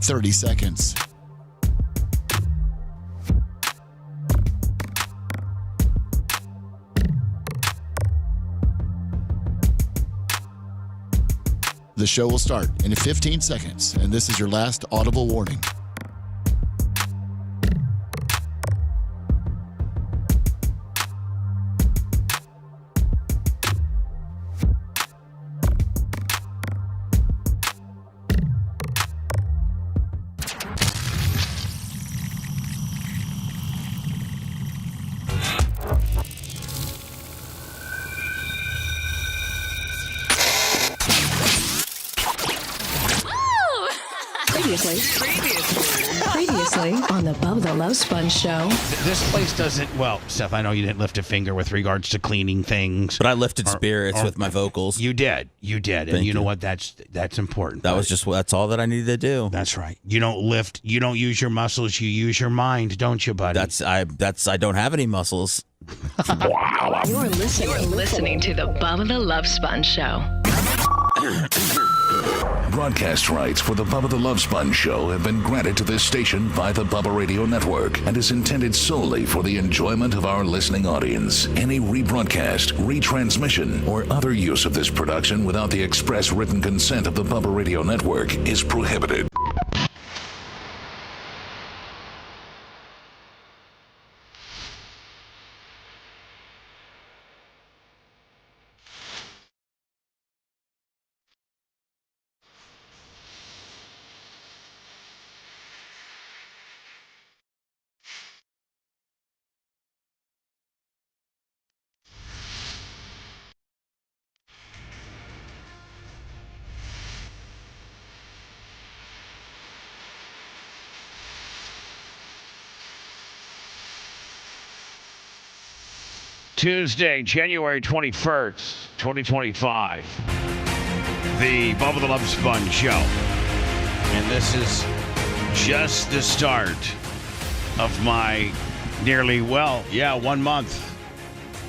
30 seconds. The show will start in 15 seconds, and this is your last audible warning. Previously on the Bubba the Love Sponge show. This place doesn't, well, Seth, I know you didn't lift a finger with regards to cleaning things. But I lifted spirits with my vocals. You did. And you know what? That's important. That's all that I needed to do. That's right. You don't lift, you don't use your muscles, you use your mind, don't you, buddy? I don't have any muscles. You're listening to the Bubba the Love Sponge show. Broadcast rights for the Bubba the Love Sponge show have been granted to this station by the Bubba Radio Network and is intended solely for the enjoyment of our listening audience. Any rebroadcast, retransmission, or other use of this production without the express written consent of the Bubba Radio Network is prohibited. Tuesday, January 21st, 2025. The Bubba the Love Sponge show. And this is just the start of my nearly 1 month.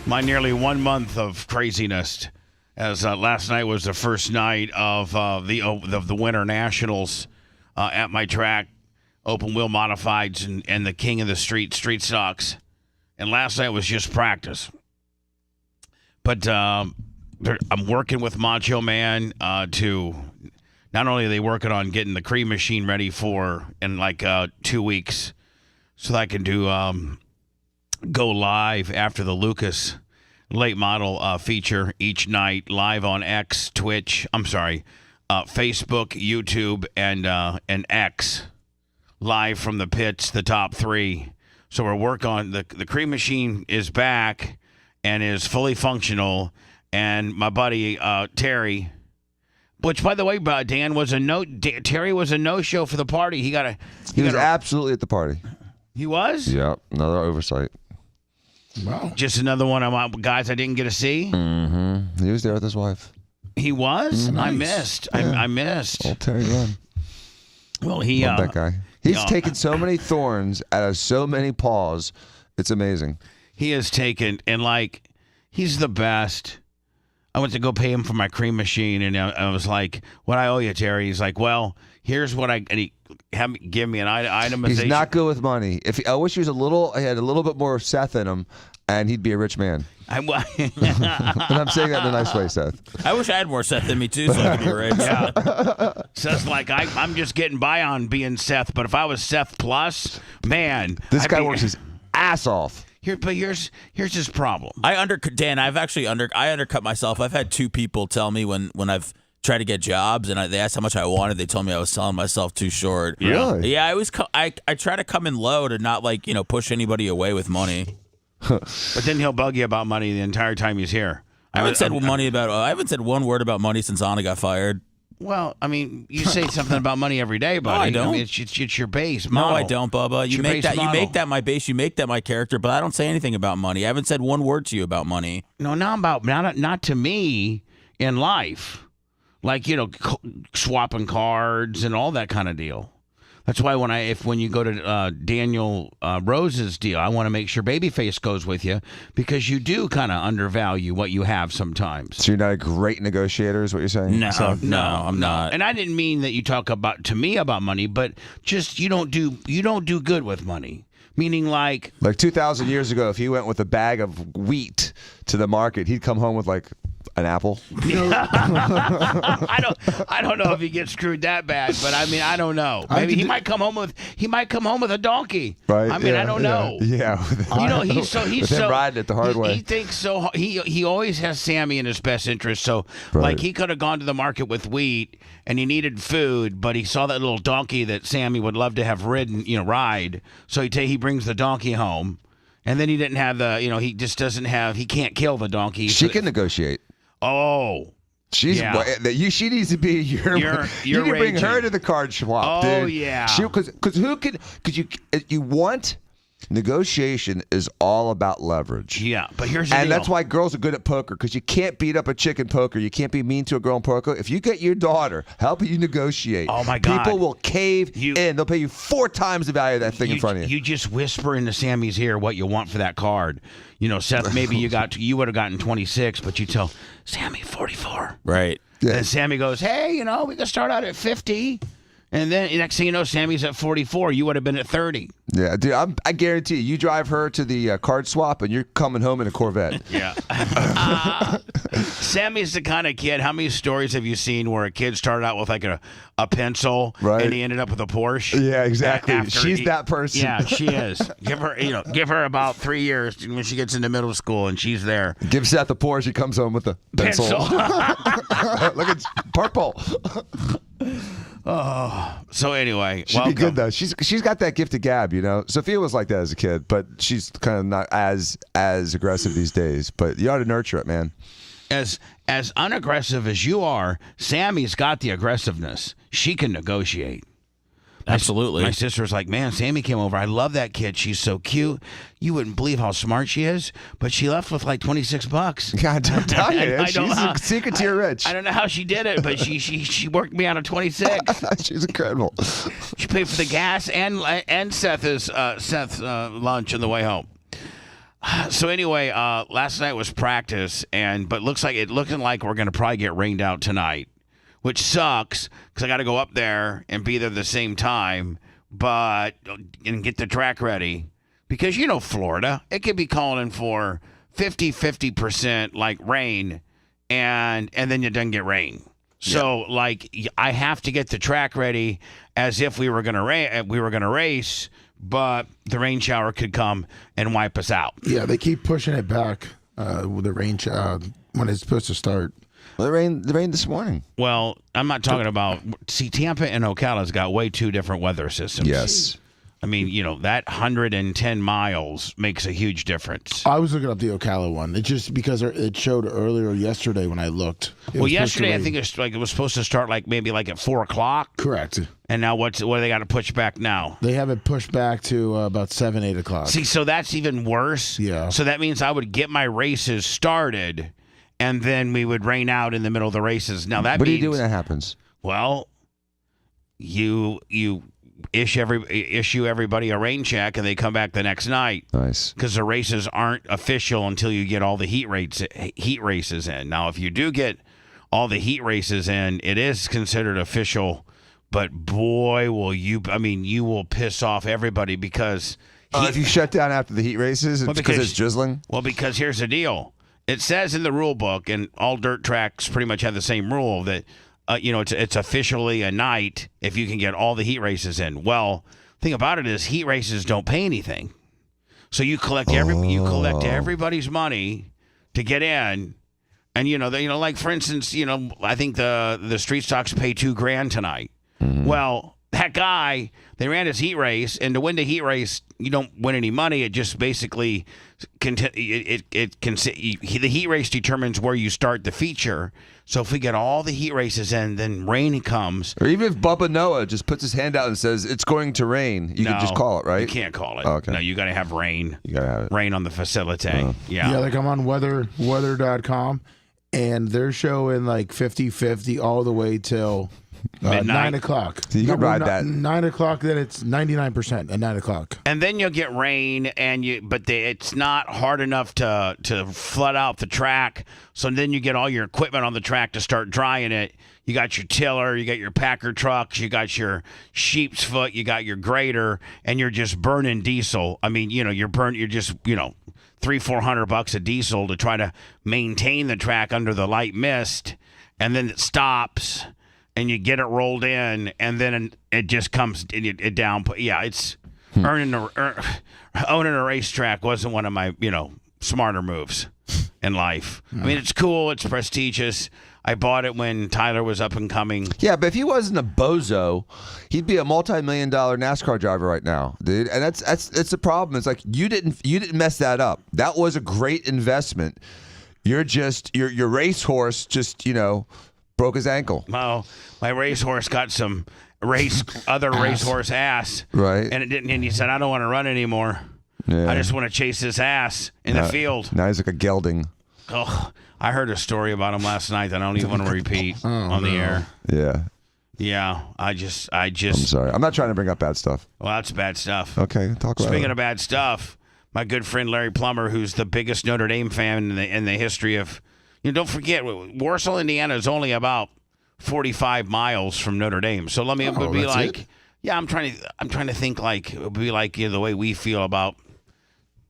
My nearly 1 month of craziness. As last night was the first night of the Winter Nationals at my track, open wheel modifieds and the king of the street stocks. And last night was just practice. But I'm working with Macho Man to not only are they working on getting the cream machine ready in like 2 weeks so that I can do go live after the Lucas late model feature each night live on Facebook, YouTube, and X live from the pits, the top three. So we're working on the cream machine is back and is fully functional. And my buddy Terry, which by the way, Dan was Terry was a no-show for the party. He was absolutely at the party. He was? Yeah, another oversight. Wow. Just another one of my guys I didn't get to see. Mm-hmm. He was there with his wife. He was? Nice. I missed. Yeah. I missed. Old Terry Run. Well, love that guy. He's taken so many thorns out of so many paws. It's amazing. He has taken, and he's the best. I went to go pay him for my cream machine, and I was like, "What I owe you, Terry?" He's like, "Well, here's what and he give me an itemization." He's not good with money. I wish he had a little bit more Seth in him, and he'd be a rich man. And I'm saying that in a nice way, Seth. I wish I had more Seth in me too, so I could be rich. Yeah. Seth's like, I'm just getting by on being Seth, but if I was Seth plus, man, this guy works his ass off. But here's his problem. I undercut myself. I've had two people tell me when I've tried to get jobs and they asked how much I wanted. They told me I was selling myself too short. Really? Yeah, I try to come in low to not push anybody away with money. But then he'll bug you about money the entire time he's here. I haven't said one word about money since Anna got fired. Well, I mean, you say something about money every day, buddy. No, I don't. I mean, it's your base model. No, I don't, Bubba. You make that my base. You make that my character. But I don't say anything about money. I haven't said one word to you about money. No, not to me in life. Like swapping cards and all that kind of deal. That's why when you go to Daniel Rose's deal, I want to make sure Babyface goes with you because you do kind of undervalue what you have sometimes. So you're not a great negotiator, is what you're saying? No, I'm not. And I didn't mean that you talk to me about money, but just you don't do good with money. Meaning like 2,000 years ago, if he went with a bag of wheat to the market, he'd come home with like an apple. I don't know if he gets screwed that bad, but I mean I don't know. Maybe he might come home with a donkey. Right? I mean I don't know. Yeah. He's so riding it the hard way. He thinks so. He always has Sammy in his best interest. So like he could have gone to the market with wheat and he needed food, but he saw that little donkey that Sammy would love to have ride. So he brings the donkey home, and then he didn't have he just doesn't have. He can't kill the donkey. She can negotiate. Oh. She needs to be your you can bring her to the card swap, dude. Oh yeah. Because you want negotiation is all about leverage. Yeah, but here's the deal. And that's why girls are good at poker because you can't beat up a chick in poker. You can't be mean to a girl in poker. If you get your daughter helping you negotiate, oh my God, people will cave in. They'll pay you 4 times the value of that thing in front of you. You just whisper into Sammy's ear what you want for that card. Seth, maybe you would have gotten 26, but you tell Sammy 44. Right. Yeah. And Sammy goes, hey, we can start out at 50. And then next thing you know, Sammy's at 44. You would have been at 30. Yeah, dude, I guarantee you drive her to the card swap and you're coming home in a Corvette. Yeah. Sammy's the kind of kid, how many stories have you seen where a kid started out with like a pencil and he ended up with a Porsche? Yeah, exactly. She's that person. Yeah, she is. Give her about 3 years when she gets into middle school and she's there. Give Seth a Porsche, he comes home with a pencil. Look, it's purple. Oh, so anyway, she'd be good though. She's got that gift of gab, Sophia was like that as a kid, but she's kind of not as aggressive these days. But you ought to nurture it, man. As unaggressive as you are, Sammy's got the aggressiveness. She can negotiate. Absolutely. My sister was like, man, Sammy came over. I love that kid. She's so cute. You wouldn't believe how smart she is, but she left with like $26. God, I'm telling you, she's a secret to your rich. I don't know how she did it, but she worked me out of 26. She's incredible. She paid for the gas and Seth's lunch on the way home. So anyway, last night was practice, but looking like we're going to probably get rained out tonight. Which sucks because I got to go up there and be there at the same time, and get the track ready. Because Florida, it could be calling for 50% like rain, and then you don't get rain. So I have to get the track ready as if we were gonna race, but the rain shower could come and wipe us out. Yeah, they keep pushing it back with the rain shower when it's supposed to start. Well, the rain this morning. Well, I'm not talking about. See, Tampa and Ocala's got way two different weather systems. Yes. I mean, that 110 miles makes a huge difference. I was looking up the Ocala one. It just because it showed earlier yesterday when I looked. Yesterday I think it was supposed to start maybe at 4:00. Correct. And now what do they got to push back now? They have it pushed back to about 7, 8 o'clock. See, so that's even worse. Yeah. So that means I would get my races started, and then we would rain out in the middle of the races. Now that what do you do when that happens? Well, you issue everybody a rain check, and they come back the next night. Nice. Because the races aren't official until you get all the heat races in. Now, if you do get all the heat races in, it is considered official. But boy, you will piss off everybody because if you shut down after the heat races, it's because it's drizzling. Well, because here's the deal: it says in the rule book, and all dirt tracks pretty much have the same rule that. It's officially a night if you can get all the heat races in. Well, the thing about it is heat races don't pay anything. So you collect everybody's money to get in. And like for instance, I think the street stocks pay $2,000 tonight. Mm-hmm. Well, that guy, they ran his heat race, and to win the heat race, you don't win any money. It just basically the heat race determines where you start the feature. So if we get all the heat races in, then rain comes. Or even if Bubba Noah just puts his hand out and says it's going to rain, you can just call it, right? You can't call it. Oh, okay. No, you got to have rain. You got to have it. Rain on the facility. Yeah, like I'm on weather.com. and they're showing like 50-50 all the way till 9 o'clock. So you can ride that. 9 o'clock, then it's 99% at 9 o'clock. And then you'll get rain, it's not hard enough to flood out the track. So then you get all your equipment on the track to start drying it. You got your tiller, you got your packer trucks, you got your sheep's foot, you got your grader, and you're just burning diesel. I mean, you're just $300-400 a diesel to try to maintain the track under the light mist, and then it stops. And you get it rolled in, and then it just comes it down. Yeah, it's owning a racetrack wasn't one of my smarter moves in life. I mean, it's cool, it's prestigious. I bought it when Tyler was up and coming. Yeah, but if he wasn't a bozo, he'd be a multi-million-dollar NASCAR driver right now, dude. And that's the problem. It's like you didn't mess that up. That was a great investment. You're just your racehorse just broke his ankle. Oh, my racehorse got some racehorse ass. Right. And it didn't. And he said, "I don't want to run anymore. Yeah. I just want to chase this ass in the field." Now he's like a gelding. Oh, I heard a story about him last night that I don't even want to repeat on the air. Yeah. Yeah. I just. I'm sorry. I'm not trying to bring up bad stuff. Well, that's bad stuff. Okay, talk about it. Speaking of bad stuff, my good friend Larry Plummer, who's the biggest Notre Dame fan in the history of. Don't forget, Warsaw, Indiana is only about 45 miles from Notre Dame. So let me it would be like, yeah, I'm trying to think like it would be like the way we feel about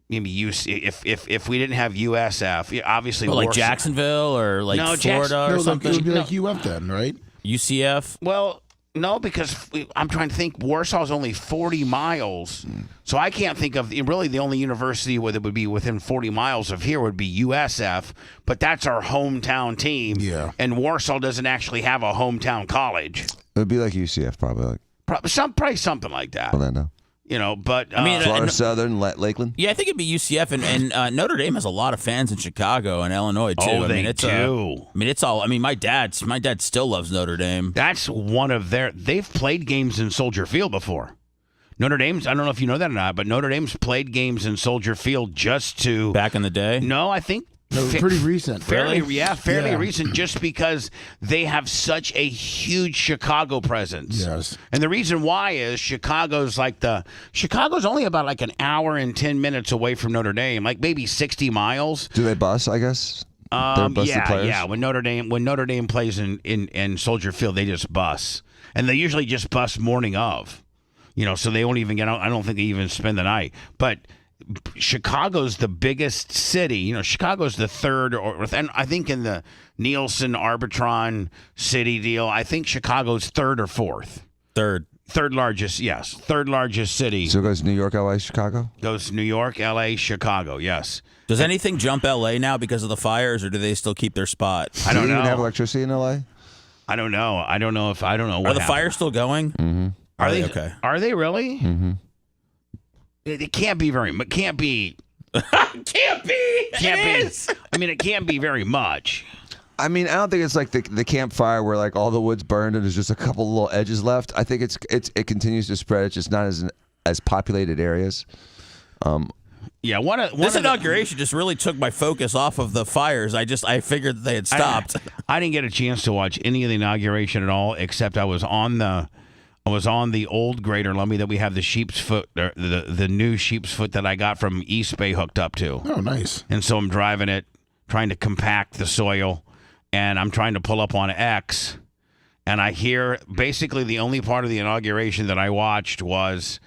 maybe if we didn't have USF, obviously like Jacksonville or like Florida or something. It would be like UF then, right? UCF. Well, no, because I'm trying to think. Warsaw is only 40 miles, so I can't think of really the only university that would be within 40 miles of here would be USF, but that's our hometown team. Yeah, and Warsaw doesn't actually have a hometown college. It would be like UCF, probably. Probably something like that. Orlando. But I mean, Florida Southern, Lakeland. Yeah, I think it'd be UCF, and Notre Dame has a lot of fans in Chicago and Illinois too. Oh, they do. It's all. I mean, my dad still loves Notre Dame. That's one of they've played games in Soldier Field before. Notre Dame's. I don't know if you know that or not, but Notre Dame's played games in Soldier Field just to back in the day. No, I think. No, pretty recent. Fairly recent, just because they have such a huge Chicago presence. Yes. And the reason why is Chicago's only about like an hour and 10 minutes away from Notre Dame, like maybe 60 miles. Do they bus, I guess? Yeah. When Notre Dame plays in Soldier Field, they just bus. And they usually just bus morning of. So they won't even get out. I don't think they even spend the night. But Chicago's the biggest city. Chicago's the third, and I think in the Nielsen Arbitron city deal, I think Chicago's third or fourth. Third largest, yes. Third largest city. So it goes New York, LA, Chicago? Goes New York, LA, Chicago, yes. Does anything jump LA now because of the fires, or do they still keep their spot? I don't know. Do they even have electricity in LA? I don't know. I don't know what Are the fires still going? Mm-hmm. Are they okay? Are they really? Mm-hmm. It can't be very much. Can't be. Can't be. It is. I mean, it can't be very much. I mean, I don't think it's like the campfire where like all the wood's burned and there's just a couple little edges left. I think it continues to spread. It's just not as populated areas. Yeah, this inauguration just really took my focus off of the fires. I figured that they had stopped. I didn't get a chance to watch any of the inauguration at all, except I was on the old grader Lumby that we have the sheep's foot, the new sheep's foot that I got from East Bay hooked up to. Oh, nice. And so I'm driving it, trying to compact the soil, and I'm trying to pull up on X, and I hear basically the only part of the inauguration that I watched was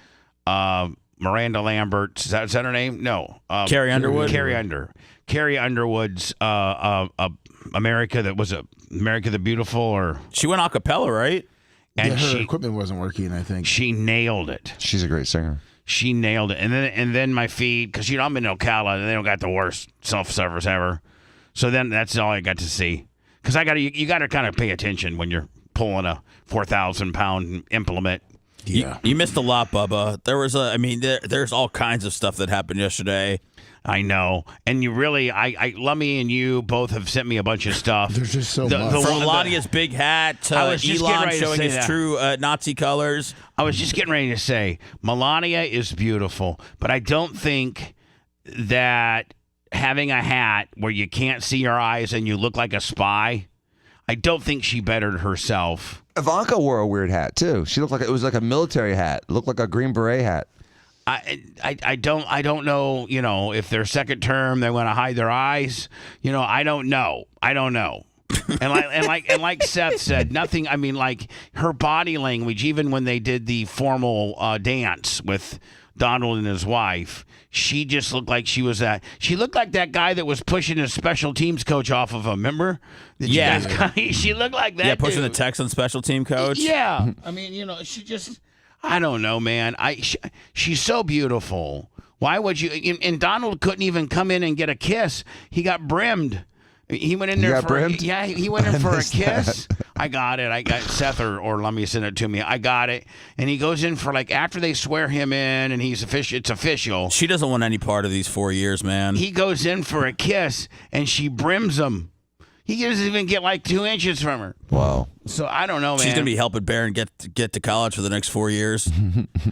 Miranda Lambert. Is that her name? No. Carrie Underwood. Carrie Underwood's America the Beautiful, or she went a cappella, right? And her equipment wasn't working, I think. She nailed it. She's a great singer. She nailed it. And then my feed, because I'm in Ocala, and they don't got the worst self-service ever. So then that's all I got to see. Because you got to kind of pay attention when pulling a 4,000-pound implement. Yeah, you missed a lot, Bubba. There was there's all kinds of stuff that happened yesterday. I know, and you really, Lummy and you both have sent me a bunch of stuff. There's just so much. From Melania's big hat to Elon showing his true Nazi colors. I was just getting ready to say Melania is beautiful, but I don't think that having a hat where you can't see your eyes and you look like a spy. I don't think she bettered herself. Ivanka wore a weird hat too. She looked like it was like a military hat. It looked like a Green Beret hat. I don't know, if their second term they're going to hide their eyes. I don't know. And like Seth said, nothing. I mean, like her body language, even when they did the formal dance with Donald and his wife, she just looked like she was that. She looked like that guy that was pushing his special teams coach off of him. Remember? She looked like that. Yeah, pushing dude. the Texans special team coach. Yeah, I mean, she just. I don't know, man. She's so beautiful. Why would you? And Donald couldn't even come in and get a kiss. He got brimmed. He went in there for brimmed? he went in for a kiss. I got it. I got Seth or let me send it to me. I got it. And he goes in for after they swear him in and he's official. It's official. She doesn't want any part of these 4 years, man. He goes in for a kiss and she brims him. He doesn't even get 2 inches from her. Wow. So I don't know, man. She's gonna be helping Barron get to college for the next 4 years.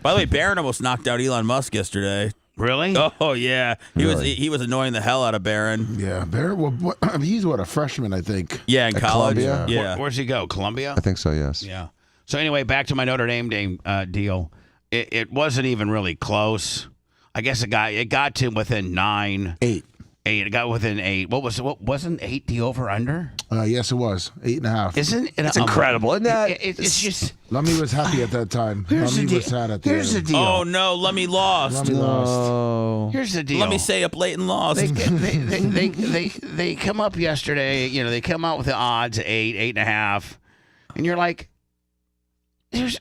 By the way, Barron almost knocked out Elon Musk yesterday. Really? Oh yeah, he was annoying the hell out of Barron. Yeah, Barron. He's a freshman, I think. Yeah, in At college. Columbia? Yeah. Where's he go? Columbia? I think so. Yes. Yeah. So anyway, back to my Notre Dame deal. It wasn't even really close. I guess it got to within 9. 8. It got within 8. What wasn't 8 the over under? Yes, it was 8.5. Isn't it? It's incredible, isn't that? It's just. Lummy was happy at that time. Lummy was sad at the Here's the end. deal. Oh no, Lummy lost. Lummy lost. Oh. Here's the deal. Let me say up late and lost. They come up yesterday. They come out with the odds 8, 8.5, and you're like,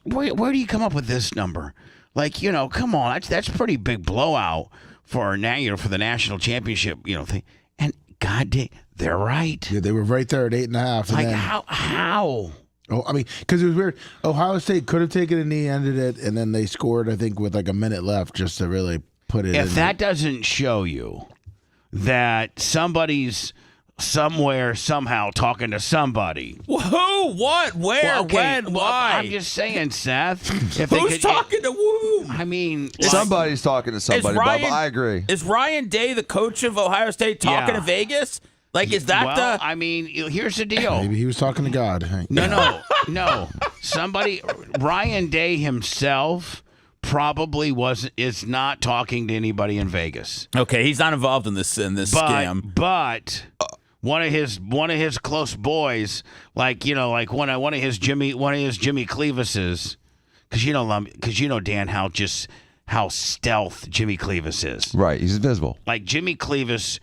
where do you come up with this number? Come on, that's a pretty big blowout for the national championship, thing. And God dang, they're right. Yeah, they were right there at 8.5. Like how? Oh, I mean, because it was weird. Ohio State could have taken a knee, ended it, and then they scored, I think, with a minute left just to really put it in. If that doesn't show you that somebody's somewhere, somehow talking to somebody. Who? What? Where? Well, okay, when? well, Why? I'm just saying, Seth. If Who's talking to whom? I mean, Somebody's talking to somebody, Bubba. I agree. Is Ryan Day, the coach of Ohio State, talking to Vegas? Is that I mean, here's the deal. Maybe he was talking to God. No. Somebody, Ryan Day himself probably is not talking to anybody in Vegas. Okay, he's not involved in this scam. But one of his close boys, one of his Jimmy Clevises, because Dan how stealth Jimmy Clevis is. Right, he's invisible. Like Jimmy Clevis,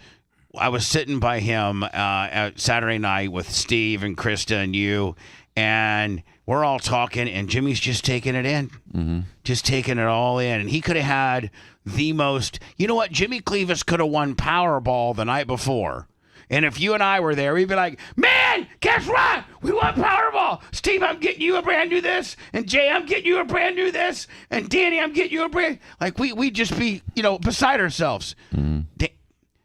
I was sitting by him at Saturday night with Steve and Krista and you, and we're all talking, and Jimmy's just taking it in, just taking it all in. And he could have had the most. You know what? Jimmy Clevis could have won Powerball the night before. And if you and I were there, we'd be like, man, guess what? We won Powerball. Steve, I'm getting you a brand new this. And Jay, I'm getting you a brand new this. And Danny, I'm getting you a brand. We'd just be, beside ourselves.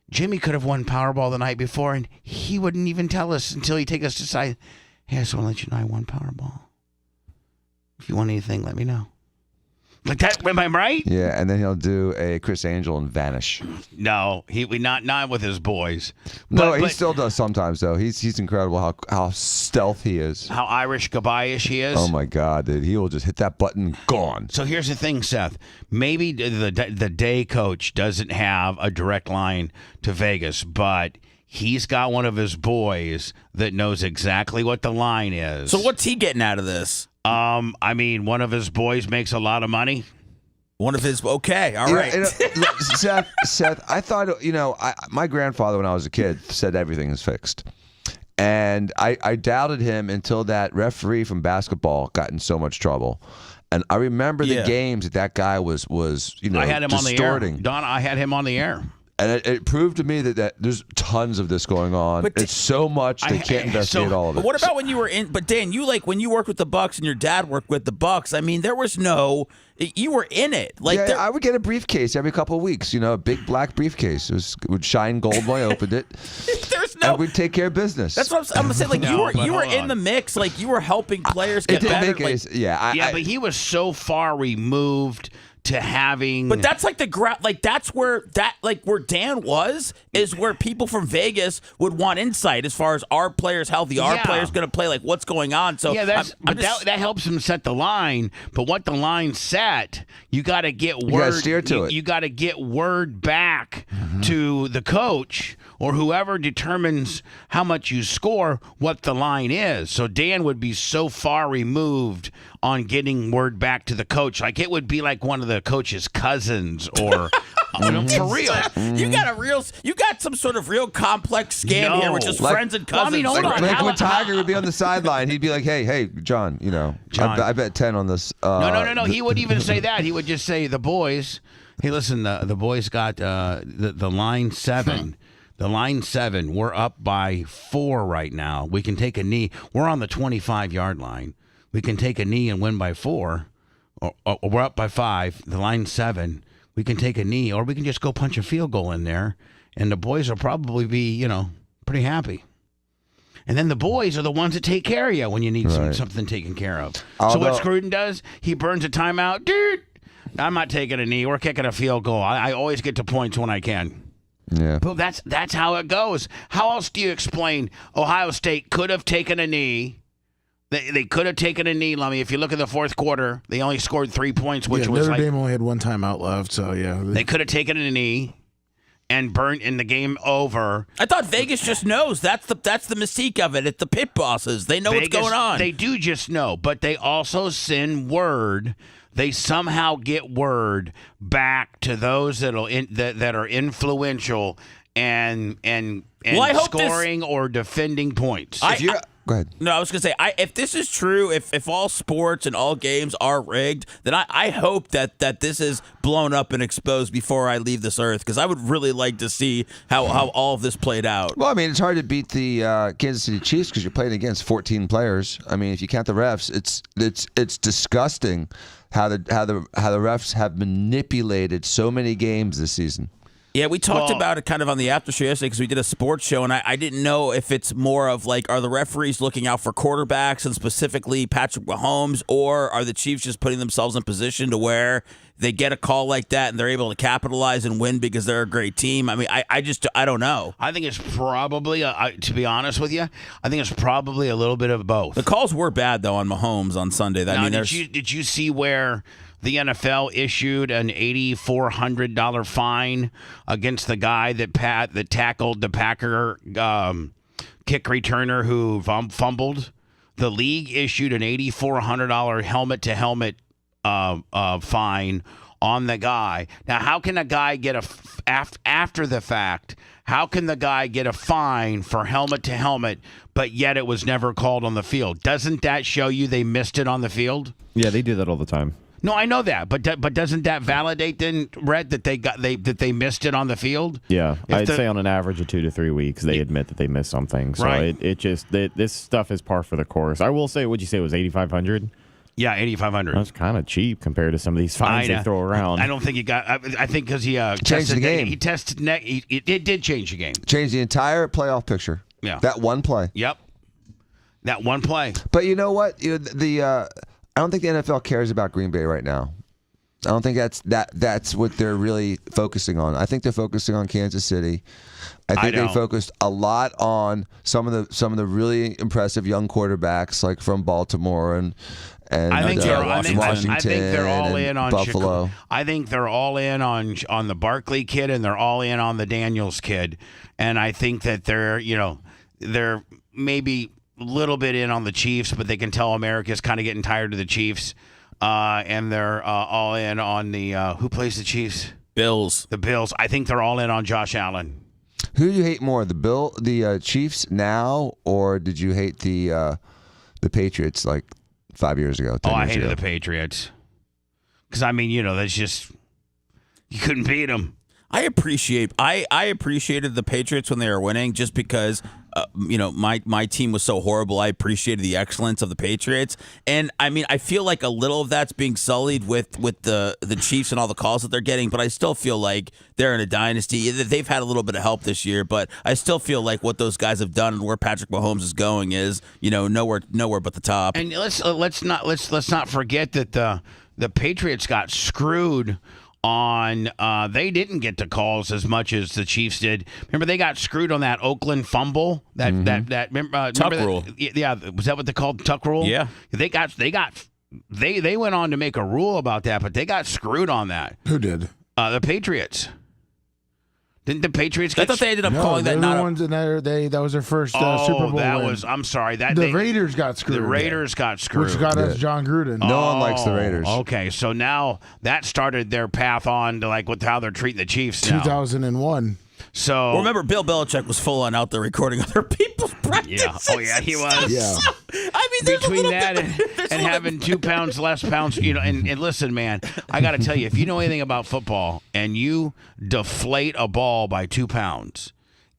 Jimmy could have won Powerball the night before, and he wouldn't even tell us until he'd take us to side. Hey, I just want to let you know I won Powerball. If you want anything, let me know. Like that, am I right? Yeah, and then he'll do a Chris Angel and vanish. No, he not with his boys. No, he still does sometimes though. He's incredible how stealth he is. How Irish Gabayish he is. Oh my God, dude! He will just hit that button, gone. So here's the thing, Seth. Maybe the day coach doesn't have a direct line to Vegas, but he's got one of his boys that knows exactly what the line is. So what's he getting out of this? I mean, one of his boys makes a lot of money. One of his, okay, all right. Seth, I thought, my grandfather when I was a kid said everything is fixed. And I doubted him until that referee from basketball got in so much trouble. And I remember the games that guy was I had him distorting. on the air. Don, I had him on the air. And it proved to me that there's tons of this going on. But it's so much they can't investigate all of it. But what about when you were in? But Dan, when you worked with the Bucks and your dad worked with the Bucks, I mean, there was no. You were in it. I would get a briefcase every couple of weeks. A big black briefcase. It would shine gold when I opened it. There's no. And we'd take care of business. That's what I'm saying. You were in the mix. You were helping players get better. But he was so far removed to having. But that's like that's where Dan was, is where people from Vegas would want insight as far as our players healthy, our players going to play, like what's going on. So yeah, that helps them set the line. But what the line set, you got to get word. You got to steer to it. You got to get word back to the coach or whoever determines how much you score, what the line is. So Dan would be so far removed on getting word back to the coach. Like it would be like one of the coach's cousins or for real. You got some sort of real complex scam here, which is friends and cousins. Well, I mean, hold on. Like when Tiger would be on the sideline, he'd be like, hey, John, I bet 10 on this. No. He wouldn't even say that. He would just say, the boys, hey, listen, the boys got the line 7. The line 7, we're up by 4 right now. We can take a knee. We're on the 25-yard line. We can take a knee and win by 4. Or we're up by 5. The line 7. We can take a knee, or we can just go punch a field goal in there, and the boys will probably be, pretty happy. And then the boys are the ones that take care of you when you need something taken care of. So what Scruton does, he burns a timeout. Dude, I'm not taking a knee. We're kicking a field goal. I always get to points when I can. Yeah. But that's how it goes. How else do you explain Ohio State could have taken a knee? They could have taken a knee, Lummy. If you look at the fourth quarter, they only scored 3 points, which was Notre Dame only had one timeout left, so yeah. They could have taken a knee and burnt in the game over. I thought Vegas just knows. That's the mystique of it. It's the pit bosses. They know Vegas, what's going on. They do just know, but they also send word. They somehow get word back to those that are influential and scoring or defending points. Go ahead. No, I was going to say, if this is true, if all sports and all games are rigged, then I hope that this is blown up and exposed before I leave this earth, because I would really like to see how all of this played out. Well, I mean, it's hard to beat the Kansas City Chiefs because you're playing against 14 players. I mean, if you count the refs, it's disgusting how the refs have manipulated so many games this season. Yeah, we talked about it kind of on the after show yesterday because we did a sports show, and I didn't know if it's more of like, are the referees looking out for quarterbacks and specifically Patrick Mahomes, or are the Chiefs just putting themselves in position to where they get a call like that and they're able to capitalize and win because they're a great team? I mean, I don't know. I think it's probably, to be honest with you, I think it's probably a little bit of both. The calls were bad, though, on Mahomes on Sunday. Did you see where the NFL issued an $8,400 fine against the guy that tackled the Packer kick returner who fumbled? The league issued an $8,400 helmet-to-helmet fine on the guy. Now, how can a guy get after the fact? How can the guy get a fine for helmet-to-helmet, but yet it was never called on the field? Doesn't that show you they missed it on the field? Yeah, they do that all the time. No, I know that, but doesn't that validate then, Rhett, that they missed it on the field? Yeah, I'd say on an average of 2 to 3 weeks, they admit that they missed something. So right. This stuff is par for the course. I will say, what'd you say it was, $8,500? Yeah, $8,500. That's kind of cheap compared to some of these fines they throw around. I don't think he got. I think because he changed the game. He tested. It did change the game. Changed the entire playoff picture. Yeah, that one play. Yep, that one play. But you know what? I don't think the NFL cares about Green Bay right now. I don't think that's what they're really focusing on. I think they're focusing on Kansas City. I think they focused a lot on some of the really impressive young quarterbacks, like from Baltimore and Washington. I think they're all in on Buffalo. I think they're all in on the Barkley kid, and they're all in on the Daniels kid. And I think that they're maybe a little bit in on the Chiefs, but they can tell America's kind of getting tired of the Chiefs. And they're all in on the who plays the Chiefs? Bills. The Bills. I think they're all in on Josh Allen. Who do you hate more, the Chiefs now, or did you hate the Patriots like 5 years ago? I hated the Patriots because that's just you couldn't beat them. I appreciated the Patriots when they were winning, just because my team was so horrible. I appreciated the excellence of the Patriots, and I feel like a little of that's being sullied with the Chiefs and all the calls that they're getting. But I still feel like they're in a dynasty. They've had a little bit of help this year, but I still feel like what those guys have done and where Patrick Mahomes is going is nowhere but the top. And let's not forget that the Patriots got screwed on. They didn't get the calls as much as the Chiefs did. Remember, they got screwed on that Oakland fumble. Remember Tuck rule. Yeah, was that what they called Tuck rule? Yeah. They went on to make a rule about that, but they got screwed on that. Who did? The Patriots. Didn't the Patriots get I thought they ended up calling that they're not the a- ones that was their first Super Bowl that win. was. I'm sorry. The Raiders got screwed. The Raiders got screwed. Which got us John Gruden. No one likes the Raiders. Okay, so now that started their path on to like with how they're treating the Chiefs now. 2001. So Well, remember, Bill Belichick was full on out there recording other people's practices. yeah, oh yeah, he was. Yeah. I mean, there's Between a little that bit, and, there's a and little having 2 pounds less pounds, and listen, man, I got to tell you, if you know anything about football and you deflate a ball by 2 pounds,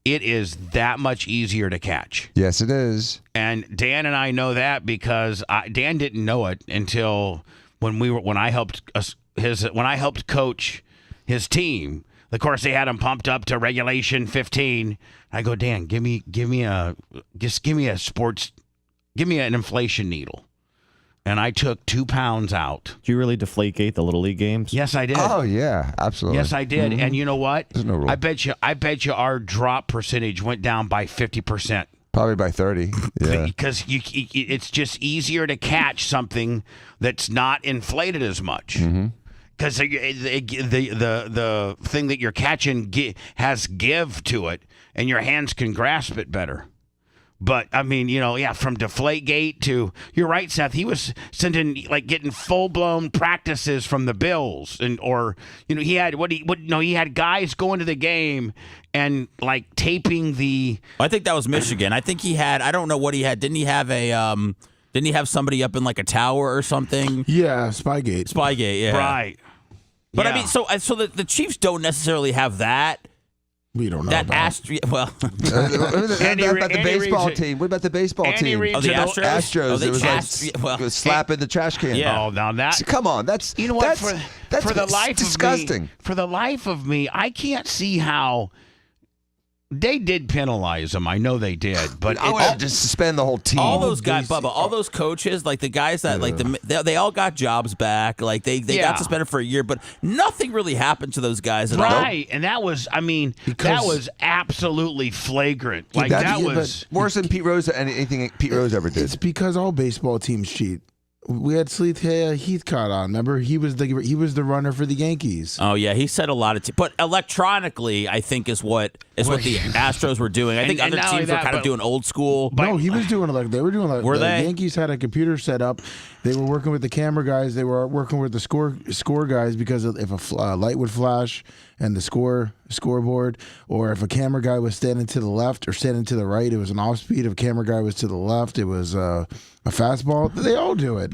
it is that much easier to catch. Yes, it is. And Dan and I know that because Dan didn't know it until when I helped coach his team. Of course, they had him pumped up to regulation 15. I go, Dan, give me an inflation needle. And I took 2 pounds out. Do you really deflategate the Little League games? Yes, I did. Oh yeah, absolutely. Yes, I did. And you know what? There's no rule. I bet you our drop percentage went down by 50%. Probably by 30. Yeah. Because it's just easier to catch something that's not inflated as much. Because the thing that you're catching has give to it, and your hands can grasp it better. But I mean, from Deflategate to, you're right, Seth. He was getting full blown practices from the Bills, he had guys going to the game and like taping the. I think that was Michigan. I think he had. I don't know what he had. Didn't he have a? Didn't he have somebody up in like a tower or something? Yeah, Spygate. Spygate. Yeah. Right. But Yeah. I mean, so the Chiefs don't necessarily have that. We don't know That about. Well, What about the Andy baseball Reid's- team? What about the baseball Andy team? Reid's oh, the an- Astros. Astros. Oh, they it was cast- like well, slap in the trash can. Yeah. Oh, now that. So, come on, that's You know what? That's For the life disgusting. of me, for the life of me, I can't see how they did penalize him. I know they did, but I would have just suspend the whole team. all those guys, Bubba, all those coaches, like the guys that they all got jobs back. Like they Yeah. got suspended for a year, but nothing really happened to those guys at all. right, and that was, that Because- was absolutely flagrant. Like That's- that was. worse than Pete Rose and anything Pete Rose ever did. It's because all baseball teams cheat. We had Sleeth Heathcott on. Remember, he was the runner for the Yankees. Oh yeah, he said a lot of, but electronically, I think is what the Astros were doing. I think And other not only teams were that, kind of but- doing old school. No, he was doing they were doing Were the they? Yankees had a computer set up. They were working with the camera guys. They were working with the score guys because if a light would flash and the scoreboard, or if a camera guy was standing to the left or standing to the right, it was an off speed. If a camera guy was to the left, it was a fastball. They all do it.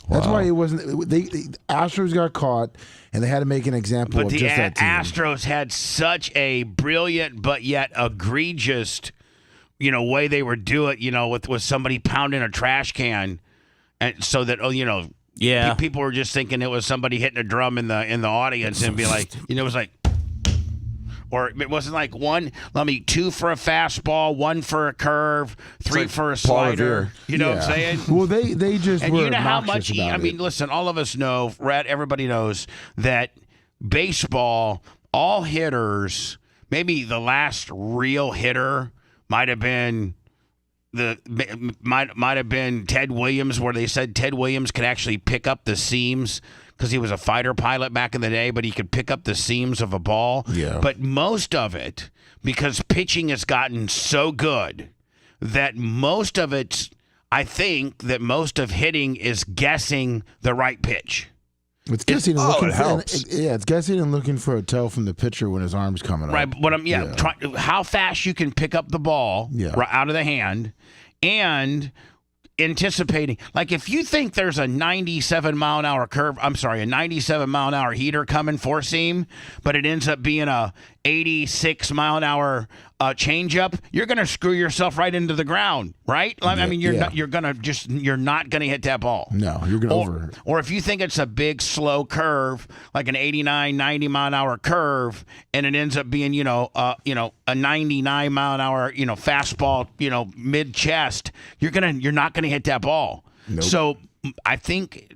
That's why it wasn't. The Astros got caught, and they had to make an example But of the just that team. Astros had such a brilliant but yet egregious, way they were doing it, with somebody pounding a trash can, and so that Yeah. people were just thinking it was somebody hitting a drum in the audience and be like, it was like. Or it wasn't like 2 for a fastball, 1 for a curve, 3 like for a Paul slider. Revere. You know what I'm saying? Well, they just And were you know how much, obnoxious about it. listen, all of us know, everybody knows that baseball, all hitters, maybe the last real hitter might have been might have been Ted Williams, where they said Ted Williams could actually pick up the seams because he was a fighter pilot back in the day, but he could pick up the seams of a ball. Yeah. But most of it, because pitching has gotten so good, that most of it, I think that most of hitting is guessing the right pitch. It's guessing and looking it for helps. it's guessing and looking for a tell from the pitcher when his arm's coming up. Right, but how fast you can pick up the ball right out of the hand, and anticipating. Like if you think there's a 97 mile an hour a 97 mile an hour heater coming four seam, but it ends up being a 86 mile an hour changeup, you're going to screw yourself right into the ground, right? I mean, you're not going to hit that ball. No, you're going to over. Or if you think it's a big slow curve, like an 89, 90 mile an hour curve, and it ends up being, a 99 mile an hour, fastball, mid chest, you're not going to hit that ball. Nope. So I think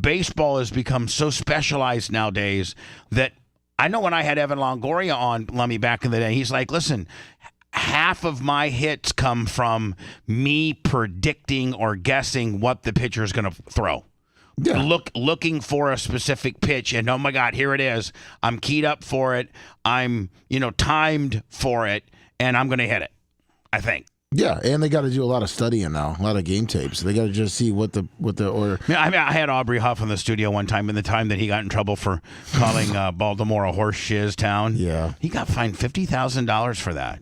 baseball has become so specialized nowadays that I know when I had Evan Longoria on Lummy back in the day, he's like, listen, half of my hits come from me predicting or guessing what the pitcher is going to throw. Yeah. Looking for a specific pitch, and oh my God, here it is. I'm keyed up for it. I'm, timed for it, and I'm going to hit it, I think. Yeah, and they got to do a lot of studying now, a lot of game tapes. They got to just see what the order. Yeah, I had Aubrey Huff in the studio one time, in the time that he got in trouble for calling Baltimore a horse shiz town. Yeah, he got fined $50,000 for that.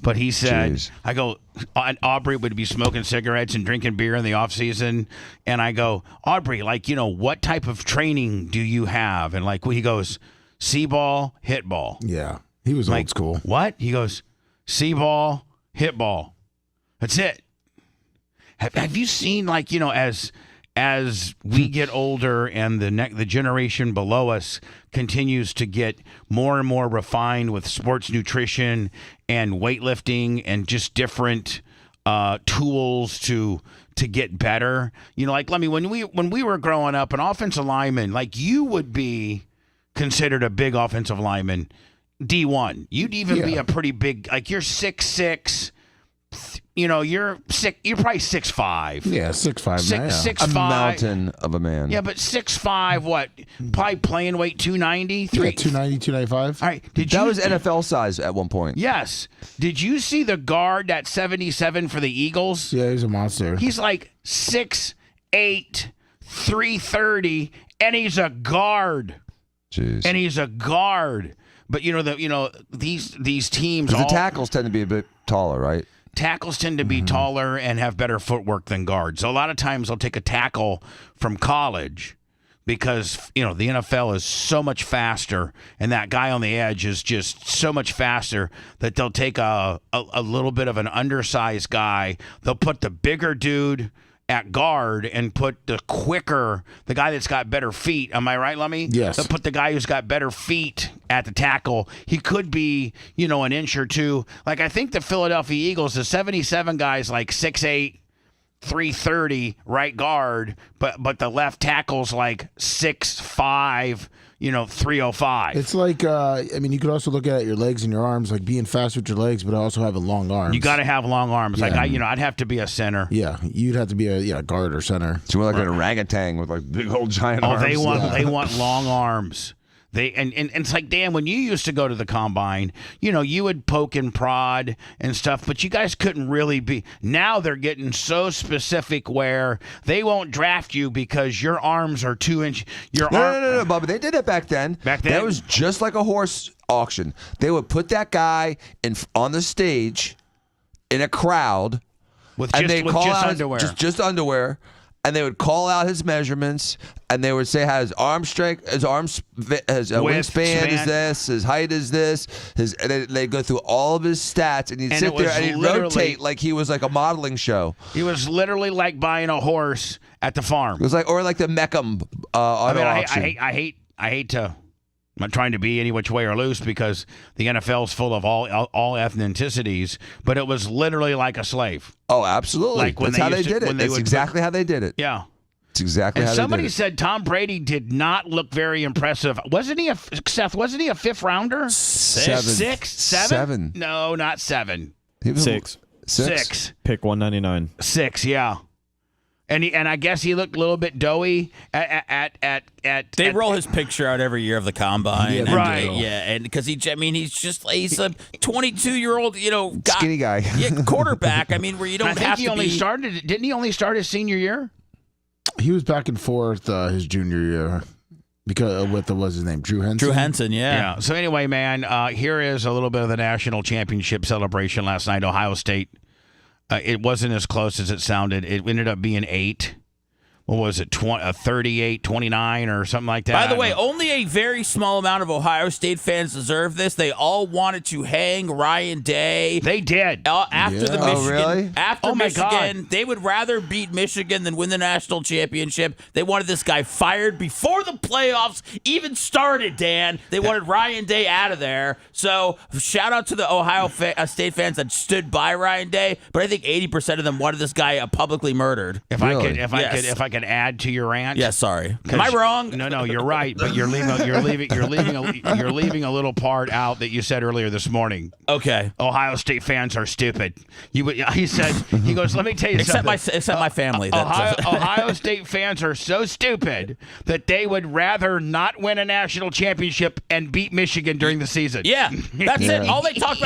But he said, Jeez. I go, Aubrey would be smoking cigarettes and drinking beer in the off season, and I go, Aubrey, what type of training do you have? And he goes, see ball, hit ball. Yeah, he was old school. What? He goes, see ball, hit ball. That's it. Have you seen, as we get older and the generation below us continues to get more and more refined with sports nutrition and weightlifting and just different tools to get better? When we were growing up, an offensive lineman, you would be considered a big offensive lineman, D1. You'd even be a pretty big, you're 6'6". You're probably 6'5". Yeah, 6'5". 6'5". A mountain of a man. Yeah, but 6'5", what? Probably playing weight 290? Yeah, 290, 295. All right. That was NFL size at one point. Yes. Did you see the guard at 77 for the Eagles? Yeah, he's a monster. He's 6'8", 330, and he's a guard. Jeez. And he's a guard. But these teams. The tackles tend to be a bit taller, right? Tackles tend to be taller and have better footwork than guards. So a lot of times they'll take a tackle from college because, the NFL is so much faster and that guy on the edge is just so much faster that they'll take a little bit of an undersized guy. They'll put the bigger dude at guard and put the guy that's got better feet. Am I right, Lummy? Yes. They'll put the guy who's got better feet at the tackle. He could be, an inch or two. I think the Philadelphia Eagles, the 77 guys 6'8", 330 right guard, but the left tackle's 6'5", 305. It's you could also look at your legs and your arms, being fast with your legs, but also having long arms. You got to have long arms. Yeah. I'd have to be a center. Yeah, you'd have to be a guard or center. So we're an orangutan with big old giant arms. They want long arms. And it's Dan, when you used to go to the combine, you would poke and prod and stuff, but you guys couldn't really be. Now they're getting so specific where they won't draft you because your arms are 2 inch. No, Bubba. They did it back then. Back then, that was just like a horse auction. They would put that guy on the stage in a crowd with just underwear. Just underwear. And they would call out his measurements, and they would say how his arm strength, his wingspan is this, his height is this. They go through all of his stats, and he'd sit there and he'd rotate like he was a modeling show. He was literally like buying a horse at the farm. It was like the Meckham auto auction. I hate to. I'm not trying to be any which way or loose because the NFL's full of all ethnicities, but it was literally like a slave. Oh, absolutely. That's how they did it. That's exactly how they did it. Yeah. It's exactly how they did it. Somebody said Tom Brady did not look very impressive. Wasn't he a fifth rounder? Six? Seven? No, not 7. Six. Pick 199. 6, yeah. And I guess he looked a little bit doughy They roll his picture out every year of the combine. Yeah, and, right. And because he's a 22-year-old, skinny guy. Quarterback. Where you don't have to Didn't he only start his senior year? He was back and forth his junior year because what's his name? Drew Henson. Drew Henson, yeah. So anyway, man, here is a little bit of the national championship celebration last night. Ohio State. It wasn't as close as it sounded. It ended up being 8. What was it, 38-29 or something like that? By the way, only a very small amount of Ohio State fans deserve this. They all wanted to hang Ryan Day. They did. After the Michigan. Oh, really? After Michigan, God. They would rather beat Michigan than win the national championship. They wanted this guy fired before the playoffs even started, Dan. They wanted Ryan Day out of there. So shout out to the Ohio State fans that stood by Ryan Day, but I think 80% of them wanted this guy publicly murdered. If I could an add to your rant? Yeah, sorry. Am I wrong? No, you're right. But you're leaving a little part out that you said earlier this morning. Okay. Ohio State fans are stupid. He goes, let me tell you something. Except my family. Ohio State fans are so stupid that they would rather not win a national championship and beat Michigan during the season. Yeah, that's it. All they talk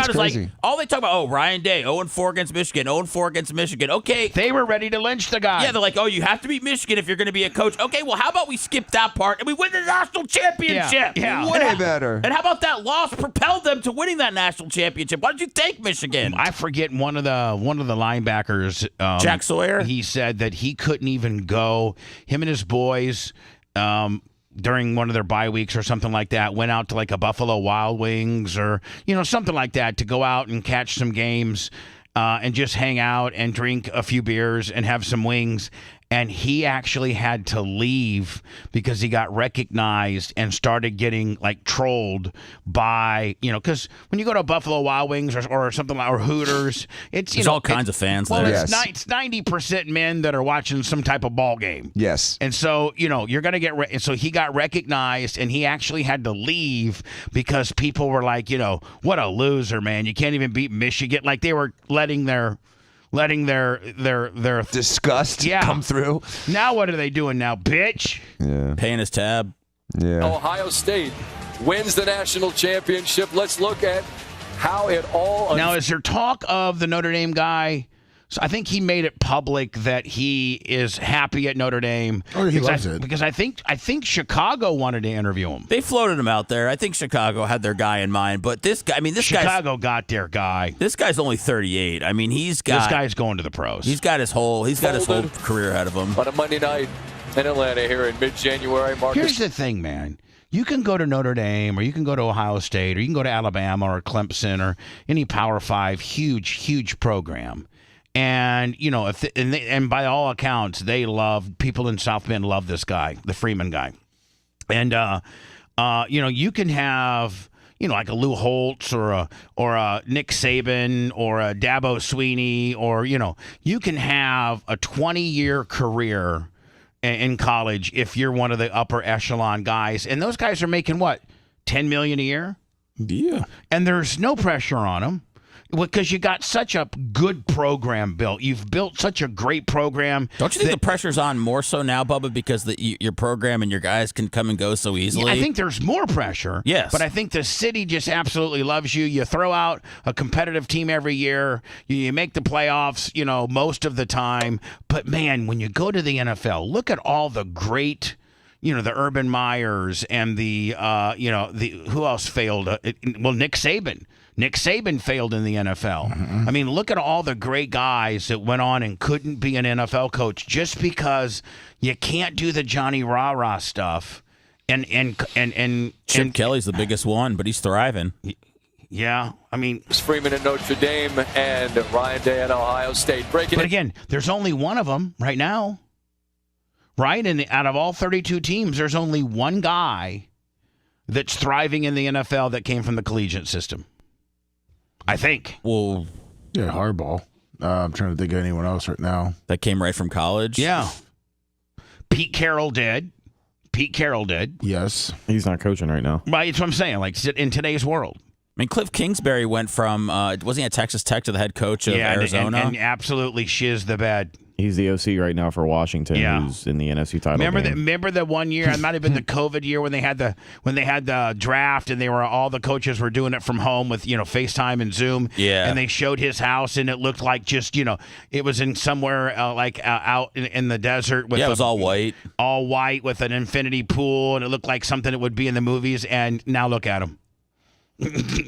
about Ryan Day, 0-4 against Michigan, 0-4 against Michigan. Okay. They were ready to lynch the guy. Yeah, they're like, you have to beat Michigan if you're going to be a coach. Okay, well, how about we skip that part and we win the national championship? Yeah. Way better. And how about that loss propelled them to winning that national championship? Why did you take Michigan? I forget one of the linebackers, Jack Sawyer. He said that he couldn't even go. Him and his boys, during one of their bye weeks or something like that, went out to like a Buffalo Wild Wings or something like that to go out and catch some games and just hang out and drink a few beers and have some wings. And he actually had to leave because he got recognized and started getting like trolled by, because when you go to Buffalo Wild Wings or something like, or Hooters, there's all kinds of fans there. It's 90% men that are watching some type of ball game. Yes. And so, you're going to get, so he got recognized and he actually had to leave because people were like, what a loser, man. You can't even beat Michigan. Like they were letting their disgust come through. Now what are they doing now, bitch? Yeah. Paying his tab. Yeah. Ohio State wins the national championship. Let's look at how it all. Now, is there talk of the Notre Dame guy? So I think he made it public that he is happy at Notre Dame. Oh, he loves it. Because I think Chicago wanted to interview him. They floated him out there. I think Chicago had their guy in mind. But this guy, Chicago got their guy. This guy's only 38. I mean, this guy's going to the pros. He's got his whole career ahead of him. On a Monday night in Atlanta here in mid-January. Here's the thing, man. You can go to Notre Dame or you can go to Ohio State or you can go to Alabama or Clemson or any Power 5 huge program. And and by all accounts, people in South Bend love this guy, the Freeman guy, and you can have like a Lou Holtz or a Nick Saban or a Dabo Swinney or you can have a 20-year career in college if you're one of the upper echelon guys, and those guys are making what, $10 million a year? Yeah, and there's no pressure on them. Because you got such a good program built. You've built such a great program. Don't you think the pressure's on more so now, Bubba, because your program and your guys can come and go so easily? Yeah, I think there's more pressure. Yes. But I think the city just absolutely loves you. You throw out a competitive team every year. You make the playoffs, most of the time. But, man, when you go to the NFL, look at all the great the Urban Meyers and the who else failed? Nick Saban. Nick Saban failed in the NFL. Mm-hmm. I mean, look at all the great guys that went on and couldn't be an NFL coach just because you can't do the Johnny Rah-Rah stuff. And Chip Kelly's the biggest one, but he's thriving. Yeah, I mean, Freeman at Notre Dame and Ryan Day at Ohio State. But again, there's only one of them right now. Right? And out of all 32 teams, there's only one guy that's thriving in the NFL that came from the collegiate system. I think. Well, yeah, Harbaugh. I'm trying to think of anyone else right now. That came right from college? Yeah. Pete Carroll did. Yes. He's not coaching right now. Right, that's what I'm saying. Like, in today's world. I mean, Cliff Kingsbury went from, wasn't he at Texas Tech to the head coach of Arizona? And absolutely shiz the bed. He's the OC right now for Washington, who's in the NFC title game. Remember the one year? It might have been the COVID year when they had the draft and all the coaches were doing it from home with FaceTime and Zoom. Yeah, and they showed his house and it looked like just it was in somewhere out in the desert. With it was all white with an infinity pool, and it looked like something that would be in the movies. And now look at him.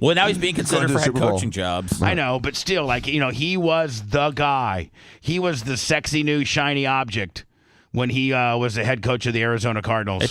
Well, now he's being considered for head coaching jobs. I know, but still, he was the guy. He was the sexy new shiny object when he was the head coach of the Arizona Cardinals. It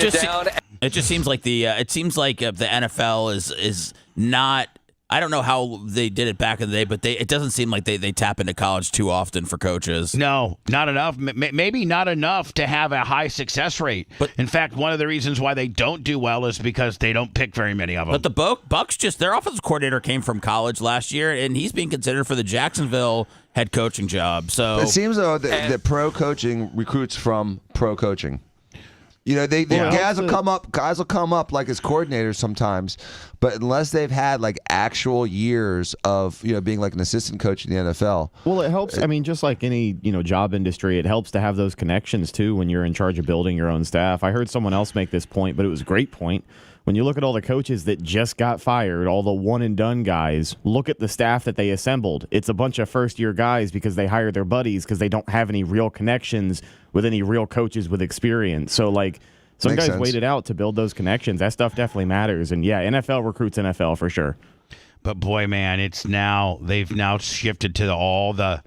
just seems like the NFL is not. I don't know how they did it back in the day, but it doesn't seem like they tap into college too often for coaches. No, not enough. Maybe not enough to have a high success rate. But in fact, one of the reasons why they don't do well is because they don't pick very many of them. But the Bucs, their offensive coordinator came from college last year, and he's being considered for the Jacksonville head coaching job. So it seems though that pro coaching recruits from pro coaching. You know, guys will come up like as coordinators sometimes, but unless they've had like actual years of being like an assistant coach in the NFL. Well, it helps. I mean, just like any job industry, it helps to have those connections too when you're in charge of building your own staff. I heard someone else make this point, but it was a great point. When you look at all the coaches that just got fired, all the one-and-done guys, look at the staff that they assembled. It's a bunch of first-year guys because they hired their buddies because they don't have any real connections with any real coaches with experience. So, like, some guys waited out to build those connections. That stuff definitely matters. And, yeah, NFL recruits NFL for sure. But, boy, man, they've now shifted to all the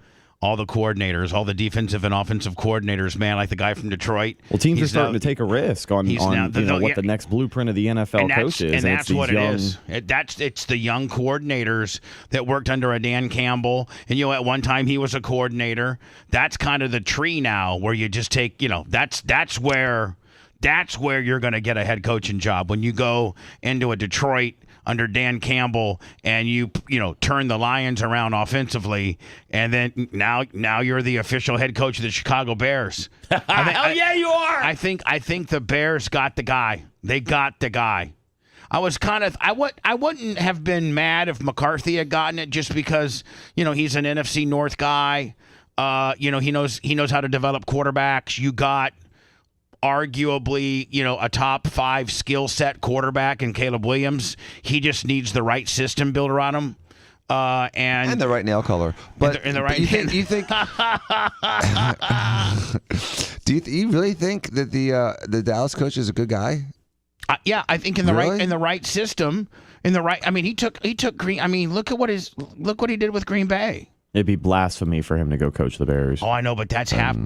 coordinators, all the defensive and offensive coordinators, man, like the guy from Detroit. Well, teams are starting to take a risk on what the next blueprint of the NFL coach is. And that's what it is. It's the young coordinators that worked under a Dan Campbell. And, at one time he was a coordinator. That's kind of the tree now where you just take, that's where you're going to get a head coaching job. When you go into a Detroit under Dan Campbell and you turn the Lions around offensively, and then now you're the official head coach of the Chicago Bears. Hell yeah, you are. I think the Bears got the guy. They got the guy. I wouldn't have been mad if McCarthy had gotten it just because he's an NFC North guy. He knows how to develop quarterbacks. You got arguably, a top 5 skill set quarterback in Caleb Williams. He just needs the right system built around him. And the right nail color. But you think do you really think that the Dallas coach is a good guy? Yeah, I think in the right system, he took Green. I mean, look what he did with Green Bay. It'd be blasphemy for him to go coach the Bears. Oh, I know, but that's half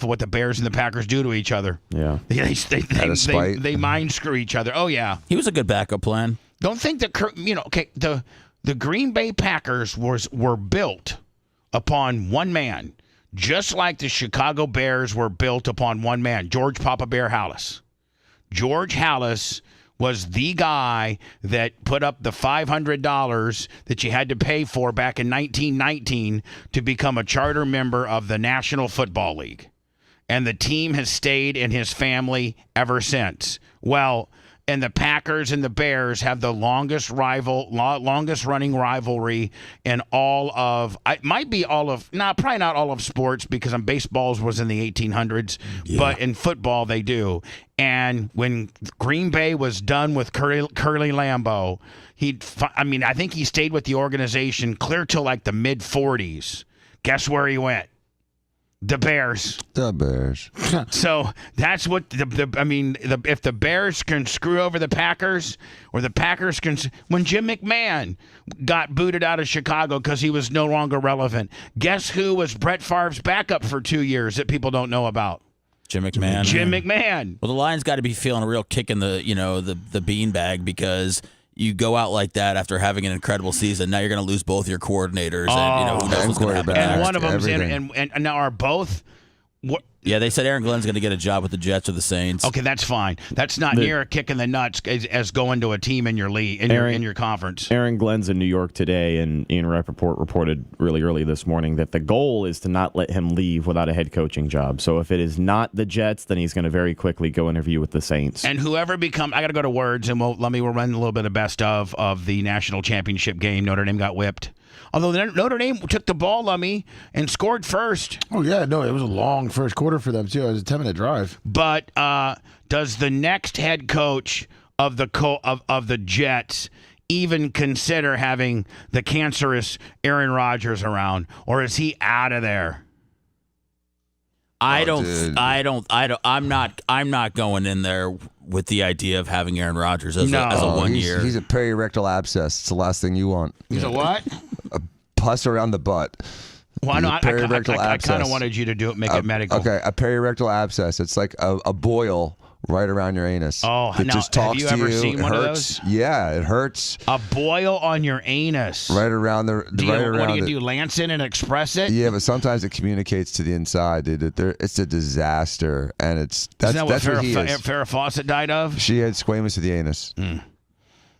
of what the Bears and the Packers do to each other. Yeah, they mind screw each other. Oh yeah, he was a good backup plan. Don't think that the Green Bay Packers were built upon one man, just like the Chicago Bears were built upon one man, George Papa Bear Halas. George Halas was the guy that put up the $500 that you had to pay for back in 1919 to become a charter member of the National Football League. And the team has stayed in his family ever since. Well, and the Packers and the Bears have the longest running rivalry in all of, probably not all of sports because baseball was in the 1800s, but in football they do. And when Green Bay was done with Curly Lambeau, I think he stayed with the organization clear till like the mid 40s. Guess where he went? The Bears. The Bears. So that's what if the Bears can screw over the Packers, or the Packers can. When Jim McMahon got booted out of Chicago because he was no longer relevant, guess who was Brett Favre's backup for 2 years that people don't know about? Jim McMahon. Jim McMahon. Well, the Lions got to be feeling a real kick in the the beanbag because you go out like that after having an incredible season. Now you're going to lose both your coordinators, and who knows what's going to happen. And one of them's in, and now are both. Yeah, they said Aaron Glenn's going to get a job with the Jets or the Saints. Okay, that's fine. That's not near a kick in the nuts as going to a team in your league in your conference. Aaron Glenn's in New York today, and Ian Rappaport reported really early this morning that the goal is to not let him leave without a head coaching job. So if it is not the Jets, then he's going to very quickly go interview with the Saints. And whoever I got to go to words, and we'll run a little bit of best of the national championship game. Notre Dame got whipped. Although Notre Dame took the ball, Lummy, and scored first. Oh, yeah, no, it was a long first quarter for them, too. It was a 10-minute drive. But does the next head coach of the Jets even consider having the cancerous Aaron Rodgers around, or is he out of there? I'm not going in there with the idea of having Aaron Rodgers as a 1 year. He's a perirectal abscess. It's the last thing you want. He's a what? A pus around the butt. Well, I kind of wanted you to make it medical. Okay, a perirectal abscess. It's like a boil right around your anus. Oh, it just talks have you to ever seen one hurts. of those? Yeah, it hurts. A boil on your anus. Right around the. What do you do? Lance it and express it? Yeah, but sometimes it communicates to the inside, dude. It's a disaster, and that's Isn't that what he is. Farrah Fawcett died of? She had squamous of the anus.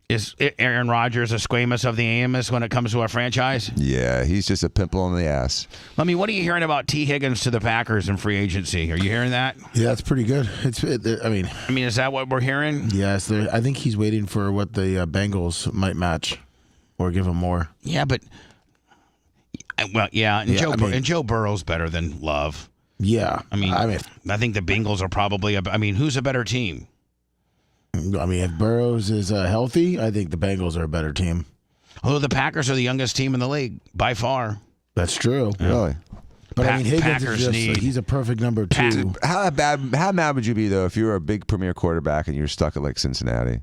Is Aaron Rodgers a squamous of the Amos when it comes to a franchise? Yeah, he's just a pimple on the ass. I mean, what are you hearing about T. Higgins to the Packers in free agency? Are you hearing that? Yeah, it's pretty good. I mean, is that what we're hearing? Yes, I think he's waiting for what the Bengals might match or give him more. Yeah, but and Joe Burrow's better than Love. Yeah, I think the Bengals are probably. Who's a better team? If Burrows is healthy, I think the Bengals are a better team. Oh, the Packers are the youngest team in the league by far. That's true. Yeah. Really? But Higgins is just he's a perfect number 2. How mad would you be though if you were a big premier quarterback and you're stuck at like Cincinnati?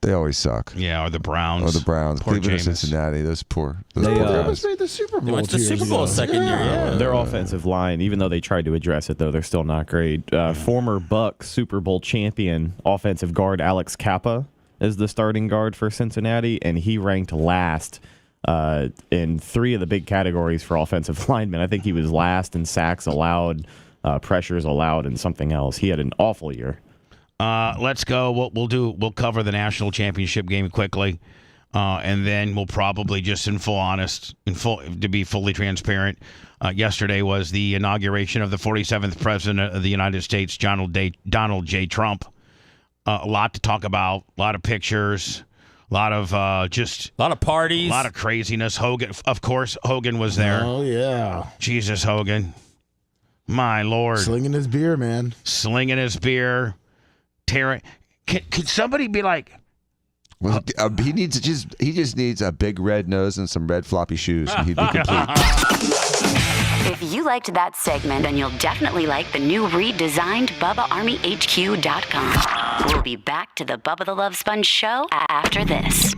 They always suck. Yeah, or the Browns. Poor Cleveland or Cincinnati. Those they almost made the Super Bowl. They went to the Super Bowl second year. Yeah. Their offensive line, even though they tried to address it, though, they're still not great. Former Bucs Super Bowl champion offensive guard Alex Kappa is the starting guard for Cincinnati, and he ranked last in 3 of the big categories for offensive linemen. I think he was last in sacks allowed, pressures allowed, and something else. He had an awful year. Let's go. We'll cover the national championship game quickly, and then we'll probably just to be fully transparent. Yesterday was the inauguration of the 47th president of the United States, Donald J. Trump. A lot to talk about. A lot of pictures. A lot of parties. A lot of craziness. Hogan, of course, Hogan was there. Oh yeah, Jesus, Hogan, my Lord, slinging his beer, man. Slinging his beer. Could somebody be like? Well, he just needs a big red nose and some red floppy shoes, and he'd be complete. If you liked that segment, then you'll definitely like the new redesigned BubbaArmyHQ.com. We'll be back to the Bubba the Love Sponge show after this.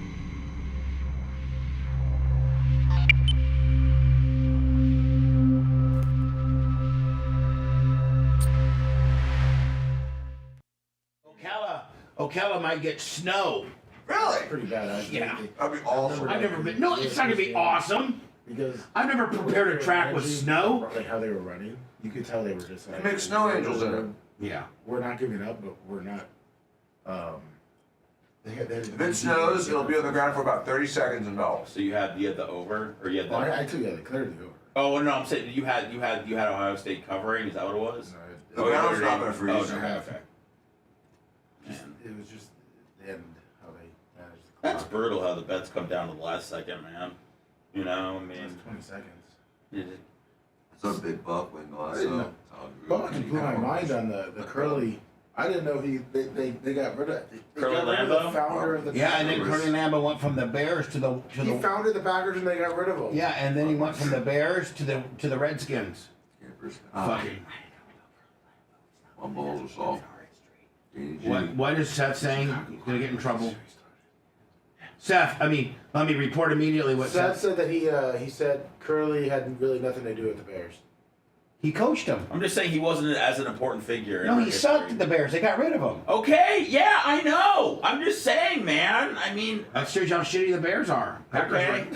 Ocala might get snow. Really? Pretty bad. Yeah. That'd be awesome. I've never been. No, it's not gonna be awesome. Because I've never prepared a track with snow. Like how they were running, you could tell they were just like. They make snow angels in it. Yeah. We're not giving up, but we're not. If it snows, it'll be on the ground for about 30 seconds and melt. So you had the over, or you had the. I took it clearly over. Oh no, I'm saying you had Ohio State covering. Is that what it was? The ground's not going to freeze. Oh, no, okay. It was just then how they managed. That's brutal how the bets come down to the last second, man. You know, 20 seconds. It's a big buck wing glass. Bubba can blew my mind on the curly. I didn't know they got rid of Curly Lambeau? the founder of the Yeah, and then Packers. Curly Lambeau went from the Bears to the He founded the Packers and they got rid of him. yeah, and then he went from the Bears to the Redskins. Fucking. My balls are soft. What is Seth saying? He's gonna get in trouble. Seth, let me report immediately what Seth Seth. said that he said Curly had really nothing to do with the Bears. He coached him. I'm just saying he wasn't as an important figure. No, he sucked at the Bears. They got rid of him. Okay, yeah, I know. I'm just saying, man. I mean, That shows you how shitty the Bears are. Packers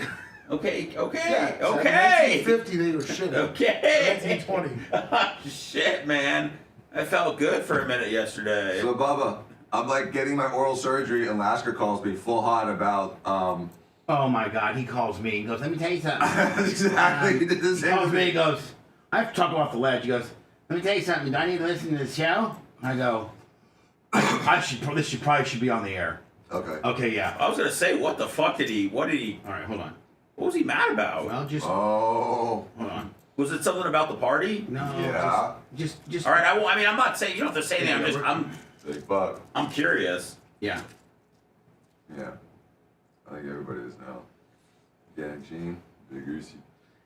okay, were- okay. In 1950 they were shitty. Okay. 1920. Shit, man. I felt good for a minute yesterday. So, Bubba, I'm like getting my oral surgery, and Lasker calls me full hot about. Oh my God, he calls me. He goes, let me tell you something. Exactly. He did the He same calls me. thing. He goes, I have to talk off the ledge. He goes, let me tell you something. Do I need to listen to the show? I go, this should be on the air. Okay. Okay, yeah. I was gonna say, what the fuck did he? What All right, hold on. What was he mad about? Well, just Oh. hold on. Was it something about the party? No. Yeah. Just. All right. I'm not saying you don't have to say anything. Big buck. I'm curious. Yeah. Yeah. I think everybody is now. Yeah, Gene, Big Goosey.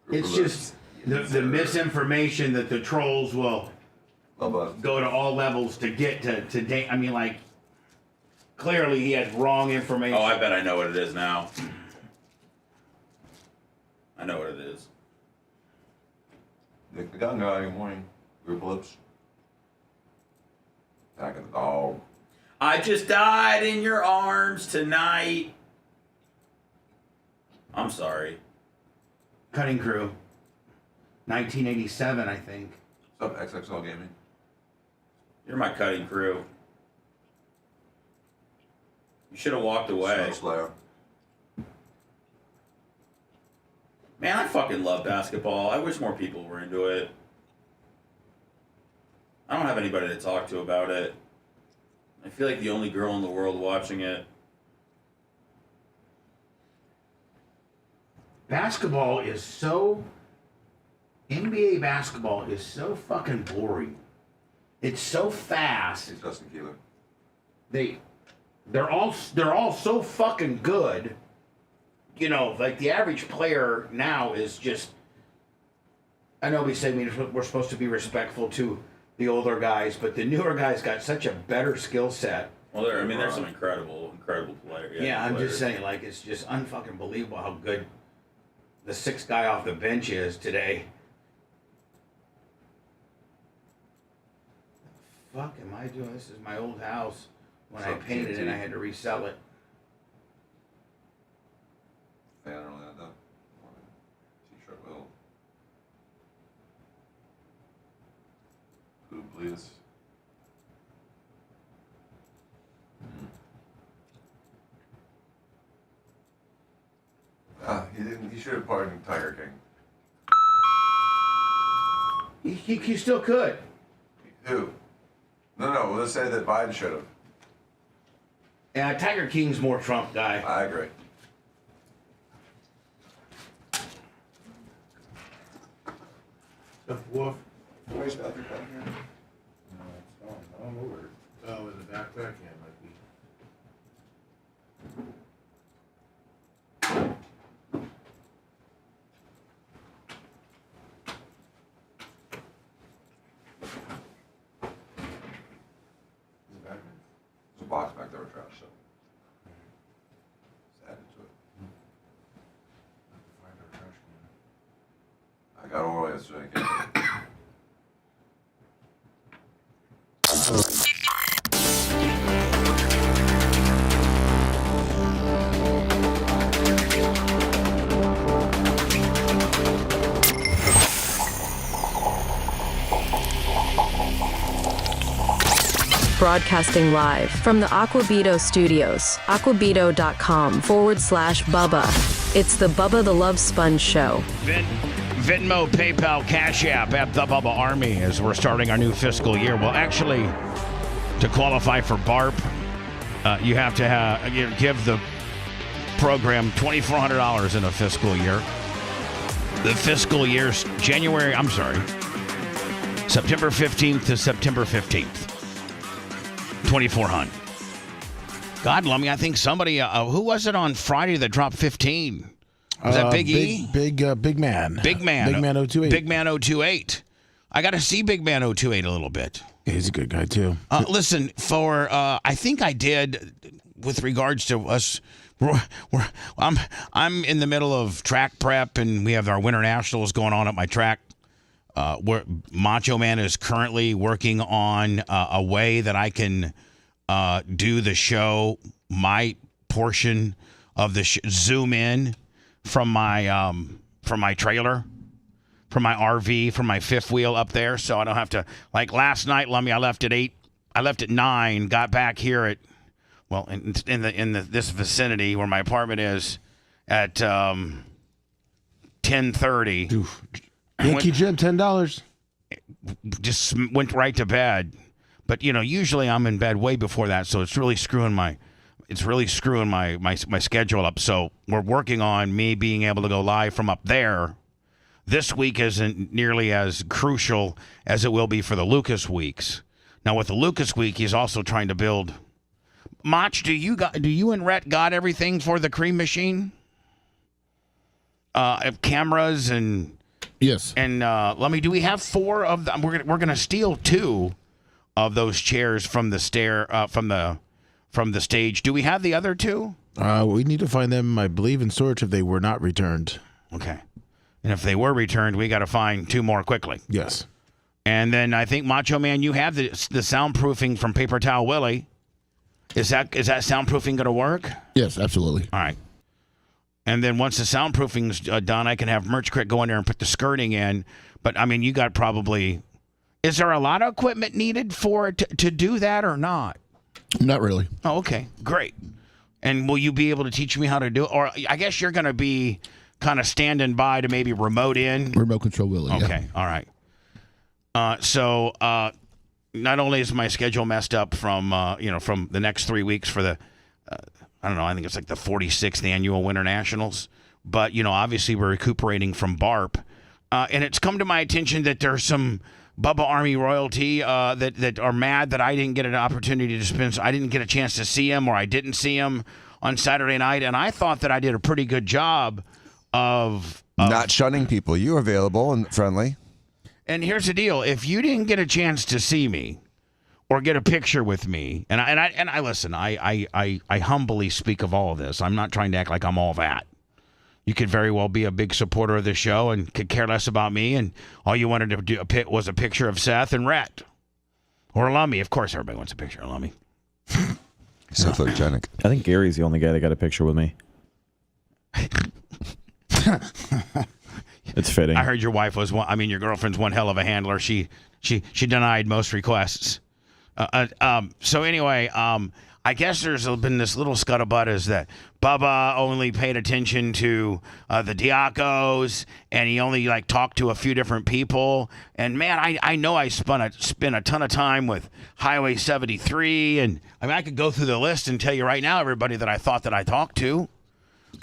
It's just the misinformation that the trolls will Bubba. go to all levels to get to date. I mean, like, clearly he had wrong information. Oh, I bet I know what it is now. I know what it is. Nick the gun guy in the morning. Group lips. Back of the dog. I just died in your arms tonight. I'm sorry. Cutting Crew. 1987, I think. What's up, XXL Gaming? You're my cutting crew. You should have walked away. Slayer. Man, I fucking love basketball. I wish more people were into it. I don't have anybody to talk to about it. I feel like the only girl in the world watching it. Basketball is so... NBA basketball is so fucking boring. It's so fast. He's Dustin Keeler. They're all so fucking good. You know, like the average player now is just... I know we say we're supposed to be respectful to the older guys, but the newer guys got such a better skill set. Well, there's some incredible players. Yeah, I'm just saying, like, it's just unfucking believable how good the sixth guy off the bench is today. Fuck am I doing? This is my old house when I painted it and I had to resell it. Yeah, I don't know that though. T-shirt will. Blue, please. He didn't. He should have pardoned Tiger King. He still could. Who? No. Let's say that Biden should have. Yeah, Tiger King's more Trump guy. I agree. Wolf. Where's the other gun here? No, it's gone. I don't know where. Oh, in the backpack? Yeah, it might be. There's a box back there with trash, so. Just add it to it. Find our trash can. I got all the way so I can. Broadcasting live from the Aquabito studios, aquabito.com/Bubba. It's the Bubba the Love Sponge Show. Venmo, PayPal, Cash App at the Bubba Army as we're starting our new fiscal year. Well, actually, to qualify for BARP, you have to give the program $2,400 in a fiscal year. The fiscal year's September 15th to September 15th. 2,400. God, Lummy, I think somebody, who was it on Friday that dropped 15? Was that Big E? Big Man. Big Man. Big Man 028. Big Man 028. I got to see Big Man 028 a little bit. Yeah, he's a good guy, too. Listen, I think I did, with regards to us, I'm in the middle of track prep, and we have our Winter Nationals going on at my track. Where Macho Man is currently working on a way that I can do the show, my portion of the zoom in from my trailer, from my RV, from my fifth wheel up there, so I don't have to. Like last night, Lummy, I left at 8. I left at 9. Got back here at in this vicinity where my apartment is at 10:30. Yankee Jim, $10. Just went right to bed, but usually I'm in bed way before that, so it's really screwing my schedule up. So we're working on me being able to go live from up there. This week isn't nearly as crucial as it will be for the Lucas weeks. Now with the Lucas week, he's also trying to build. Mach, do you and Rhett got everything for the cream machine? Cameras and. Yes. And Lummy, do we have 4 of them? We're gonna steal 2 of those chairs from the from the stage. Do we have the other 2? We need to find them, I believe, in storage if they were not returned. Okay. And if they were returned, we got to find 2 more quickly. Yes. And then I think Macho Man, you have the soundproofing from Paper Towel Willie. Is that soundproofing going to work? Yes, absolutely. All right. And then once the soundproofing's done, I can have Merch Crit go in there and put the skirting in. But, I mean, you got probably... Is there a lot of equipment needed for to do that or not? Not really. Oh, okay. Great. And will you be able to teach me how to do it? Or I guess you're going to be kind of standing by to maybe remote in. Remote control Willie. Okay, all right. So not only is my schedule messed up from from the next 3 weeks for the I don't know, I think it's like the 46th annual Winter Nationals, but obviously we're recuperating from BARP, and it's come to my attention that there's some Bubba Army royalty that are mad that I didn't get an opportunity to spend. I didn't get a chance to see him, or I didn't see him on Saturday night, and I thought that I did a pretty good job of not shunning people. You were available and friendly. And here's the deal: if you didn't get a chance to see me or get a picture with me, and I listen, I humbly speak of all of this. I'm not trying to act like I'm all that. You could very well be a big supporter of the show and could care less about me, and all you wanted to do was a picture of Seth and Rhett. Or Lummy. Of course, everybody wants a picture of Lummy. So photogenic. I think Gary's the only guy that got a picture with me. It's fitting. I heard your wife was your girlfriend's one hell of a handler. She denied most requests. So anyway, I guess there's been this little scuttlebutt is that Bubba only paid attention to the Diacos, and he only talked to a few different people. And man, I know I spent a ton of time with Highway 73, and I could go through the list and tell you right now everybody that I thought that I talked to.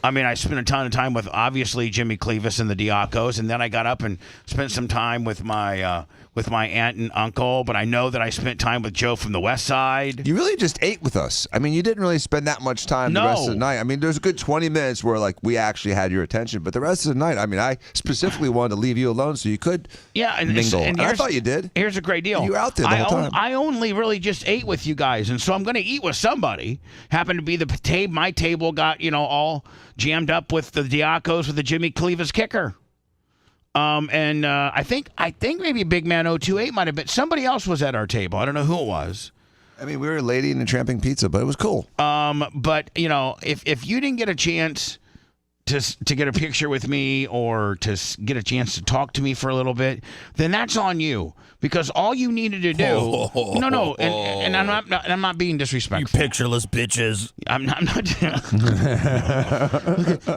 I spent a ton of time with obviously Jimmy Clevis and the Diacos, and then I got up and spent some time with my aunt and uncle. But I know that I spent time with Joe from the West Side. You really just ate with us. You didn't really spend that much time the rest of the night. There's a good 20 minutes where we actually had your attention, but the rest of the night, I specifically wanted to leave you alone so you could mingle. And I thought you did. Here's a great deal. You were out there the whole time. I only really just ate with you guys, and so I'm going to eat with somebody. Happened to be my table got all jammed up with the Diacos with the Jimmy Clevis kicker. And I think maybe Big Man 028 might have been. Somebody else was at our table. I don't know who it was. We were a lady and a tramping pizza, but it was cool. But if you didn't get a chance to get a picture with me or to get a chance to talk to me for a little bit, then that's on you. Because all you needed to do, and I'm not being disrespectful. You pictureless bitches. I'm not.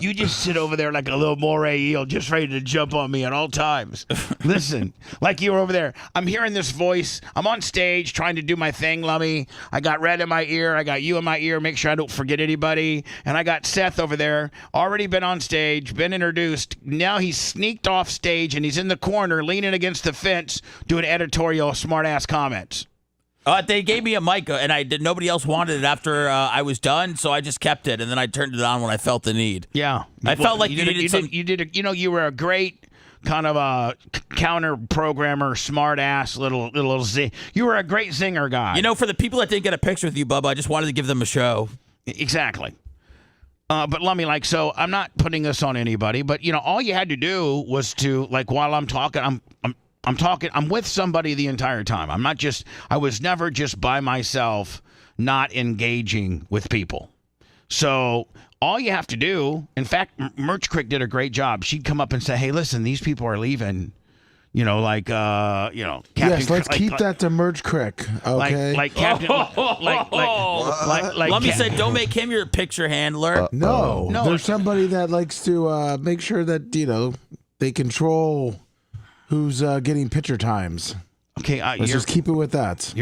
You just sit over there like a little moray eel, just ready to jump on me at all times. Listen, like you were over there. I'm hearing this voice. I'm on stage trying to do my thing, Lummy. I got Red in my ear. I got you in my ear. Make sure I don't forget anybody. And I got Seth over there. Already been on stage, been introduced. Now he's sneaked off stage and he's in the corner, leaning against the fence, doing editorial smart-ass comments. They gave me a mic, and nobody else wanted it after I was done, so I just kept it, and then I turned it on when I felt the need. Yeah. I felt like you were a great kind of a counter programmer, smart-ass little zing. You were a great zinger guy. For the people that didn't get a picture with you, Bubba, I just wanted to give them a show. Exactly. But Lummy, so I'm not putting this on anybody, but all you had to do was to while I'm talking, I'm talking. I'm with somebody the entire time. I was never just by myself, not engaging with people. So all you have to do, in fact, Merch Crick did a great job. She'd come up and say, "Hey, listen, these people are leaving." Captain. Yes, let's keep that to Merch Crick. Okay. Like Captain. Lummy said, "Don't make him your picture handler." No, there's somebody that likes to make sure that they control who's getting picture times. Okay, let's just keep it with that.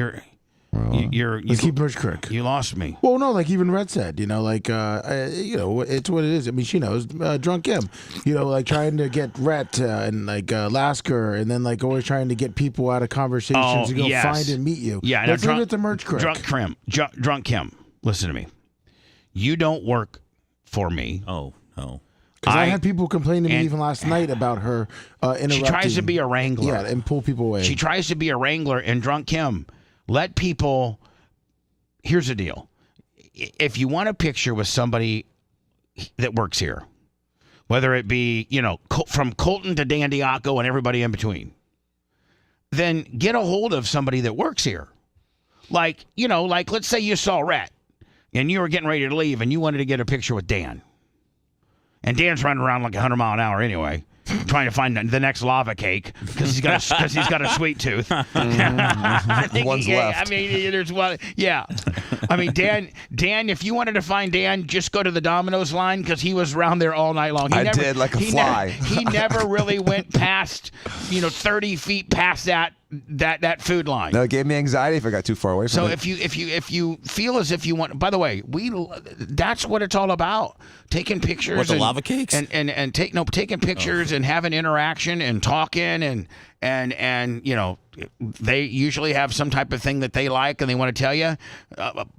Let's keep Merch Crick. You lost me. Well, no, even Red said, it's what it is. She knows. Drunk Kim, trying to get Rhett and Lasker, and then always trying to get people out of conversations to go find and meet you. Yeah, let's leave it to Merch Crick. Drunk Kim, listen to me. You don't work for me. Oh no. Because I had people complaining to me even last night about her interrupting. She tries to be a wrangler. Yeah, and pull people away. She tries to be a wrangler, and Drunk Kim, let people... Here's the deal. If you want a picture with somebody that works here, whether it be, from Colton to Dan Diaco and everybody in between, then get a hold of somebody that works here. Let's say you saw Rhett, and you were getting ready to leave, and you wanted to get a picture with Dan. And Dan's running around 100 miles an hour anyway. trying to find the next lava cake because he's got a sweet tooth. One's left. I mean, there's one. Yeah, I mean, Dan. If you wanted to find Dan, just go to the Domino's line because he was around there all night long. I did like a fly. He never really went past 30 feet past that food line. No, it gave me anxiety if I got too far away from So it. if you feel as if you want, by the way, that's what it's all about. Taking pictures, What, the lava cakes, and taking pictures and having interaction and talking and they usually have some type of thing that they like and they want to tell you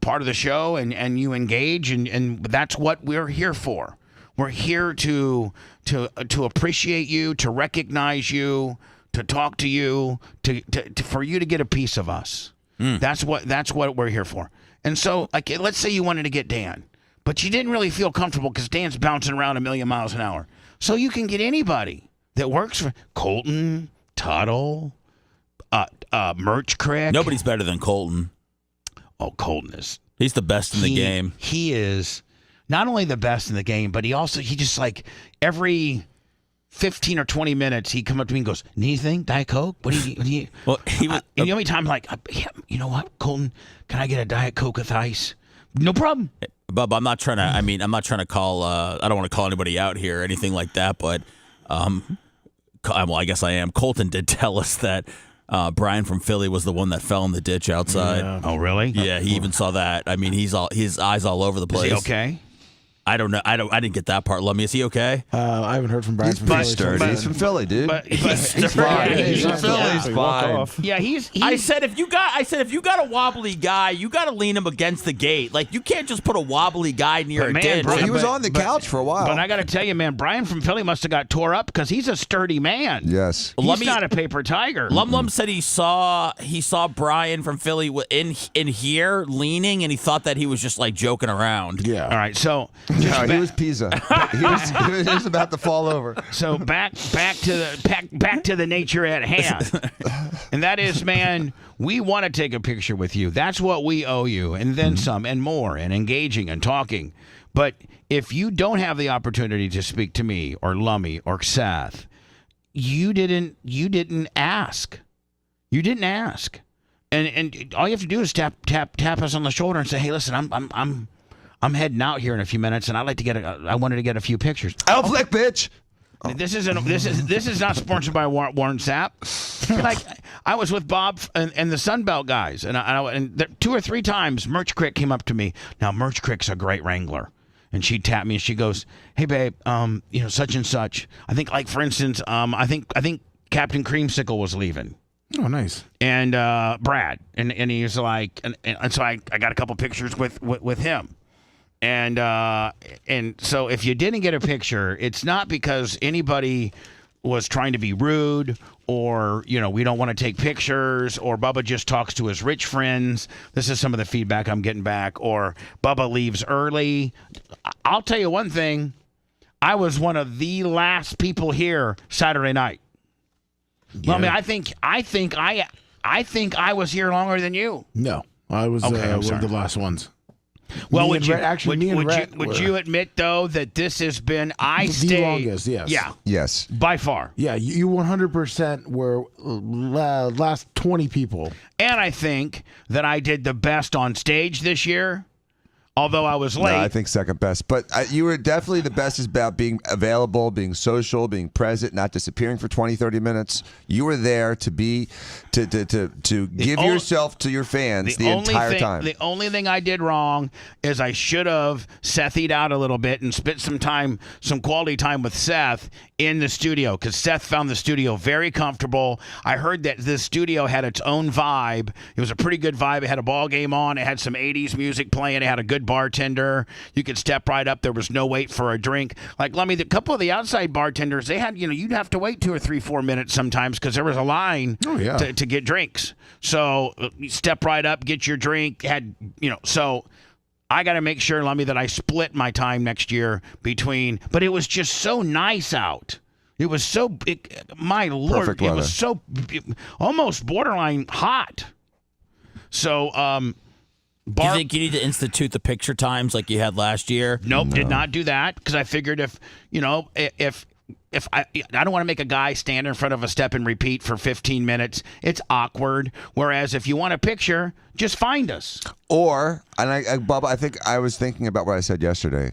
part of the show and you engage and that's what we're here for. We're here to appreciate you, to recognize you, to talk to you, to for you to get a piece of us. That's what we're here for. And so, like, let's say you wanted to get Dan, but you didn't really feel comfortable because Dan's bouncing around 1,000,000 miles an hour. So you can get anybody that works for Colton, Tuttle, Merch Crick. Nobody's better than Colton. Oh, Colton is. He's the best in the game. He is not only the best in the game, but he just like every 15 or 20 minutes, he come up to me and goes, "Need anything? Diet Coke? What do you?" Well, he was. And the only time, like, you know what, Colton, can I get a Diet Coke with ice? No problem. Bub, I'm not trying to. I mean, I'm not trying to call. I don't want to call anybody out here or anything like that. But, well, I guess I am. Colton did tell us that Brian from Philly was the one that fell in the ditch outside. Yeah. Oh, really? Yeah, he even saw that. I mean, his eyes all over the place. Is he okay? I don't know. I didn't get that part. Lummy, is he okay? I haven't heard from Brian from Philly. He's from Philly, dude. He's fine. He's He's from Philly. He's fine. Yeah, he's. I said if you got a wobbly guy, you got to lean him against the gate. Like, you can't just put a wobbly guy near a ditch. He was on the couch for a while. But I got to tell you, man, Brian from Philly must have got tore up because he's a sturdy man. Yes, he's not a paper tiger. Lum said he saw Brian from Philly in here leaning, and he thought that he was just like joking around. Yeah. All right. So he was Pisa. he was about to fall over. So back to the nature at hand, and that is, man, we want to take a picture with you. That's what we owe you, and then some, and more, and engaging and talking. But if you don't have the opportunity to speak to me or Lummy or Seth, you didn't ask. You didn't ask, and all you have to do is tap us on the shoulder and say, "Hey, listen, I'm heading out here in a few minutes, and I wanted to get a few pictures." Flick, bitch. This is not sponsored by Warren Sapp. Like, I was with Bob and the Sunbelt guys, and 2 or 3 times Merch Crick came up to me. Now Merch Crick's a great wrangler, and she tapped me and she goes, "Hey babe, such and such. I think, like, for instance, I think Captain Creamsicle was leaving." Oh, nice. And Brad, and he was like, and so I got a couple pictures with him. And so if you didn't get a picture, it's not because anybody was trying to be rude or, we don't want to take pictures or Bubba just talks to his rich friends. This is some of the feedback I'm getting back. Or Bubba leaves early. I'll tell you one thing. I was one of the last people here Saturday night. Yeah. Well, I mean, I think I was here longer than you. No, I was one of the last ones. Well, would you admit, though, that this has been the longest? Yes. Yeah. Yes. By far. Yeah, you 100% were last 20 people. And I think that I did the best on stage this year, although I was late. No, I think second best. But you were definitely the best is about being available, being social, being present, not disappearing for 20, 30 minutes. You were there to be to give yourself to your fans the entire time. The only thing I did wrong is I should have Sethied out a little bit and spent some quality time with Seth in the studio, because Seth found the studio very comfortable. I heard that this studio had its own vibe. It was a pretty good vibe. It had a ball game on. It had some 80s music playing. It had a good bartender. You could step right up. There was no wait for a drink. Like, let me, a couple of the outside bartenders, they had, you'd have to wait 2 or 3, 4 minutes sometimes because there was a line to get drinks. So you step right up, get your drink. So I got to make sure, Lummy, that I split my time next year between. But it was just so nice out. It was so, my Lord, perfect it weather. was so almost borderline hot. So, do you think you need to institute the picture times like you had last year? Nope, did not do that, because I figured if if I don't want to make a guy stand in front of a step and repeat for 15 minutes. It's awkward. Whereas if you want a picture, just find us. Or, and Bubba, I think I was thinking about what I said yesterday.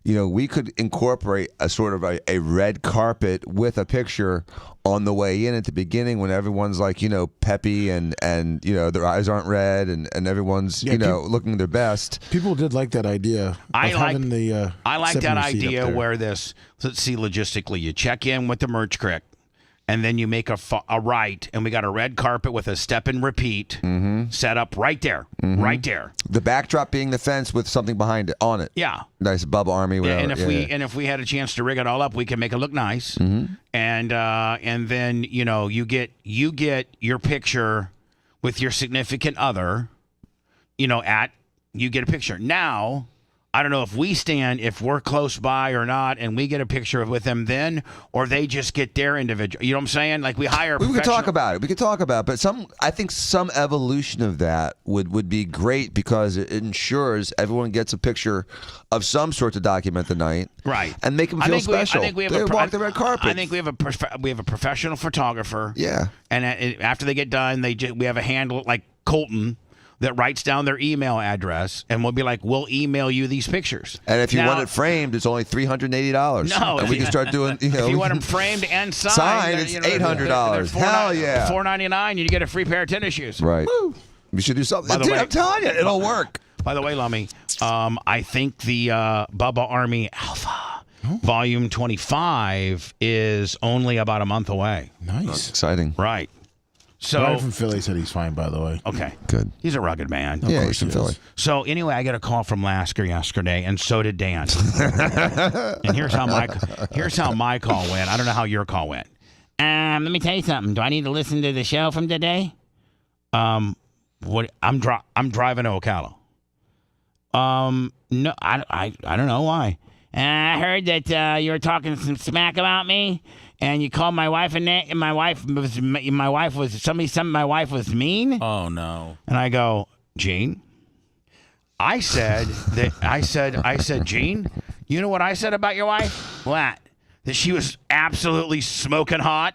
We could incorporate a sort of a red carpet with a picture on the way in at the beginning when everyone's like, peppy and their eyes aren't red and everyone's, looking their best. People did like that idea. I like that idea where let's see logistically, you check in with the merch crick. And then you make a right, and we got a red carpet with a step and repeat set up right there, right there. The backdrop being the fence with something behind it, on it. Yeah. Nice Bubba Army. Whatever. And if we had a chance to rig it all up, we can make it look nice. And then you get your picture with your significant other. You get a picture now. I don't know if we're close by or not, and we get a picture with them then, or they just get their individual. You know what I'm saying? Like we hire. We could talk about it. But I think some evolution of that would be great because it ensures everyone gets a picture of some sort to document the night, right? And make them feel special. I think we have walk the red carpet. I think we have a professional photographer. Yeah. And after they get done, we have a handle like Colton that writes down their email address, and we'll be like, we'll email you these pictures. And if you want it framed, it's only $380. No, and we can start doing. If you want them framed and signed, it's $800. Hell yeah, $499, you get a free pair of tennis shoes. Right. Woo. We should do something. Dude, I'm telling you, it'll work. By the way, Lummy, I think the Bubba Army Alpha Volume 25 is only about a month away. Nice. That's exciting. Right. So, the guy from Philly said he's fine, by the way. Okay. Good. He's a rugged man. Yeah, he's from Philly. So anyway, I got a call from Lasker yesterday, and so did Dan. And here's how my call went. I don't know how your call went. Let me tell you something. Do I need to listen to the show from today? What? I'm driving to Ocala. No, I don't know why. I heard that you were talking some smack about me. And you called my wife and my wife was mean. Oh no! And I go, Gene. I said, Gene. You know what I said about your wife? What? That she was absolutely smoking hot,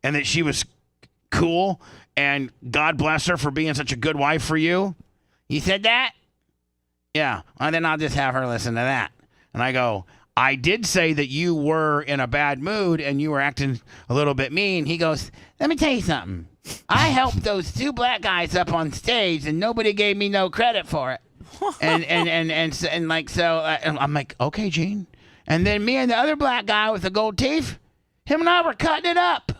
and that she was cool, and God bless her for being such a good wife for you. You said that? Yeah. Well, then I'll just have her listen to that. And I go, I did say that you were in a bad mood and you were acting a little bit mean. He goes, let me tell you something. I helped those two black guys up on stage and nobody gave me no credit for it. And I'm like, okay, Gene. And then me and the other black guy with the gold teeth, him and I were cutting it up.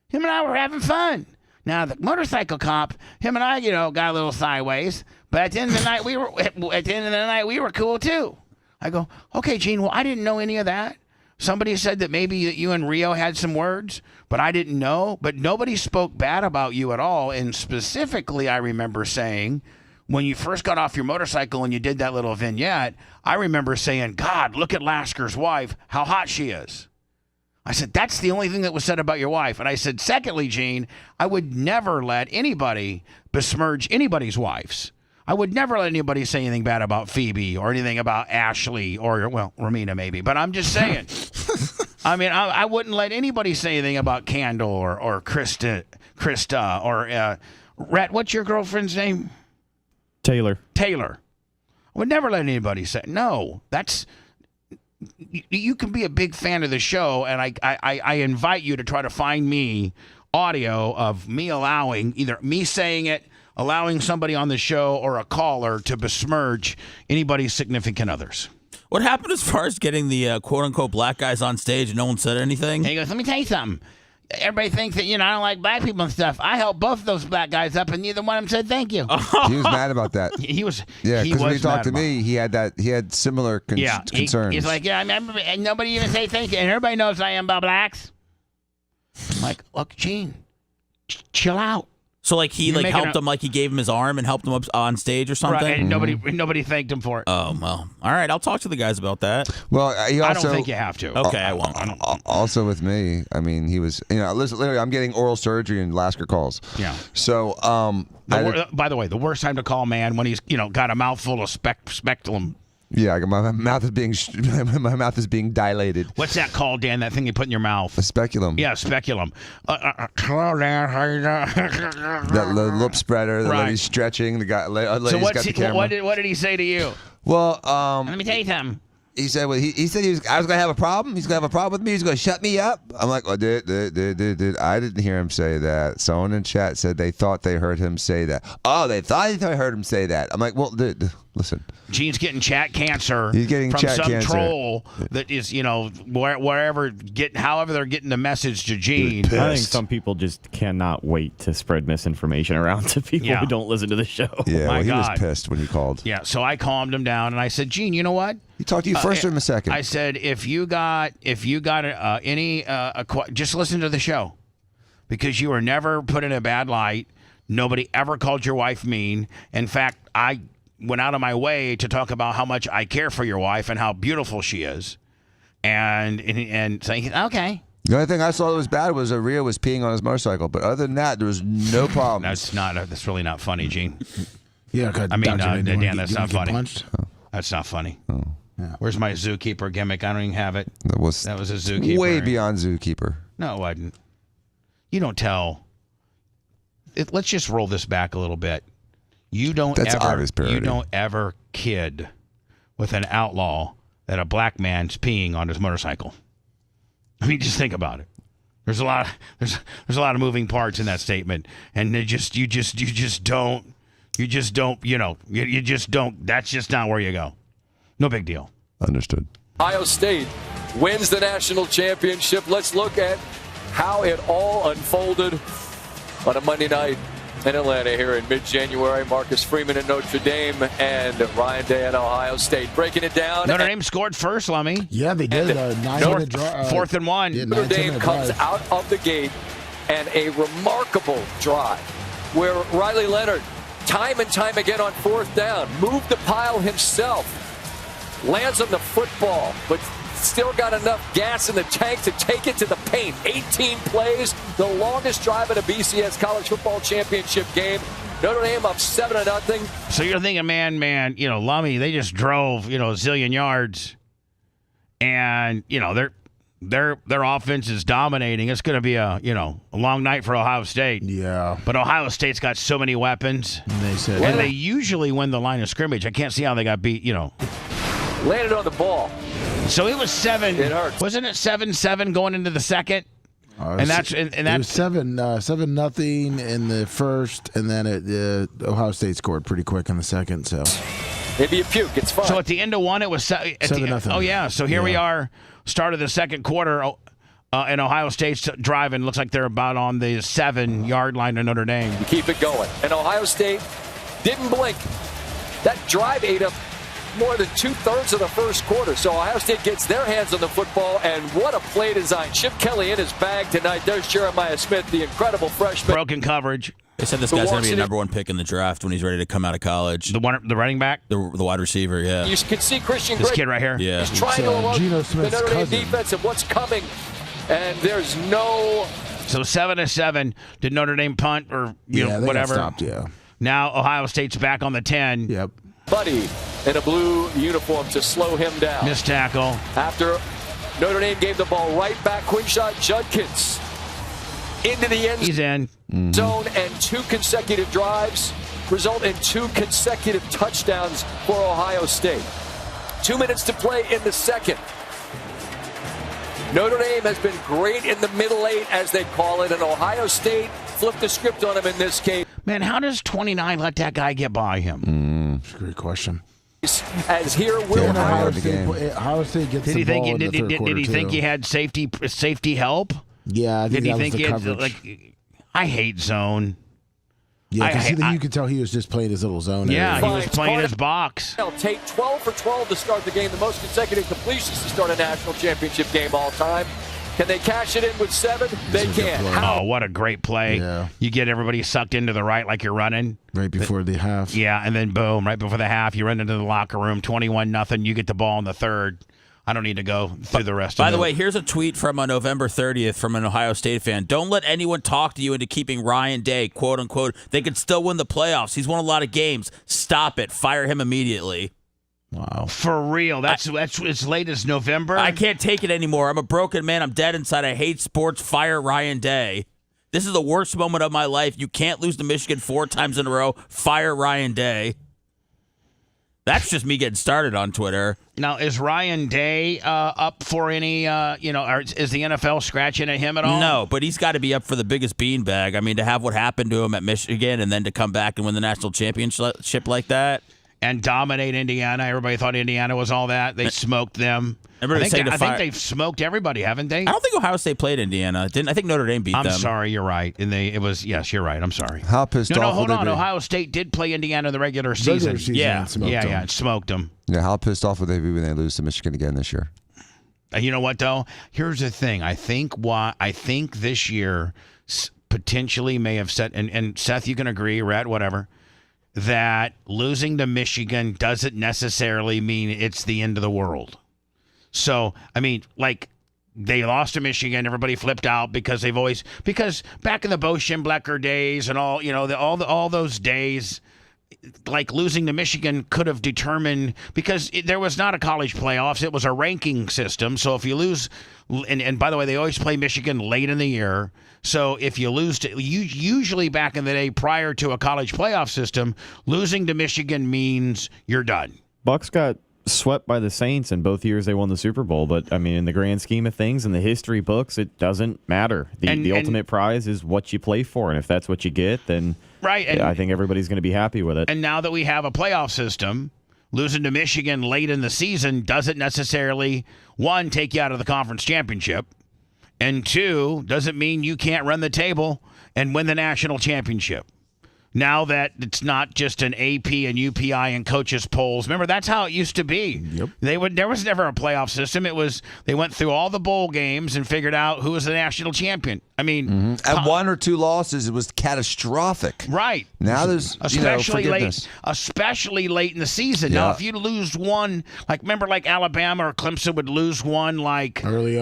Him and I were having fun. Now the motorcycle cop, him and I, got a little sideways. But at the end of the night, we were cool too. I go, okay, Gene, well, I didn't know any of that. Somebody said that maybe you and Rio had some words, but I didn't know. But nobody spoke bad about you at all. And specifically, I remember saying, when you first got off your motorcycle and you did that little vignette, I remember saying, God, look at Lasker's wife, how hot she is. I said, that's the only thing that was said about your wife. And I said, secondly, Gene, I would never let anybody besmirch anybody's wives. I would never let anybody say anything bad about Phoebe or anything about Ashley or, well, Romina maybe. But I'm just saying. I mean, I wouldn't let anybody say anything about Candle or Krista or Rhett. What's your girlfriend's name? Taylor. I would never let anybody say. No, that's. You can be a big fan of the show, and I invite you to try to find me audio of me allowing either me saying it, allowing somebody on the show or a caller to besmirch anybody's significant others. What happened as far as getting the quote-unquote black guys on stage and no one said anything? And he goes, let me tell you something. Everybody thinks that, I don't like black people and stuff. I helped both those black guys up, and neither one of them said thank you. He was mad about that. He was. Yeah, because when he talked to me, he had similar concerns. He's like, yeah, I remember, and nobody even say thank you, and everybody knows I am about blacks. I'm like, look, Gene, chill out. So like he helped him, like he gave him his arm and helped him up on stage or something. Right, and nobody thanked him for it. Oh well, all right. I'll talk to the guys about that. Well, he also, I don't think you have to. Okay, I won't. Also with me, I mean, he was, literally, I'm getting oral surgery and Lasker calls. Yeah. So, by the way, the worst time to call man when he's got a mouthful of speculum. Yeah, my mouth is being dilated. What's that called, Dan? That thing you put in your mouth? A speculum. Yeah, speculum. Hello, Dan. How you doing? That lip spreader. The Right. lady's stretching. The guy. Lady's So got the camera. what did he say to you? Well, Let me tell you something. he said, he said I was gonna have a problem. He's gonna have a problem with me. He's gonna shut me up. I'm like, I didn't hear him say that. Someone in chat said they thought they heard him say that. Oh, they thought I heard him say that. I'm like, well, listen. Gene's getting chat cancer. He's getting from chat some cancer. troll that is, however they're getting the message to Gene. I think some people just cannot wait to spread misinformation around to people who don't listen to the show. Yeah, My he was God. pissed when he called. Yeah, so I calmed him down and I said, Gene, you know what? He talked to you first or in a second? I said, if you got any, just listen to the show, because you were never put in a bad light. Nobody ever called your wife mean. In fact, I went out of my way to talk about how much I care for your wife and how beautiful she is, and saying, okay. The only thing I saw that was bad was Rhea was peeing on his motorcycle, but other than that, there was no problem. That's really not funny, Gene. Yeah, I mean, Dan, that's not funny. Punched? That's not funny. Oh. Yeah. Where's my zookeeper gimmick? I don't even have it. That was a zookeeper. way beyond zookeeper. No, it wasn't. You don't tell. Let's just roll this back a little bit. You don't ever kid with an outlaw that a black man's peeing on his motorcycle. I mean, just think about it. There's a lot of moving parts in that statement, and you just don't. That's just not where you go. No big deal. Understood. Ohio State wins the national championship. Let's look at how it all unfolded on a Monday night in Atlanta here in mid-January. Marcus Freeman at Notre Dame and Ryan Day at Ohio State. Breaking it down. Notre Dame scored first, Lummy. Yeah, they did. 9-minute drive. 4th and 1. Yeah, Notre Dame comes drive. out of the gate and a remarkable drive where Riley Leonard, time and time again on 4th down, moved the pile himself, lands on the football, but still got enough gas in the tank to take it to the paint. 18 plays, the longest drive in a BCS college football championship game. Notre Dame up 7-0. So you're thinking, man, Lummy, they just drove, a zillion yards, and their offense is dominating. It's going to be a long night for Ohio State. Yeah, but Ohio State's got so many weapons. And they usually win the line of scrimmage. I can't see how they got beat. Landed on the ball. So it was 7. It hurts. Wasn't it 7-7 going into the second? It was 7-0 in the first, and then Ohio State scored pretty quick in the second. So maybe you puke. It's fine. So at the end of one, it was 7-0. Oh yeah. So here we are, start of the second quarter, and Ohio State's driving. Looks like they're about on the 7-yard line of Notre Dame. You keep it going, and Ohio State didn't blink. That drive ate up more than 2/3 of the first quarter. So Ohio State gets their hands on the football, and what a play design. Chip Kelly in his bag tonight. There's Jeremiah Smith, the incredible freshman. Broken coverage. They said this guy's going to be a number 1 pick in the draft when he's ready to come out of college. The running back? The wide receiver, yeah. You can see Christian This Gray. kid right here? Yeah. He's trying to look Geno the Smith's Notre Dame cousin. defense and what's coming. And there's no... So 7-7. Did Notre Dame punt or they whatever? got stopped, yeah. Now Ohio State's back on the 10. Yep. Buddy in a blue uniform to slow him down. Missed tackle. After Notre Dame gave the ball right back, Quinshot Judkins into the end He's in. zone, and 2 consecutive drives result in 2 consecutive touchdowns for Ohio State. 2 minutes to play in the second. Notre Dame has been great in the middle 8, as they call it, and Ohio State flipped the script on him in this case. Man, how does 29 let that guy get by him? That's a great question. As here will Ohio State gets the ball in the third quarter, did he think he had safety help? Yeah, I think Did he that think was the he had, coverage. I hate zone. Yeah, because you could tell he was just playing his little zone. Yeah, area. he was playing his box. Take 12 for 12 to start the game, the most consecutive completions to start a national championship game all time. Can they cash it in with 7? They can. Oh, what a great play. Yeah. You get everybody sucked into the right like you're running. Right before the half. Yeah, and then boom, right before the half, you run into the locker room, 21-0. You get the ball in the third. I don't need to go through the rest of it. By the way, here's a tweet from November 30th from an Ohio State fan. Don't let anyone talk to you into keeping Ryan Day, quote unquote. They could still win the playoffs. He's won a lot of games. Stop it. Fire him immediately. Wow. For real. That's as late as November. I can't take it anymore. I'm a broken man. I'm dead inside. I hate sports. Fire Ryan Day. This is the worst moment of my life. You can't lose to Michigan 4 times in a row. Fire Ryan Day. That's just me getting started on Twitter. Now, is Ryan Day up for any, or is the NFL scratching at him at all? No, but he's got to be up for the biggest beanbag. I mean, to have what happened to him at Michigan and then to come back and win the national championship like that. And dominate Indiana. Everybody thought Indiana was all that. They smoked them. I think they've smoked everybody, haven't they? I don't think Ohio State played Indiana. I think Notre Dame beat them. I'm sorry, you're right. And yes, you're right. I'm sorry. How pissed off? No, hold on. Ohio State did play Indiana in the regular season. Yeah, it smoked them. Yeah, how pissed off would they be when they lose to Michigan again this year? You know what though? Here's the thing. I think this year potentially may have set, and Seth, you can agree, Rhett, whatever, that losing to Michigan doesn't necessarily mean it's the end of the world. So, I mean, like, they lost to Michigan, everybody flipped out because back in the Bo Schembechler days and all, all those days, like losing to Michigan could have determined, because there was not a college playoffs, it was a ranking system. So if you lose, and by the way, they always play Michigan late in the year. So if you lose to, usually back in the day prior to a college playoff system, losing to Michigan means you're done. Bucks got swept by the Saints in both years they won the Super Bowl, but I mean, in the grand scheme of things, in the history books, it doesn't matter. The ultimate prize is what you play for, and if that's what you get, then right. I think everybody's going to be happy with it. And now that we have a playoff system, losing to Michigan late in the season doesn't necessarily, one, take you out of the conference championship, and two, doesn't mean you can't run the table and win the national championship. Now that it's not just an AP and UPI and coaches polls. Remember, that's how it used to be. Yep. There was never a playoff system. They went through all the bowl games and figured out who was the national champion. I mean, at 1 or 2 losses, it was catastrophic. Right. Now there's especially late in the season. Yeah. Now, if you lose one, remember Alabama or Clemson would lose one early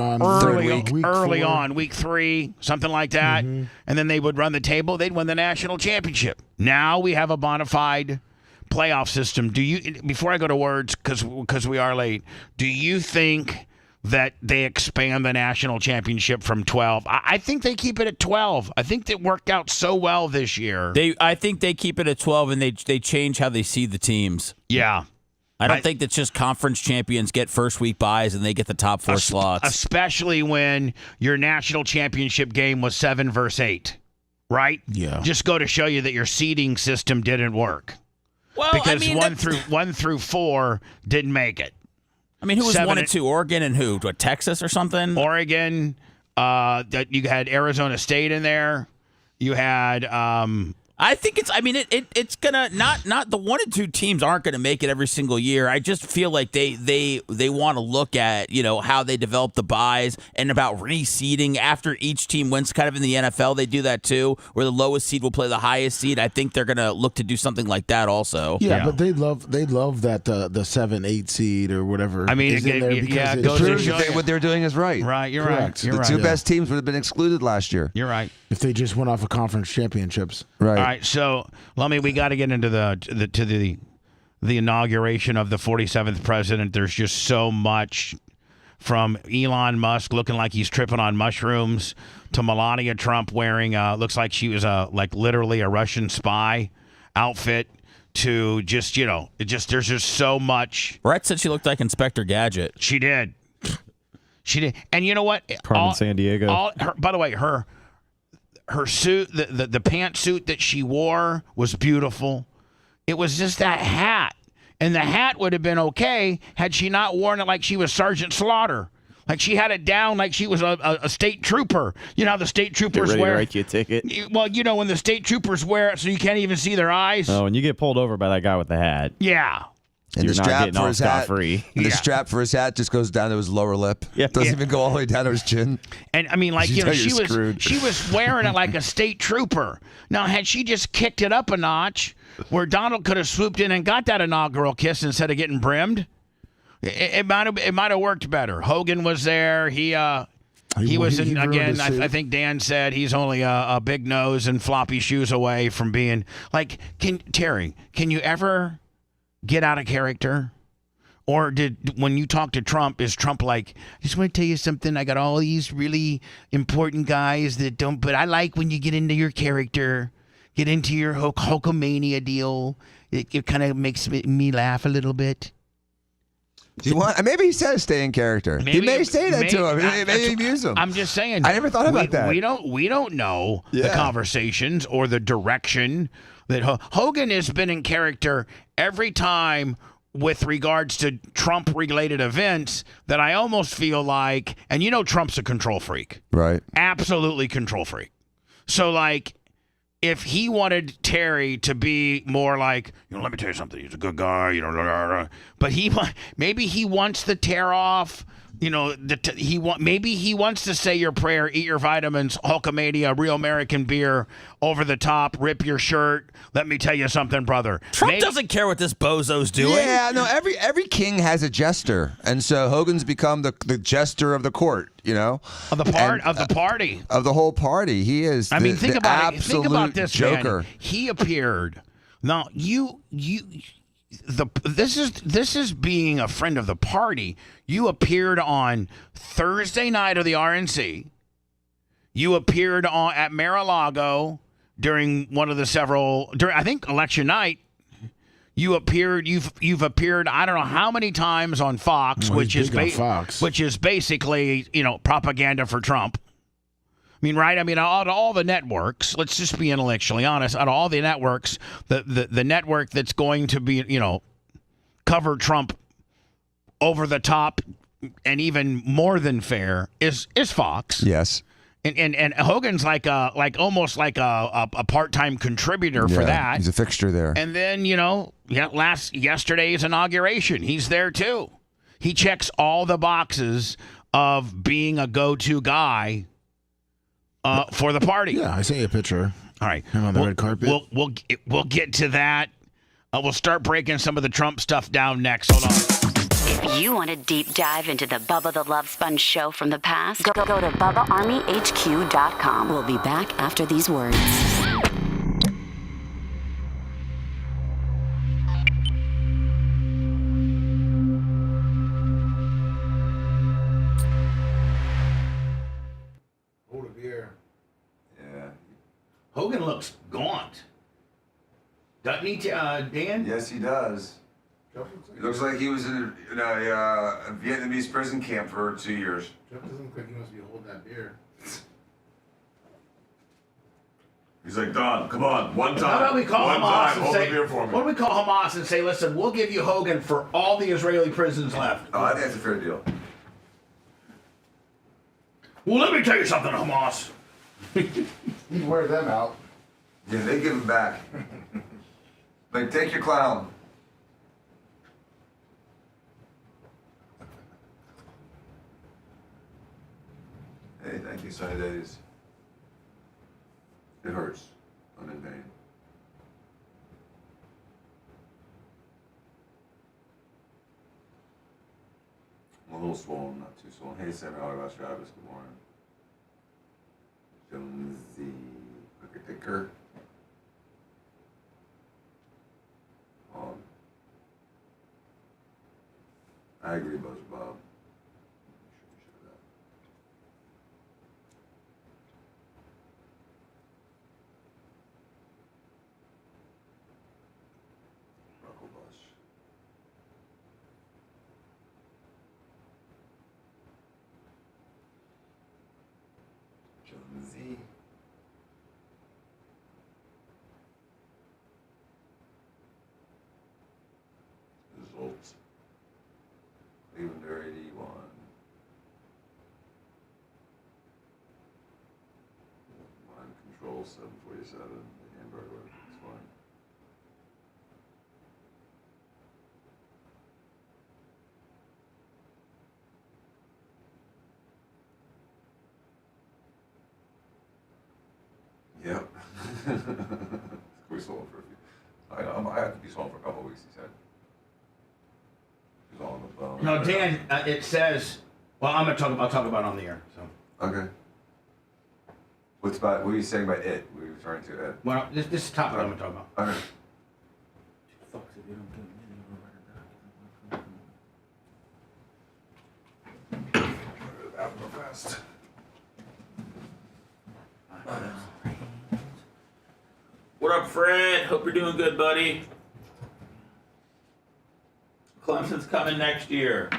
on, week 3, something like that, and then they would run the table. They'd win the national championship. Now we have a bona fide playoff system. Before I go to words, because we are late, do you think that they expand the national championship from 12? I think they keep it at 12. I think it worked out so well this year. I think they keep it at 12, and they change how they see the teams. Yeah. I don't think that's just conference champions get first week buys and they get the top 4 slots. Especially when your national championship game was 7 versus 8. Right? Yeah. Just go to show you that your seeding system didn't work. Well, because 1 through 4 didn't make it. I mean, who was 1 and 2? Oregon and who? Texas or something? Oregon. You had Arizona State in there. You had. I think it's. I mean, it's gonna not the 1 and 2 teams aren't gonna make it every single year. I just feel like they want to look at how they develop the buys and about reseeding after each team wins. Kind of in the NFL, they do that too, where the lowest seed will play the highest seed. I think they're gonna look to do something like that also. Yeah. But they love that the 7-8 seed or whatever. I mean, is in there it because proves that what they're doing is right. Right, you're Correct. right. You're The right. 2 best teams would have been excluded last year. You're right. if they just went off of conference championships. Right. All right, so we got to get into the inauguration of the 47th president. There's just so much, from Elon Musk looking like he's tripping on mushrooms to Melania Trump wearing looks like she was literally a Russian spy outfit, to just there's just so much. Brett said she looked like Inspector Gadget. She did, and you know what? Carmen Sandiego. By the way, her suit, the pantsuit that she wore was beautiful. It was just that hat. And the hat would have been okay had she not worn it like she was Sergeant Slaughter. Like she had it down like she was a state trooper. You know how the state troopers Get ready wear to write you a ticket. Well, when the state troopers wear it so you can't even see their eyes. Oh, and you get pulled over by that guy with the hat. Yeah. And You're the not strap getting for off his hat, scot-free. and the strap for his hat just goes down to his lower lip. Yeah. Doesn't even go all the way down to his chin. And I mean, You know she you're screwed. was wearing it like a state trooper. Now, had she just kicked it up a notch, where Donald could have swooped in and got that inaugural kiss instead of getting brimmed, it might have worked better. Hogan was there. He was in again. I think Dan said he's only a big nose and floppy shoes away from being like. Terry, can you ever get out of character? Or when you talk to Trump, is Trump like, I just want to tell you something. I got all these really important guys that don't, but I like when you get into your character, get into your Hulkamania deal. It kind of makes me laugh a little bit. Do you want? Maybe he says stay in character. He may say that to him. It may amuse him. I'm just saying. I never thought about that. We don't know the conversations or the direction that Hogan has been in character every time with regards to Trump-related events that I almost feel like, and Trump's a control freak. Right. Absolutely control freak. So, like, if he wanted Terry to be more like, let me tell you something, he's a good guy, but maybe he wants the tear off, maybe he wants to say your prayer, eat your vitamins, Hulkamania, real American beer, over the top, rip your shirt. Let me tell you something, brother. Trump doesn't care what this bozo's doing. Yeah, no. Every king has a jester, and so Hogan's become the jester of the court. Of the party, of the whole pary. He is. Think about absolute this, joker. Man. He appeared. Now this is being a friend of the party. You appeared on Thursday night of the RNC. You appeared at Mar-a-Lago during one of the I think election night. You've appeared I don't know how many times on Fox, which is basically propaganda for Trump. I mean, right? I mean, out of all the networks, let's just be intellectually honest. Out of all the networks, the network that's going to be cover Trump over the top and even more than fair is Fox. Yes. And Hogan's almost like a part-time contributor for that. He's a fixture there. And then, yesterday's inauguration, he's there too. He checks all the boxes of being a go-to guy for the party. Yeah, I sent you a picture. All right. Him on the red carpet. We'll get to that. We'll start breaking some of the Trump stuff down next. Hold on. If you want a deep dive into the Bubba the Love Sponge show from the past, go to BubbaArmyHQ.com. We'll be back after these words. Hold a beer. Yeah. Hogan looks gaunt. Doesn't he, Dan? Yes, he does. He looks like he was in a Vietnamese prison camp for 2 years. Jeff doesn't look like he must be holding that beer. He's like, Don, come on, one time. How about we call Hamas and say, beer for me. what do we call Hamas and say, listen, we'll give you Hogan for all the Israeli prisons left. Oh, I think that's a fair deal. Well, let me tell you something, Hamas. You wear them out. Yeah, they give him back. Like, take your clown. Hey, thank you, Sunny Days. It hurts. I'm in pain. I'm a little swollen, not too swollen. Hey, Sammy Autobus Travis, good morning. Jonesy, Quicker Ticker. I agree, Buzz Bob. Jonesy. Results. Cleveland 81. Mind control 747. The hamburger. It's fine. Yep. We sold for a few. I have to be sold for a couple of weeks, he said. He's all on the phone. No, Dan, it says, well, I'll talk about it on the air. So. Okay. What are you saying by it? What are you referring to it? Well, this is the topic I'm going to talk about. Okay. West. What up, Fred? Hope you're doing good, buddy. Clemson's coming next year.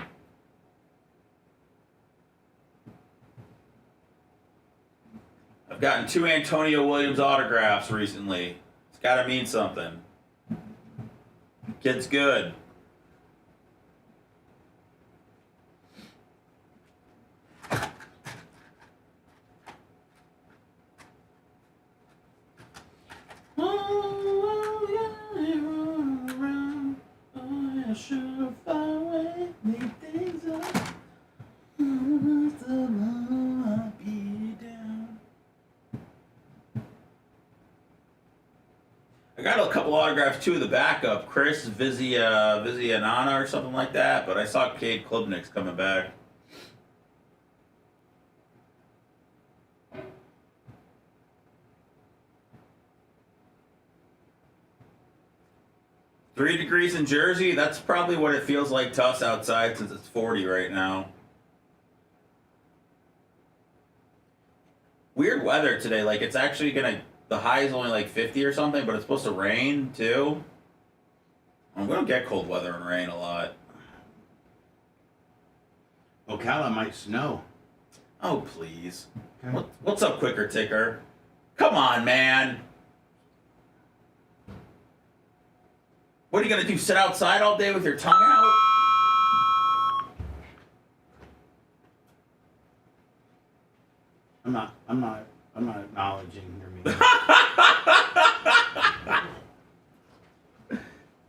I've gotten 2 Antonio Williams autographs recently. It's got to mean something. Kid's good. I got a couple autographs too of the backup, Chris Vizianana or something like that, but I saw Cade Klubnik's coming back. Three degrees in Jersey, that's probably what it feels like to us outside since it's 40 right now. Weird weather today, like it's actually the high is only like 50 or something, but it's supposed to rain too. We don't get cold weather and rain a lot. Ocala might snow. Oh, please. What's up, Quicker Ticker? Come on, man. What are you going to do, sit outside all day with your tongue out? I'm not acknowledging your meaning.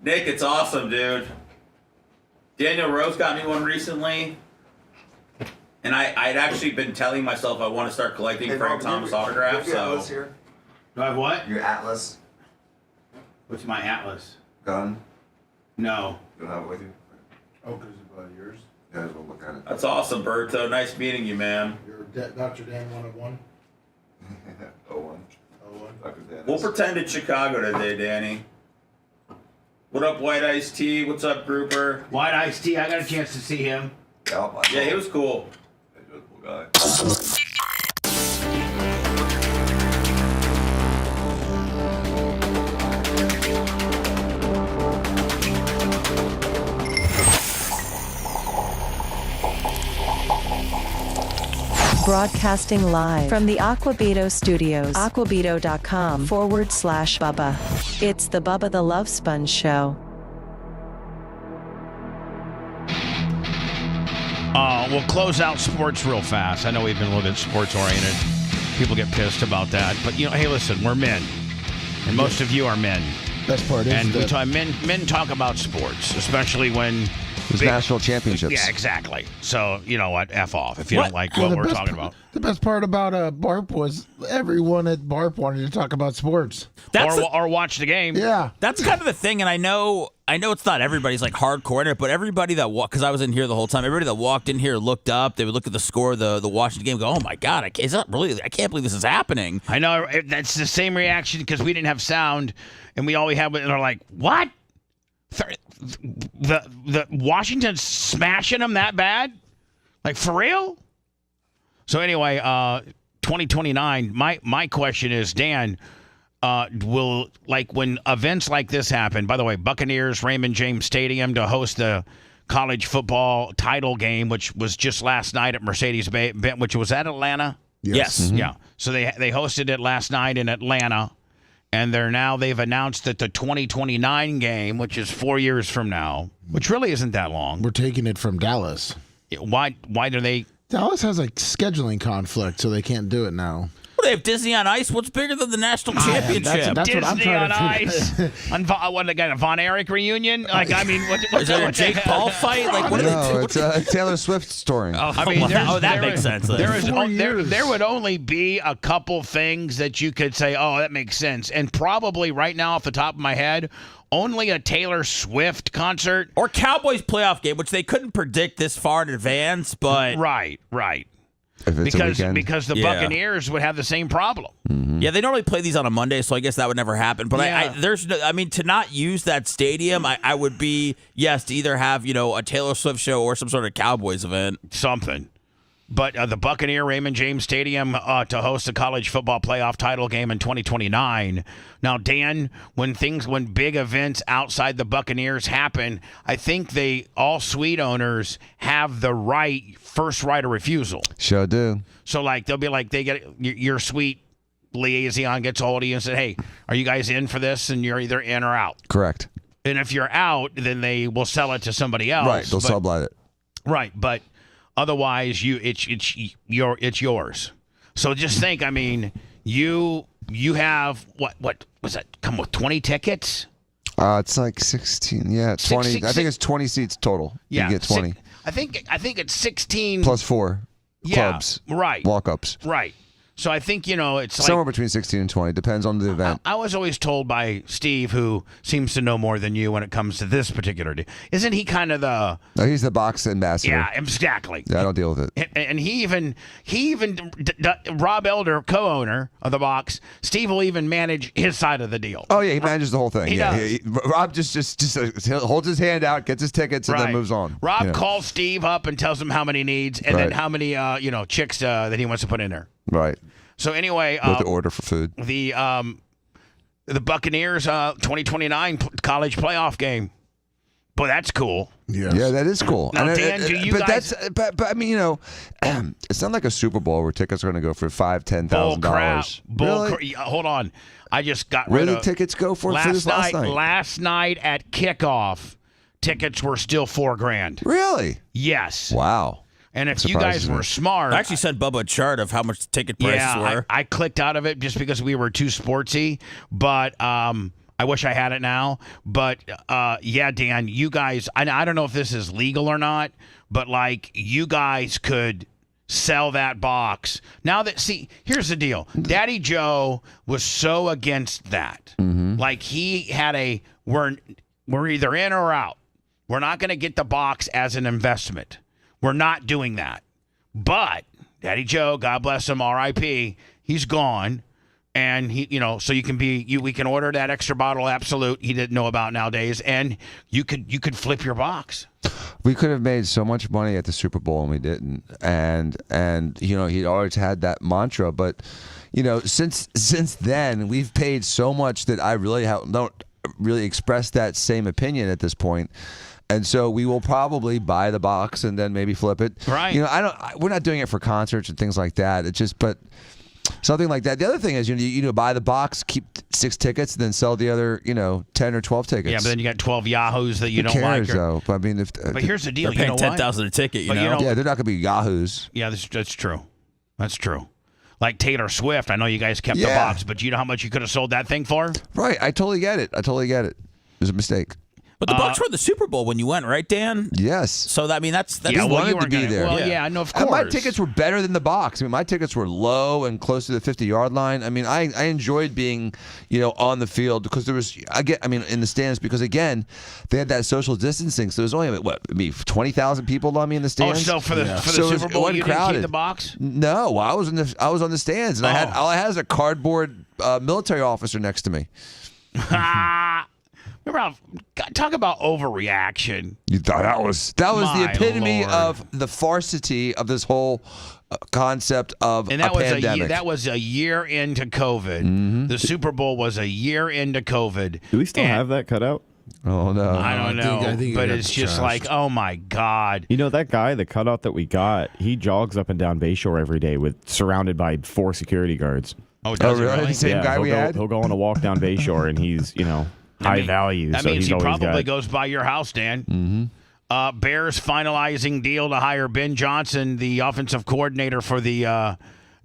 Nick, it's awesome, dude. Daniel Rose got me one recently. And I'd actually been telling myself I want to start collecting Frank Thomas autographs. So Here? Do I have what? Your Atlas What's my Atlas? gun. No. You don't have it with you? Oh, because of yours? Yeah, we'll look at it. That's awesome, Berto. Nice meeting you, man. You're Dr. Dan 101? 01. Dr. Dan. We'll pretend it's Chicago today, Danny. What up, White Ice Tea? What's up, Grouper? White Ice Tea, I got a chance to see him. Yeah, he was cool. He's a cool guy. Broadcasting live from the Aquabito Studios. Aquabito.com/Bubba. It's the Bubba the Love Sponge Show. We'll close out sports real fast. I know we've been a little bit sports oriented. People get pissed about that. But, hey, listen, we're men. And most of you are men. Best part is and men talk about sports, especially when There's national championships. Yeah, exactly. So, you know what? F off if you don't like what we're talking about. The best part about BARP was everyone at BARP wanted to talk about sports. Or watch the game. Yeah. That's kind of the thing, and I know it's not everybody's like hardcore in it, but everybody that because I was in here the whole time, everybody that walked in here looked up, they would look at the score of the Washington game and go, oh my God, I can't believe this is happening. I know, that's the same reaction because we didn't have sound, and we all we had, and they're like, what? The Washington's smashing them that bad? Like, for real? So anyway, 2029, my question is, Dan, will, like, when events like this happen, by the way, Buccaneers, Raymond James Stadium to host the college football title game, which was just last night at Mercedes-Benz, which was at Atlanta? Yes. Mm-hmm. Yeah. So they hosted it last night in Atlanta. And they've announced that the 2029 game, which is 4 years from now, which really isn't that long. We're taking it from Dallas. Why do they? Dallas has a scheduling conflict, so they can't do it now. Well, they have Disney on Ice. What's bigger than the national championship? That's Disney what I'm trying on to Ice. What, they got a Von Erich reunion? Like, I mean, is there a Jake Paul fight? Like, what No, it's Taylor Swift's touring. I mean, that makes sense. There would only be a couple things that you could say, oh, that makes sense. And probably right now, off the top of my head, only a Taylor Swift concert. Or Cowboys playoff game, which they couldn't predict this far in advance, but... Right. Because the Buccaneers would have the same problem. Mm-hmm. Yeah, they normally play these on a Monday, so I guess that would never happen. But to not use that stadium, I would be, yes, to either have, a Taylor Swift show or some sort of Cowboys event. Something. But the Buccaneer Raymond James Stadium to host a college football playoff title game in 2029. Now, Dan, when big events outside the Buccaneers happen, I think all suite owners have the first right of refusal. Sure do. So, they'll be like, they get your suite liaison gets hold of you and said, hey, are you guys in for this? And you're either in or out. Correct. And if you're out, then they will sell it to somebody else. Right, they'll sublet it. Right, but otherwise, it's yours. So just think. I mean, you have what was that? Come with 20 tickets? It's like 16. Yeah, 20. I think it's 20 seats total. Yeah, you get 20. I think it's 16 plus 4 clubs. Right. Walk-ups. Right. So I think, it's somewhere between 16 and 20. Depends on the event. I was always told by Steve, who seems to know more than you when it comes to this particular deal. Isn't he kind of the... No, he's the box ambassador. Yeah, exactly. Yeah, I don't deal with it. And he even Rob Elder, co-owner of the box, Steve will even manage his side of the deal. Oh, yeah, he manages the whole thing. He does. Rob just holds his hand out, gets his tickets, and then moves on. Rob calls Steve up and tells him how many he needs and then how many chicks that he wants to put in there. Right. So anyway, what to order for food? The Buccaneers 2029 college playoff game. Boy, that's cool. Yes. Yeah, that is cool. Now, Dan, do you guys? But I mean, it's not like a Super Bowl where tickets are going to go for $5,000-$10,000. Really? Hold on, I just got rid of tickets go for this last night. Last night at kickoff, tickets were still $4,000. Really? Yes. Wow. And if you guys were smart... I actually sent Bubba a chart of how much the ticket prices were. I clicked out of it just because we were too sportsy, but I wish I had it now. But, Dan, you guys... I don't know if this is legal or not, but, you guys could sell that box. Now that... See, here's the deal. Daddy Joe was so against that. Mm-hmm. He had we're either in or out. We're not going to get the box as an investment. We're not doing that. But Daddy Joe, God bless him, R.I.P., he's gone. And so we can order that extra bottle Absolute he didn't know about nowadays, and you could flip your box. We could have made so much money at the Super Bowl and we didn't. And he'd always had that mantra, but since then we've paid so much that I really don't really express that same opinion at this point. And so we will probably buy the box and then maybe flip it. Right. We're not doing it for concerts and things like that. It's just, but something like that. The other thing is, buy the box, keep 6 tickets, and then sell the other, 10 or 12 tickets. Yeah, but then you got 12 Yahoos that you Who don't cares, like. Though? But I mean, but here's the deal. They're paying $10,000 a ticket. You know? Yeah, they're not going to be Yahoos. Yeah, that's true. That's true. Like Taylor Swift, I know you guys kept the box, but you know how much you could have sold that thing for? Right. I totally get it. It was a mistake. But the Bucs were in the Super Bowl when you went, right, Dan? Yes. So that's we wanted to be there. Well, yeah, no, of course. And my tickets were better than the box. I mean, my tickets were low and close to the 50-yard line. I mean, I enjoyed being, on the field because there was in the stands because again, they had that social distancing. So there was only 20,000 people on me in the stands. Oh, so for the Super Bowl, you didn't keep the box? No, I was on the stands, and all I had was a cardboard military officer next to me. Talk about overreaction. You thought that was the epitome of the farcity of this whole concept of a pandemic. That was a year into COVID. Mm-hmm. The Super Bowl was a year into COVID. Do we still have that cutout? Oh no, I don't know. I think but it's just like, oh my God. That guy, the cutout that we got, he jogs up and down Bayshore every day surrounded by 4 security guards. Oh, does really? Really? The same guy we had? He'll go on a walk down Bayshore and he's, high value. That means he probably goes by your house, Dan. Mm-hmm. Bears finalizing deal to hire Ben Johnson, the offensive coordinator for the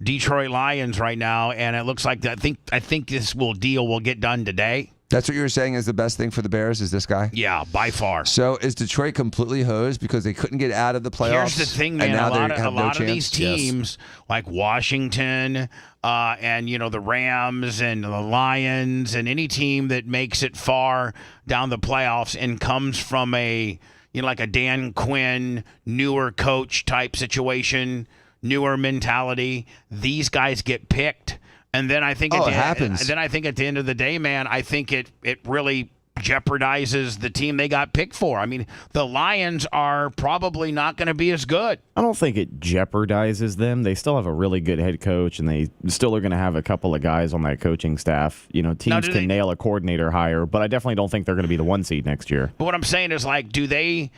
Detroit Lions right now, and it looks like I think this deal will get done today. That's what you were saying is the best thing for the Bears is this guy? Yeah, by far. So is Detroit completely hosed because they couldn't get out of the playoffs? Here's the thing, man. A lot of these teams, like Washington and, the Rams and the Lions and any team that makes it far down the playoffs and comes from like a Dan Quinn, newer coach type situation, newer mentality, these guys get picked. And then I think it happens. Then I think at the end of the day, man, I think it really jeopardizes the team they got picked for. I mean, the Lions are probably not going to be as good. I don't think it jeopardizes them. They still have a really good head coach, and they still are going to have a couple of guys on that coaching staff. Teams can nail a coordinator higher, but I definitely don't think they're going to be the 1 seed next year. But what I'm saying is, like, do they?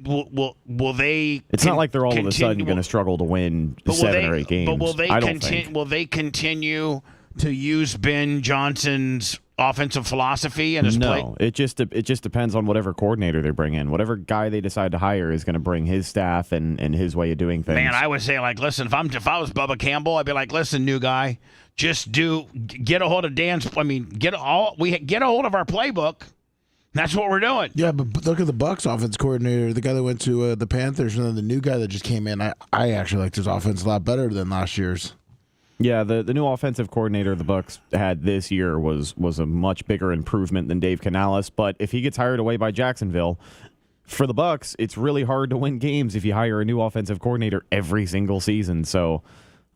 Will they? It's not like they're all of a sudden going to struggle to win 7 or 8 games. But will they continue? Will they continue to use Ben Johnson's offensive philosophy and his play? No, it just depends on whatever coordinator they bring in. Whatever guy they decide to hire is going to bring his staff and his way of doing things. Man, I would say, like, listen, if I was Bubba Campbell, I'd be like, listen, new guy, just get a hold of Dan's. I mean, get a hold of our playbook. That's what we're doing. Yeah, but look at the Bucs offense coordinator, the guy that went to the Panthers, and then the new guy that just came in. I actually liked his offense a lot better than last year's. Yeah, the new offensive coordinator the Bucs had this year was a much bigger improvement than Dave Canales. But if he gets hired away by Jacksonville, for the Bucs, it's really hard to win games if you hire a new offensive coordinator every single season. So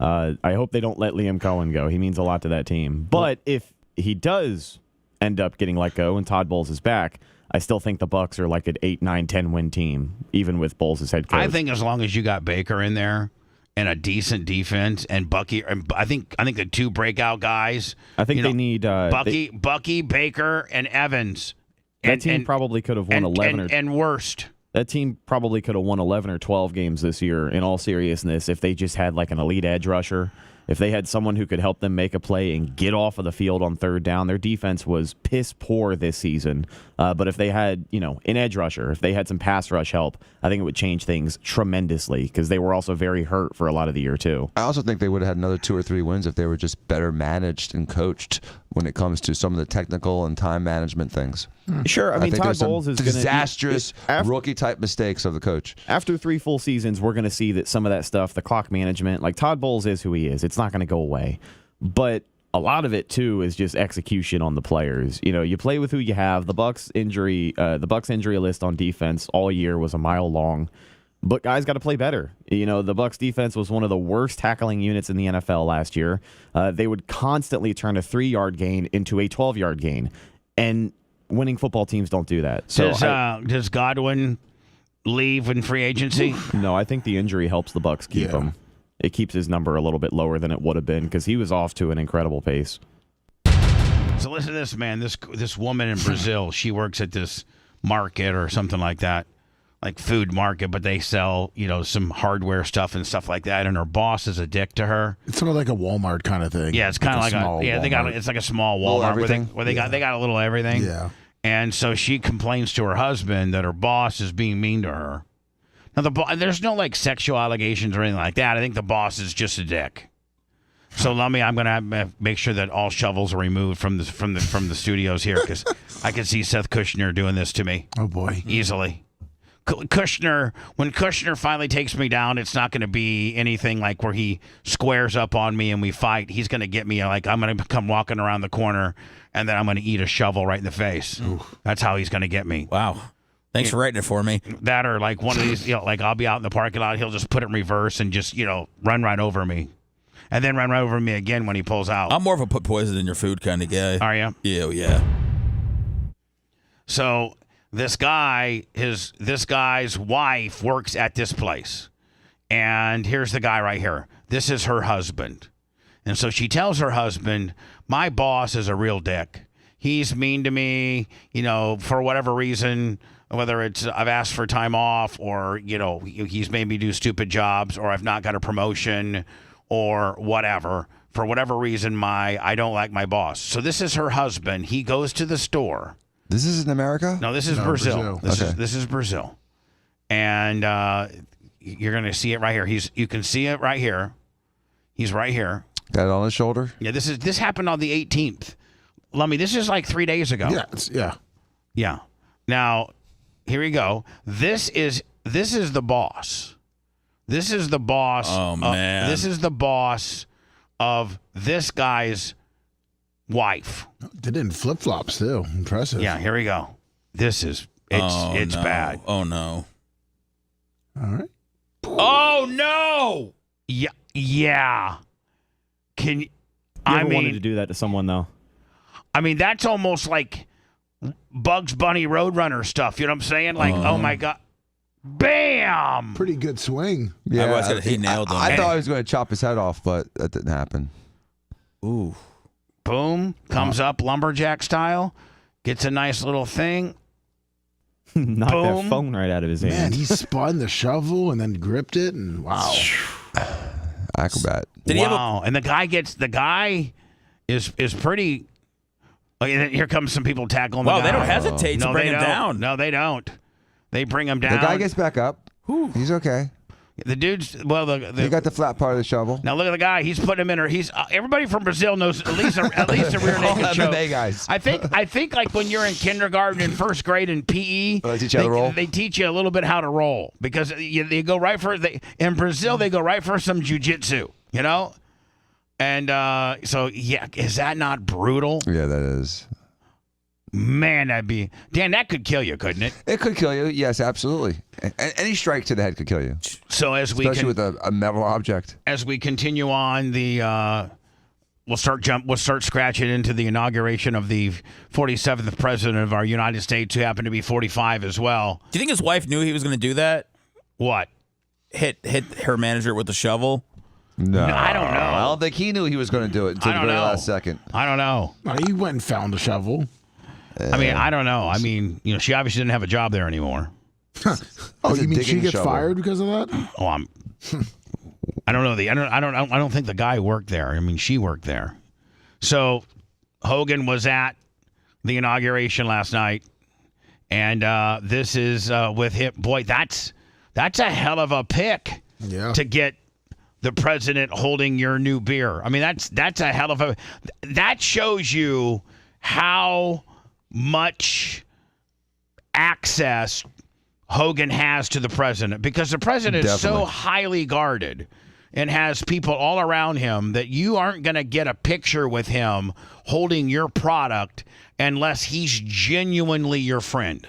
I hope they don't let Liam Cohen go. He means a lot to that team. But if he does end up getting let go and Todd Bowles is back, I still think the Bucs are like an 8, 9, 10 win team, even with Bowles as head coach. I think as long as you got Baker in there and a decent defense and Bucky, and I think the 2 breakout guys. I think they need Bucky, Baker, and Evans. That team probably could have won 11 and worst. That team probably could have won 11 or 12 games this year, in all seriousness, if they just had like an elite edge rusher. If they had someone who could help them make a play and get off of the field on third down. Their defense was piss poor this season. But if they had, an edge rusher, if they had some pass rush help, I think it would change things tremendously because they were also very hurt for a lot of the year, too. I also think they would have had another 2 or 3 wins if they were just better managed and coached when it comes to some of the technical and time management things. Sure. I mean, Todd Bowles is disastrous rookie-type mistakes of the coach. After 3 full seasons, we're going to see that some of that stuff, the clock management, like Todd Bowles is who he is. It's not going to go away. But a lot of it, too, is just execution on the players. You play with who you have. The Bucs injury list on defense all year was a mile long. But guys got to play better. The Bucs defense was one of the worst tackling units in the NFL last year. They would constantly turn a 3-yard gain into a 12-yard gain. And winning football teams don't do that. So does Godwin leave in free agency? No, I think the injury helps the Bucs keep him. It keeps his number a little bit lower than it would have been because he was off to an incredible pace. So listen to this, man. This woman in Brazil, she works at this market or something like that, like food market, but they sell, some hardware stuff and stuff like that. And her boss is a dick to her. It's sort of like a Walmart kind of thing. Yeah, it's kind of like it's like a small Walmart where they got a little everything. Yeah. And so she complains to her husband that her boss is being mean to her. Now there's no like sexual allegations or anything like that. I think the boss is just a dick. So I'm gonna make sure that all shovels are removed from the studios here because I can see Seth Kushner doing this to me. Oh boy, easily. When Kushner finally takes me down, it's not going to be anything like where he squares up on me and we fight. He's going to get me like I'm going to come walking around the corner and then I'm going to eat a shovel right in the face. Ooh. That's how he's going to get me. Wow. Thanks for writing it for me. That or like one of these, like I'll be out in the parking lot, he'll just put it in reverse and just, run right over me. And then run right over me again when he pulls out. I'm more of a put poison in your food kind of guy. Are you? Yeah. So this guy's wife works at this place. And here's the guy right here. This is her husband. And so she tells her husband, my boss is a real dick. He's mean to me, for whatever reason, whether it's I've asked for time off or, he's made me do stupid jobs or I've not got a promotion or whatever. For whatever reason, I don't like my boss. So this is her husband. He goes to the store. This is in America? No, this is Brazil. This is Brazil. And you're going to see it right here. You can see it right here. He's right here. Got it on his shoulder? Yeah, this happened on the 18th. Lummy, this is like 3 days ago. Yeah. Now, here we go. This is the boss. This is the boss. Oh, man. This is the boss of this guy's wife. They did in flip-flops, too. Impressive. Yeah, here we go. It's bad. Oh, no. All right. Oh, no! Yeah. Can you... You ever wanted to do that to someone, though? I mean, that's almost like Bugs Bunny Roadrunner stuff. You know what I'm saying? Like, oh my God. Bam! Pretty good swing. Yeah, he nailed him. I thought he was going to chop his head off, but that didn't happen. Ooh. Boom. Comes up lumberjack style. Gets a nice little thing. Knocked Boom. that phone right out of his Man, hand. he spun the shovel and then gripped it, and wow. Acrobat. Wow. And the guy is pretty. Here comes some people tackling the guy. Wow, they don't hesitate to bring him down. No, they don't. They bring him down. The guy gets back up. He's okay. The dude's He got the flat part of the shovel. Now look at the guy. He's putting him in. He's everybody from Brazil knows at least a rear naked choke. MMA guys. I think like when you're in kindergarten and first grade in PE, They teach you how to roll? They teach you a little bit how to roll because they go right for in Brazil they go right for some jiu-jitsu, you know. And so yeah, is that not brutal? Yeah, that is. Man, that could kill you, couldn't it? It could kill you. Yes, absolutely. Any strike to the head could kill you. So especially with a metal object. As we continue on, we'll start scratching into the inauguration of the 47th president of our United States, who happened to be 45 as well. Do you think his wife knew he was going to do that? What? Hit her manager with the shovel? No, I don't know. I don't think he knew he was going to do it until the very last second. I don't know. He went and found a shovel. I mean, I don't know. I mean, she obviously didn't have a job there anymore. Oh, you mean she gets fired because of that? Oh, I don't know. I don't think the guy worked there. I mean, she worked there. So Hogan was at the inauguration last night, and this is with him. Boy, that's a hell of a pick to get the president holding your new beer. I mean, that's a hell of a. That shows you how much access Hogan has to the president, because the president is so highly guarded and has people all around him that you aren't going to get a picture with him holding your product unless he's genuinely your friend.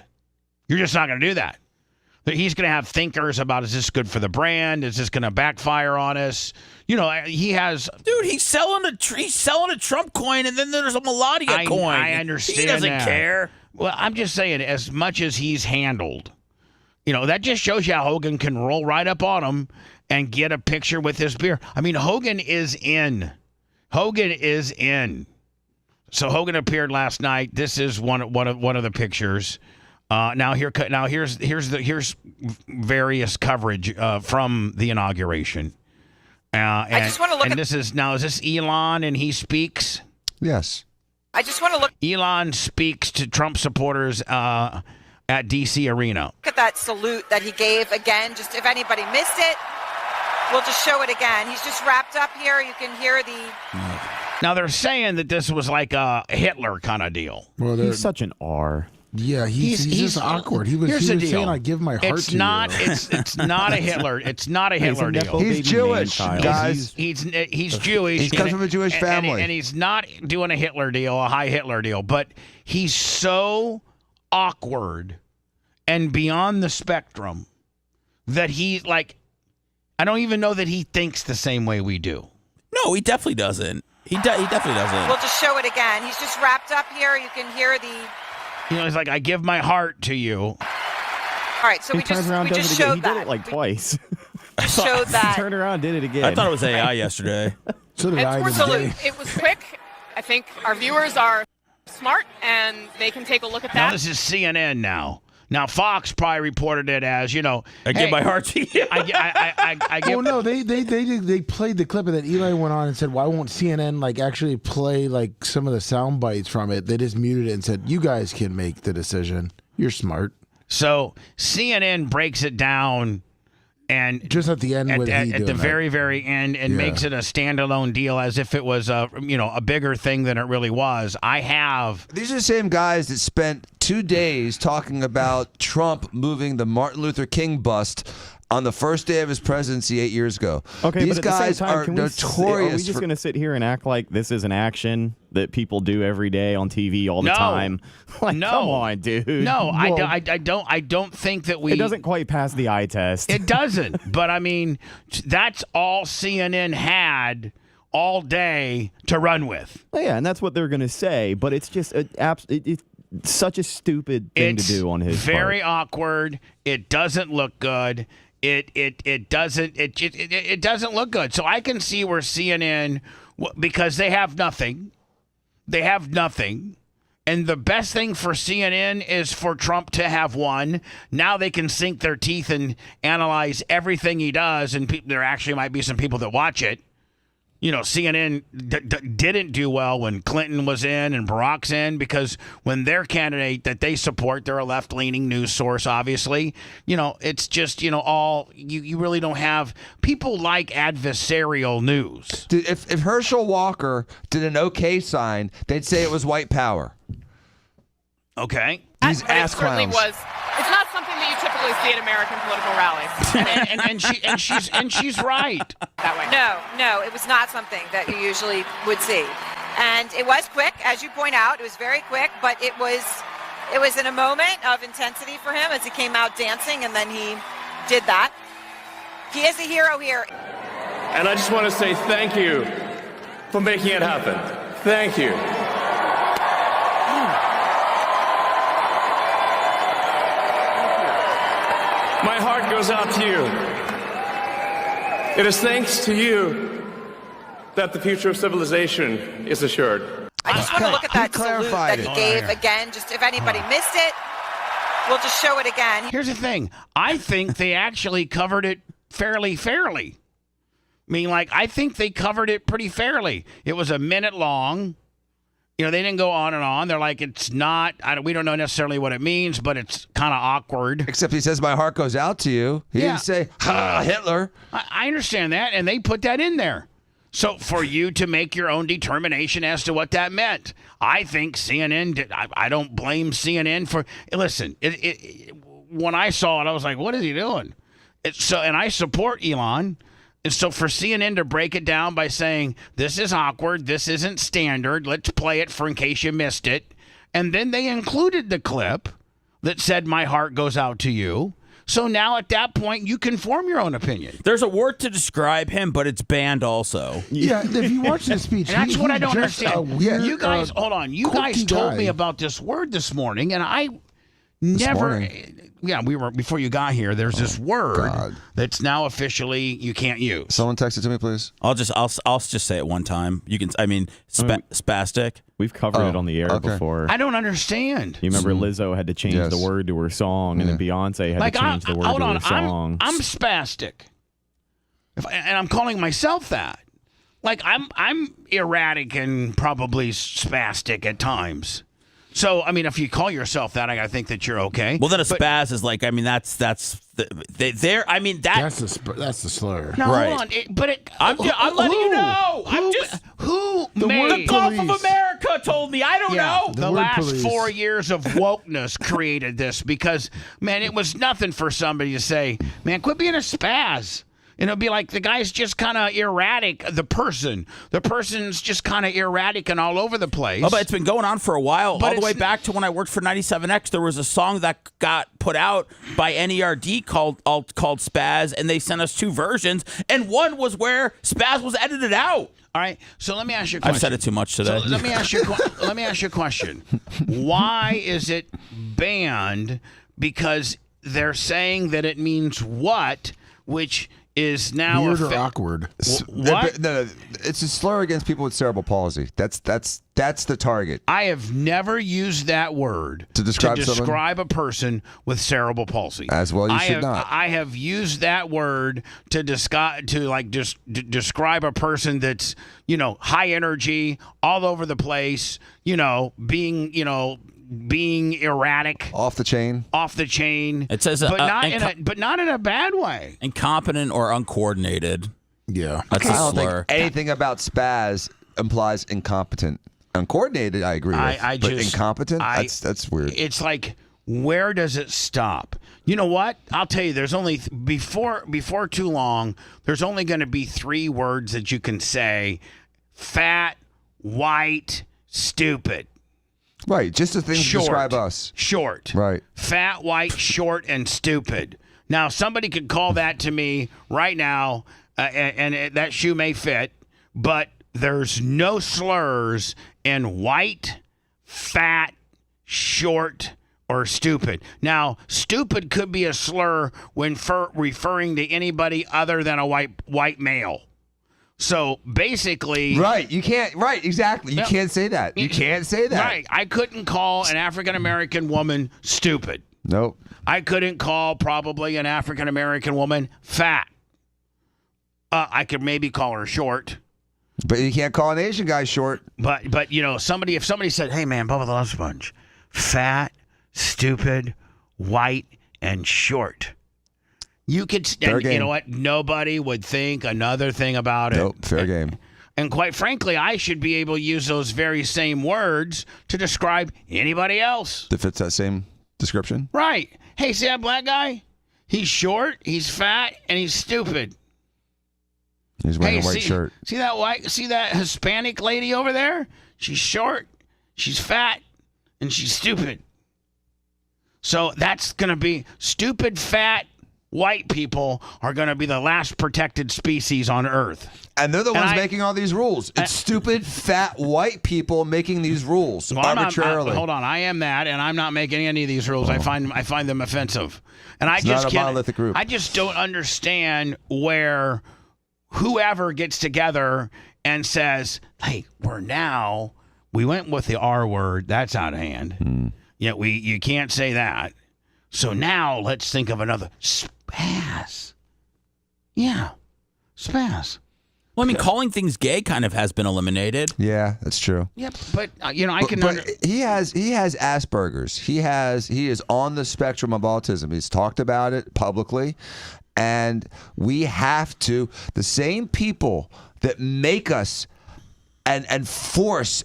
You're just not going to do that. He's going to have thinkers about, is this good for the brand? Is this going to backfire on us? You know, he has... Dude, he's selling a Trump coin, and then there's a Melania coin. I understand He doesn't that. care. Well, I'm just saying, as much as he's handled, that just shows you how Hogan can roll right up on him and get a picture with his beer. I mean, Hogan is in. So Hogan appeared last night. This is one of the pictures. Here's various coverage from the inauguration. I just want to look. And is this Elon and he speaks? Yes. I just want to look. Elon speaks to Trump supporters at DC Arena. Look at that salute that he gave again. Just if anybody missed it, we'll just show it again. He's just wrapped up here. You can hear the. Now they're saying that this was like a Hitler kind of deal. Well, he's such an R. Yeah, he's just awkward. He was saying, "I give my heart to you." It's not a Hitler. It's not a Hitler deal. He's Jewish, guys. He's Jewish. He comes from a Jewish family, and he's not doing a Hitler deal, a high Hitler deal. But he's so awkward and beyond the spectrum that he's like, I don't even know that he thinks the same way we do. No, he definitely doesn't. He definitely doesn't. We'll just show it again. He's just wrapped up here. You can hear the. He's like, I give my heart to you. All right, so we just showed that. He did it like twice. Showed that. Turned around, did it again. I thought it was AI yesterday. So did I. It was quick. I think our viewers are smart and they can take a look at that. Now this is CNN now. Now Fox probably reported it as, I give my heart to you. I give. Oh no, they played the clip, and then Eli went on and said, "Why won't CNN actually play some of the sound bites from it?" They just muted it and said, "You guys can make the decision. You're smart." So CNN breaks it down, and just at the end, at the very, very end, and makes it a standalone deal as if it was a bigger thing than it really was. These are the same guys that spent 2 days talking about Trump moving the Martin Luther King bust on the first day of his presidency 8 years ago. Okay, these but at guys the same time, are notorious. Are we just going to sit here and act like this is an action that people do every day on TV all the time? Like, no, come on, dude. No, I don't think that we. It doesn't quite pass the eye test. It doesn't. But I mean, that's all CNN had all day to run with. Well, yeah, and that's what they're going to say. But it's just such a stupid thing to do on his part. Very awkward. It doesn't look good. It doesn't look good. So I can see where CNN, because they have nothing. They have nothing. And the best thing for CNN is for Trump to have won. Now they can sink their teeth and analyze everything he does. And there actually might be some people that watch it. You know, CNN didn't do well when Clinton was in and Barack's in, because when their candidate that they support, they're a left-leaning news source, obviously. You know, it's just, you really don't have people like adversarial news. Dude, if Herschel Walker did an okay sign, they'd say it was white power. Okay. These But ass it certainly clowns. it's not something that you typically see at American political rallies. and she's right. That way. No, it was not something that you usually would see. And it was quick, as you point out. It was very quick, but it was in a moment of intensity for him as he came out dancing, and then he did that. He is a hero here. And I just want to say thank you for making it happen. Thank you. My heart goes out to you. It is thanks to you that the future of civilization is assured. I just want to look at that salute that he gave it. again. Just if anybody missed it, we'll just show it again. Here's the thing. I think they actually covered it fairly. I mean, I think they covered it pretty fairly. It was a minute long. You know, they didn't go on and on. They're like, it's not, we don't know necessarily what it means, but it's kind of awkward. Except he says, my heart goes out to you. He didn't say, ha, Hitler. I understand that, and they put that in there. So for you to make your own determination as to what that meant, I think CNN did. I don't blame CNN for, listen, when I saw it, I was like, what is he doing? And I support Elon. And so for CNN to break it down by saying, this is awkward, this isn't standard, let's play it for in case you missed it. And then they included the clip that said, my heart goes out to you. So now at that point, you can form your own opinion. There's a word to describe him, but it's banned also. Yeah, if you watch the speech, and that's what I don't just understand. You guys, hold on. You guys told me about this word this morning, and I never... Yeah, we were before you got here. There's this word that's now officially you can't use. Someone text it to me, please. I'll just say it one time. You can. Spastic. We've covered it on the air before. I don't understand. You remember Lizzo had to change the word to her song, and then Beyonce had to change the word to her song. I'm spastic, and I'm calling myself that. I'm erratic and probably spastic at times. So, I mean, if you call yourself that, I think that you're okay. Well, then a spaz is that's the slur. No, hold on. I'm letting you know. Who made the Gulf of America told me. I don't know. The last 4 years of wokeness created this because, man, it was nothing for somebody to say, man, quit being a spaz. And it'll be like the guy's just kind of erratic. The person's just kind of erratic and all over the place. Oh, but it's been going on for a while. All the way back to when I worked for 97X, there was a song that got put out by NERD called Spaz, and they sent us 2 versions, and one was where Spaz was edited out. All right, so let me ask you a question. I've said it too much today. So let me ask you a question. Why is it banned? Because they're saying that it means what, which is now weird or awkward. What? No, it's a slur against people with cerebral palsy. That's the target. I have never used that word to describe a person with cerebral palsy. As well, you should not. I have used that word to describe a person that's high energy, all over the place. Being erratic, off the chain. It says, but not in a bad way. Incompetent or uncoordinated. Yeah, that's a I don't slur. think anything about spaz implies incompetent. Uncoordinated, I agree with. But incompetent, that's weird. It's like, where does it stop? You know what? I'll tell you. There's only before too long. There's only going to be 3 words that you can say: fat, white, stupid. Right, just the things to describe us. Short. Right. Fat, white, short, and stupid. Now, somebody could call that to me right now, and that shoe may fit, but there's no slurs in white, fat, short, or stupid. Now, stupid could be a slur when referring to anybody other than a white male. So basically, right? You can't. Right? Exactly. You can't say that. You can't say that. Right? I couldn't call an African American woman stupid. Nope. I couldn't call probably an African American woman fat. I could maybe call her short. But you can't call an Asian guy short. But if somebody said, "Hey man, Bubba the Love Sponge, fat, stupid, white, and short," you could. And you know what? Nobody would think another thing about it. Nope. Fair game. And quite frankly, I should be able to use those very same words to describe anybody else that fits that same description. Right. Hey, see that black guy? He's short, he's fat, and he's stupid. He's wearing a white shirt. See that Hispanic lady over there? She's short, she's fat, and she's stupid. So that's going to be stupid, fat, white people are going to be the last protected species on Earth. And they're the ones making all these rules. It's stupid, fat, white people making these rules arbitrarily. Hold on. I am that, and I'm not making any of these rules. I find them offensive. And it's not a monolithic group. I just don't understand where whoever gets together and says, hey, we went with the R word. That's out of hand. Yeah, you can't say that. So now let's think of another. Spaz. Yeah. Spaz. Well, I mean, calling things gay kind of has been eliminated. Yeah, that's true. Yep, but I can. But he has Asperger's. He is on the spectrum of autism. He's talked about it publicly, and we have to. The same people that make us and force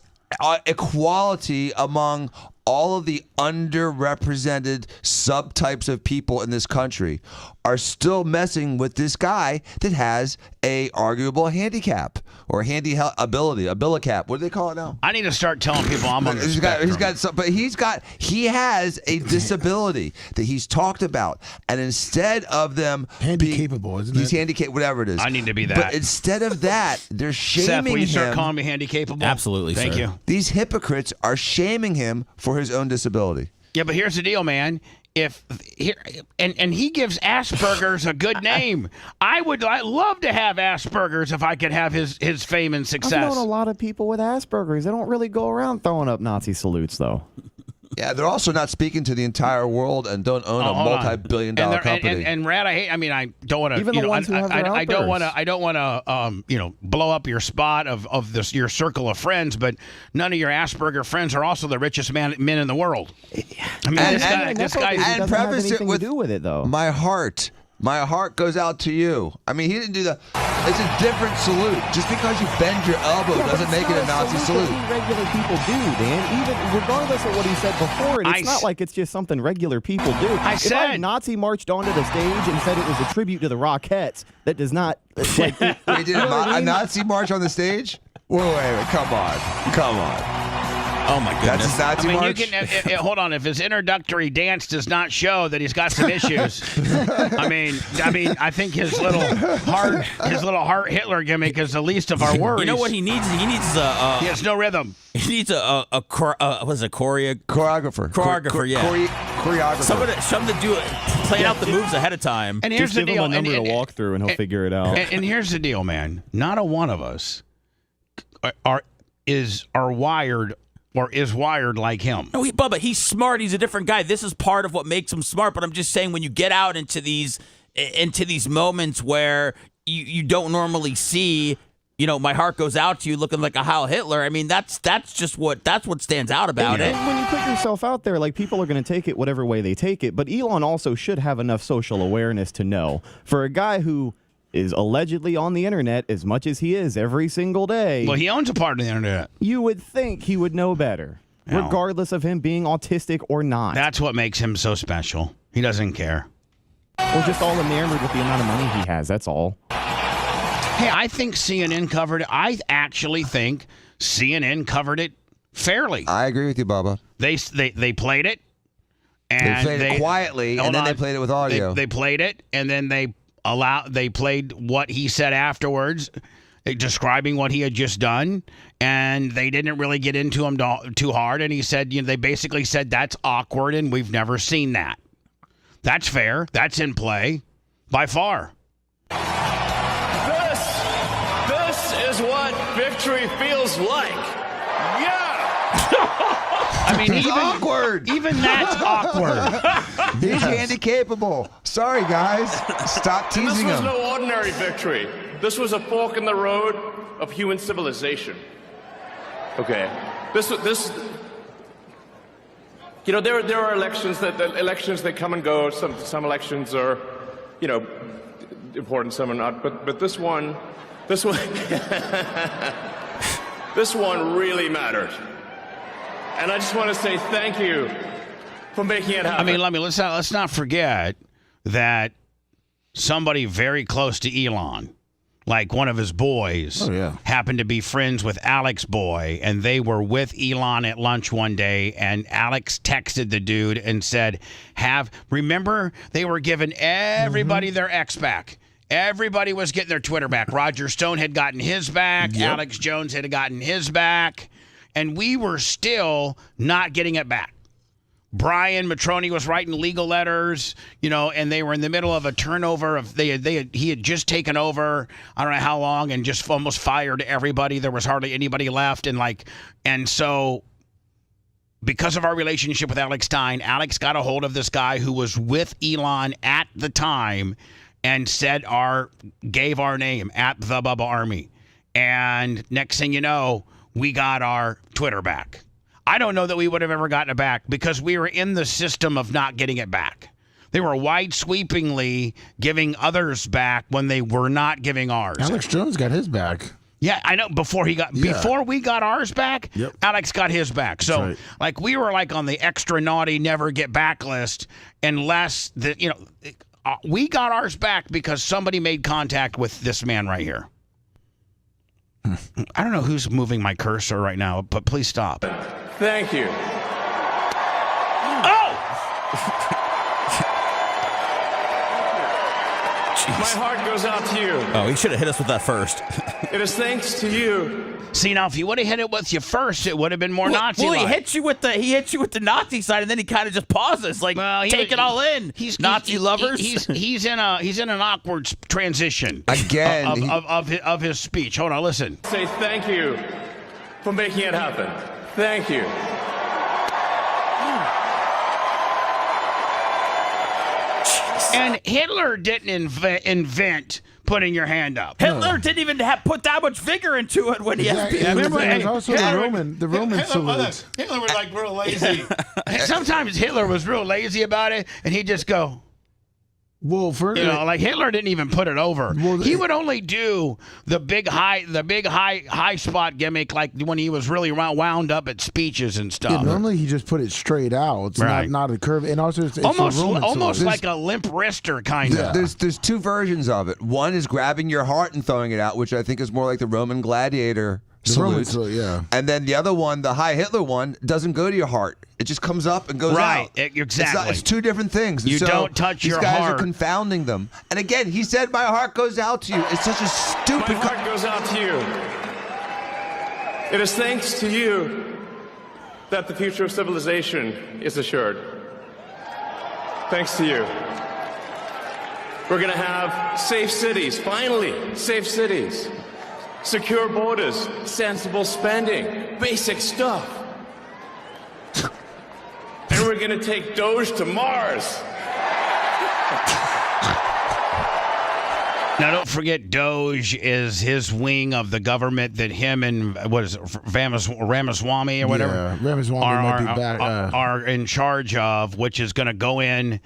equality among all of the underrepresented subtypes of people in this country are still messing with this guy that has a arguable handicap or ability, a billicap. What do they call it now? I need to start telling people I'm on the spectrum. He has a disability that he's talked about, and instead of them handicapable, isn't it? He's handicapped, whatever it is. I need to be that. But instead of that, they're shaming him. Seth, will you start calling me handicapable? Absolutely, Thank sir. you. These hypocrites are shaming him for his own disability. Yeah, but here's the deal, man. And he gives Asperger's a good name. I'd love to have Asperger's if I could have his fame and success. I've known a lot of people with Asperger's. They don't really go around throwing up Nazi salutes, though. Yeah, they're also not speaking to the entire world and don't own a multi-billion-dollar company. And Rad, I don't want to. Even the ones who have their I don't want to. Blow up your spot of your circle of friends. But none of your Asperger friends are also the richest men in the world. I mean, this guy and preface it with to do with it though. My heart goes out to you. I mean, he didn't do it's a different salute. Just because you bend your elbow doesn't make it a Nazi salute. Regular people do, Dan. Even regardless of what he said before, it's not like it's just something regular people do. If a Nazi marched onto the stage and said it was a tribute to the Rockettes, that does not. They did a Nazi march on the stage? Wait, come on. Oh my goodness! That's his Nazi march. You can hold on. If his introductory dance does not show that he's got some issues, I think his little heart Hitler gimmick is the least of our worries. You know what he needs? He needs he has no rhythm. He needs choreographer. Yeah, choreographer. Somebody to plan out the moves ahead of time. And here's Just the give deal. him a number to walk through, and he'll figure it out. And here's the deal, man. Not a one of us is wired like him. No, Bubba, he's smart. He's a different guy. This is part of what makes him smart. But I'm just saying, when you get out into these moments where you don't normally see, my heart goes out to you looking like a Heil Hitler. I mean, that's what stands out about it. When you put yourself out there, like, people are going to take it whatever way they take it. But Elon also should have enough social awareness to know, for a guy who is allegedly on the internet as much as he is every single day. Well, he owns a part of the internet. You would think he would know better, regardless of him being autistic or not. That's what makes him so special. He doesn't care. Or just all enamored with the amount of money he has, that's all. Hey, I think CNN covered it. I actually think CNN covered it fairly. I agree with you, Bubba. They played it. And they played it quietly, and then they played it with audio. They played it, and then they played what he said afterwards, describing what he had just done, and they didn't really get into him too hard. And he said, they basically said that's awkward, and we've never seen that. That's fair. That's in play by far. This is what victory feels like. Yeah. I mean, it's awkward. Even that's awkward. He's handy-capable. Sorry, guys. Stop teasing This was him. no ordinary victory. This was a fork in the road of human civilization. Okay. This. There are elections that come and go. Some elections are, important. Some are not. But this one, this one really mattered. And I just want to say thank you for making it happen. I mean, let's not forget that somebody very close to Elon, like one of his boys, happened to be friends with Alex's boy, and they were with Elon at lunch one day, and Alex texted the dude and said, remember, they were giving everybody their X back. Everybody was getting their Twitter back. Roger Stone had gotten his back. Yep. Alex Jones had gotten his back. And we were still not getting it back. Brian Matroni was writing legal letters, and they were in the middle of a turnover of he had just taken over, I don't know how long, and just almost fired everybody. There was hardly anybody left, and so because of our relationship with Alex Stein, Alex got a hold of this guy who was with Elon at the time and gave our name at the Bubba Army. And next thing you know, we got our Twitter back. I don't know that we would have ever gotten it back because we were in the system of not getting it back. They were wide sweepingly giving others back when they were not giving ours. Alex Jones got his back. Yeah, I know. Before we got ours back, Alex got his back. So, we were on the extra naughty, never get back list, unless we got ours back because somebody made contact with this man right here. I don't know who's moving my cursor right now, but please stop. Thank you. Oh! My heart goes out to you. Oh, he should have hit us with that first. It is thanks to you. See, now, if you would have hit it with you first, it would have been more Nazi. Well, he hit you with the Nazi side, and then he kind of just pauses, take it all in. He's Nazi lovers. He's in an awkward transition again of his speech. Hold on, listen. Say thank you for making it happen. Thank you. And Hitler didn't invent putting your hand up. Hitler didn't even put that much vigor into it when he had It was also the Roman salute. Hitler was real lazy. Sometimes Hitler was real lazy about it, and he'd just go. Well, Hitler didn't even put it over. Well, he would only do the big high spot gimmick, like when he was really wound up at speeches and stuff. Yeah, normally he just put it straight out, it's not a curve, and also it's almost like a limp wrister kind of. There's two versions of it. One is grabbing your heart and throwing it out, which I think is more like the Roman gladiator salute. And then the other one, the High Hitler one, doesn't go to your heart. It just comes up and goes out. Right, exactly. It's two different things. You don't touch your heart. These guys are confounding them. And again, he said, "My heart goes out to you." It's such a stupid. My heart goes out to you. It is thanks to you that the future of civilization is assured. Thanks to you. We're going to have safe cities, finally, safe cities. Secure borders, sensible spending, basic stuff. And we're going to take Doge to Mars. Now, don't forget, Doge is his wing of the government that him and Ramaswamy or whatever are in charge of, which is going to go in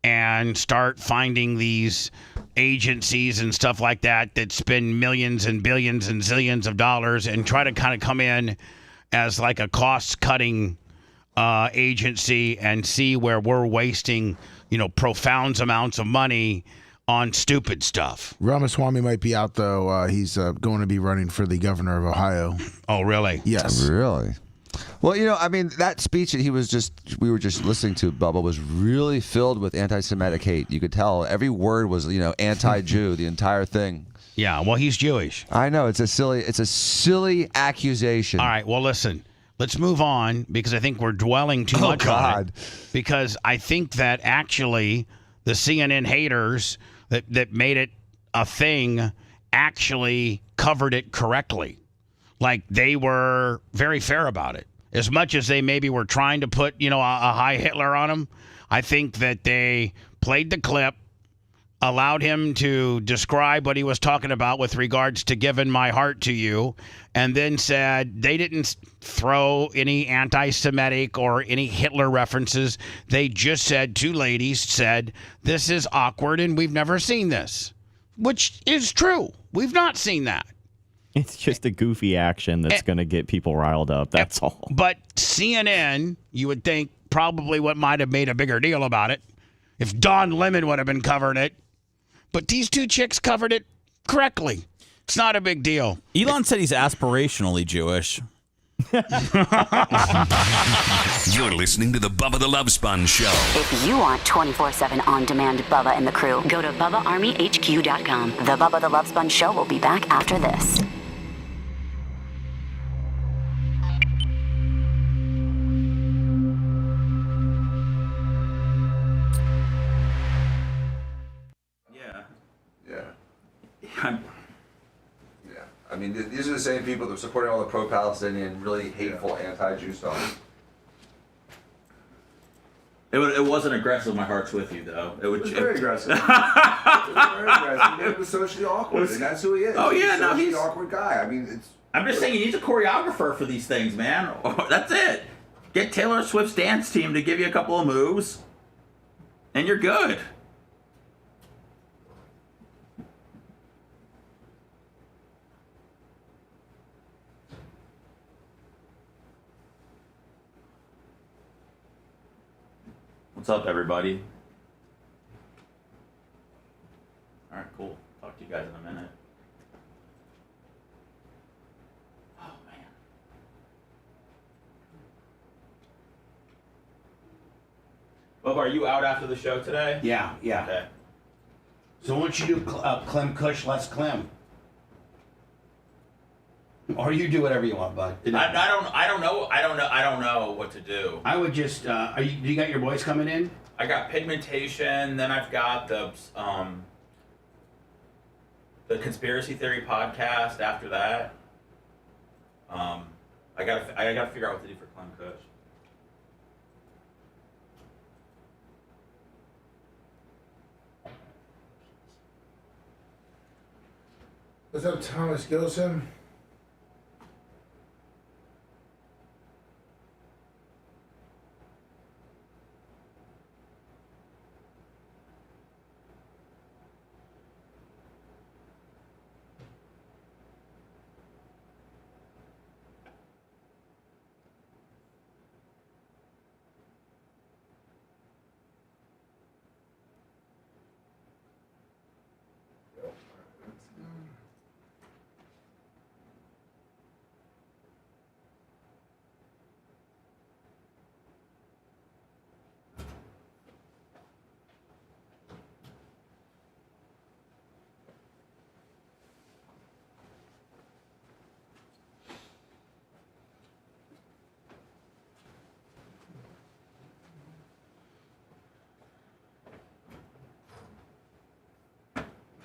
and start finding these agencies and stuff like that spend millions and billions and zillions of dollars and try to kind of come in as like a cost-cutting agency and see where we're wasting, profound amounts of money on stupid stuff. Ramaswamy might be out, though. He's going to be running for the governor of Ohio. Oh, really? Yes. Really? Well, that speech that we were just listening to, Bubba, was really filled with anti-Semitic hate. You could tell every word was, anti-Jew, the entire thing. Yeah, well, he's Jewish. I know it's a silly accusation. All right, well, listen. Let's move on because I think we're dwelling too much on it. Because I think that actually the CNN haters that made it a thing actually covered it correctly. Like they were very fair about it. As much as they maybe were trying to put, a high Hitler on him, I think that they played the clip, allowed him to describe what he was talking about with regards to giving my heart to you, and then said they didn't throw any anti-Semitic or any Hitler references. They just said, two ladies said, this is awkward and we've never seen this, which is true. We've not seen that. It's just a goofy action that's going to get people riled up. That's all. But CNN, you would think, probably what might have made a bigger deal about it if Don Lemon would have been covering it. But these two chicks covered it correctly. It's not a big deal. Elon said he's aspirationally Jewish. You're listening to the Bubba the Love Sponge Show. If you want 24/7 on-demand Bubba and the crew, go to BubbaArmyHQ.com. The Bubba the Love Sponge Show will be back after this. Yeah. I mean, these are the same people that are supporting all the pro-Palestinian, really hateful anti-Jew stuff. It wasn't aggressive. My heart's with you, though. It was very aggressive. It was very aggressive. It was socially awkward, and that's who he is. Oh, yeah, he's no, socially he's awkward guy. I mean, it's. I'm just saying, he needs a choreographer for these things, man. That's it. Get Taylor Swift's dance team to give you a couple of moves, and you're good. What's up, everybody? All right, cool. Talk to you guys in a minute. Oh, man. Bubba, are you out after the show today? Yeah. Okay. So why don't you do Clem Kush, less Clem? Or you do whatever you want, bud. I don't know what to do. I would just. Do you got your boys coming in? I got pigmentation. Then I've got the conspiracy theory podcast. After that, I gotta figure out what to do for Clem Kush. What's up, Thomas Gilson?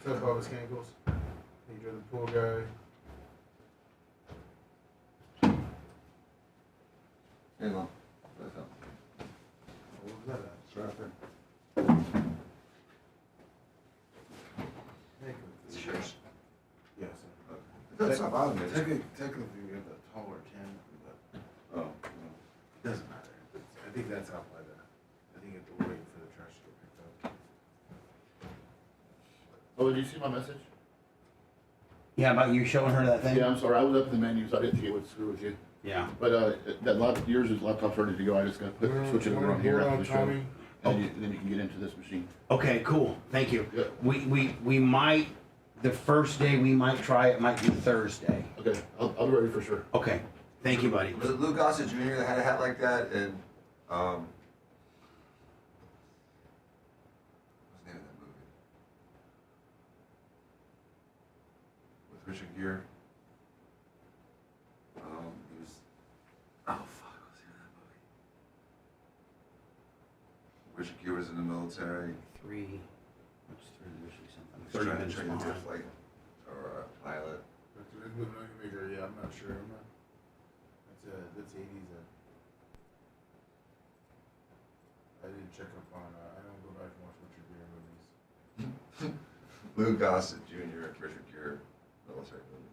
What's up, Bubba Skankles? You're the pool guy. Hang on. What was that at? It's right there. It's yours. Yes. That's not bothering me. Technically, we have the taller 10, but Oh. it doesn't matter. I think that's out by the. I think you have to wait for the trash to get picked up. Oh, did you see my message? Yeah, about you showing her that thing? Yeah, I'm sorry. I was up in the menu, so I didn't get what to screw with you. Yeah. But yours is laptop's ready to go. I just got to switch it over on here after the show. Tommy. And then you can get into this machine. Okay, cool. Thank you. We might, the first day we might try it might be Thursday. Okay, I'll be ready for sure. Okay. Thank you, buddy. Was it Lou Gossett Jr. that had a hat like that? And what's the name of that movie? Richard Gere. He was. Oh fuck! Was he in that movie? Richard Gere was in the military. What's 3 usually something? He's 30 trying minutes to train to be a behind. flight or a pilot. Yeah, I'm not sure. That's 80s. I didn't check up on. I don't go back and watch Richard Gere movies. Lou Gossett Jr. Richard Gere military movie.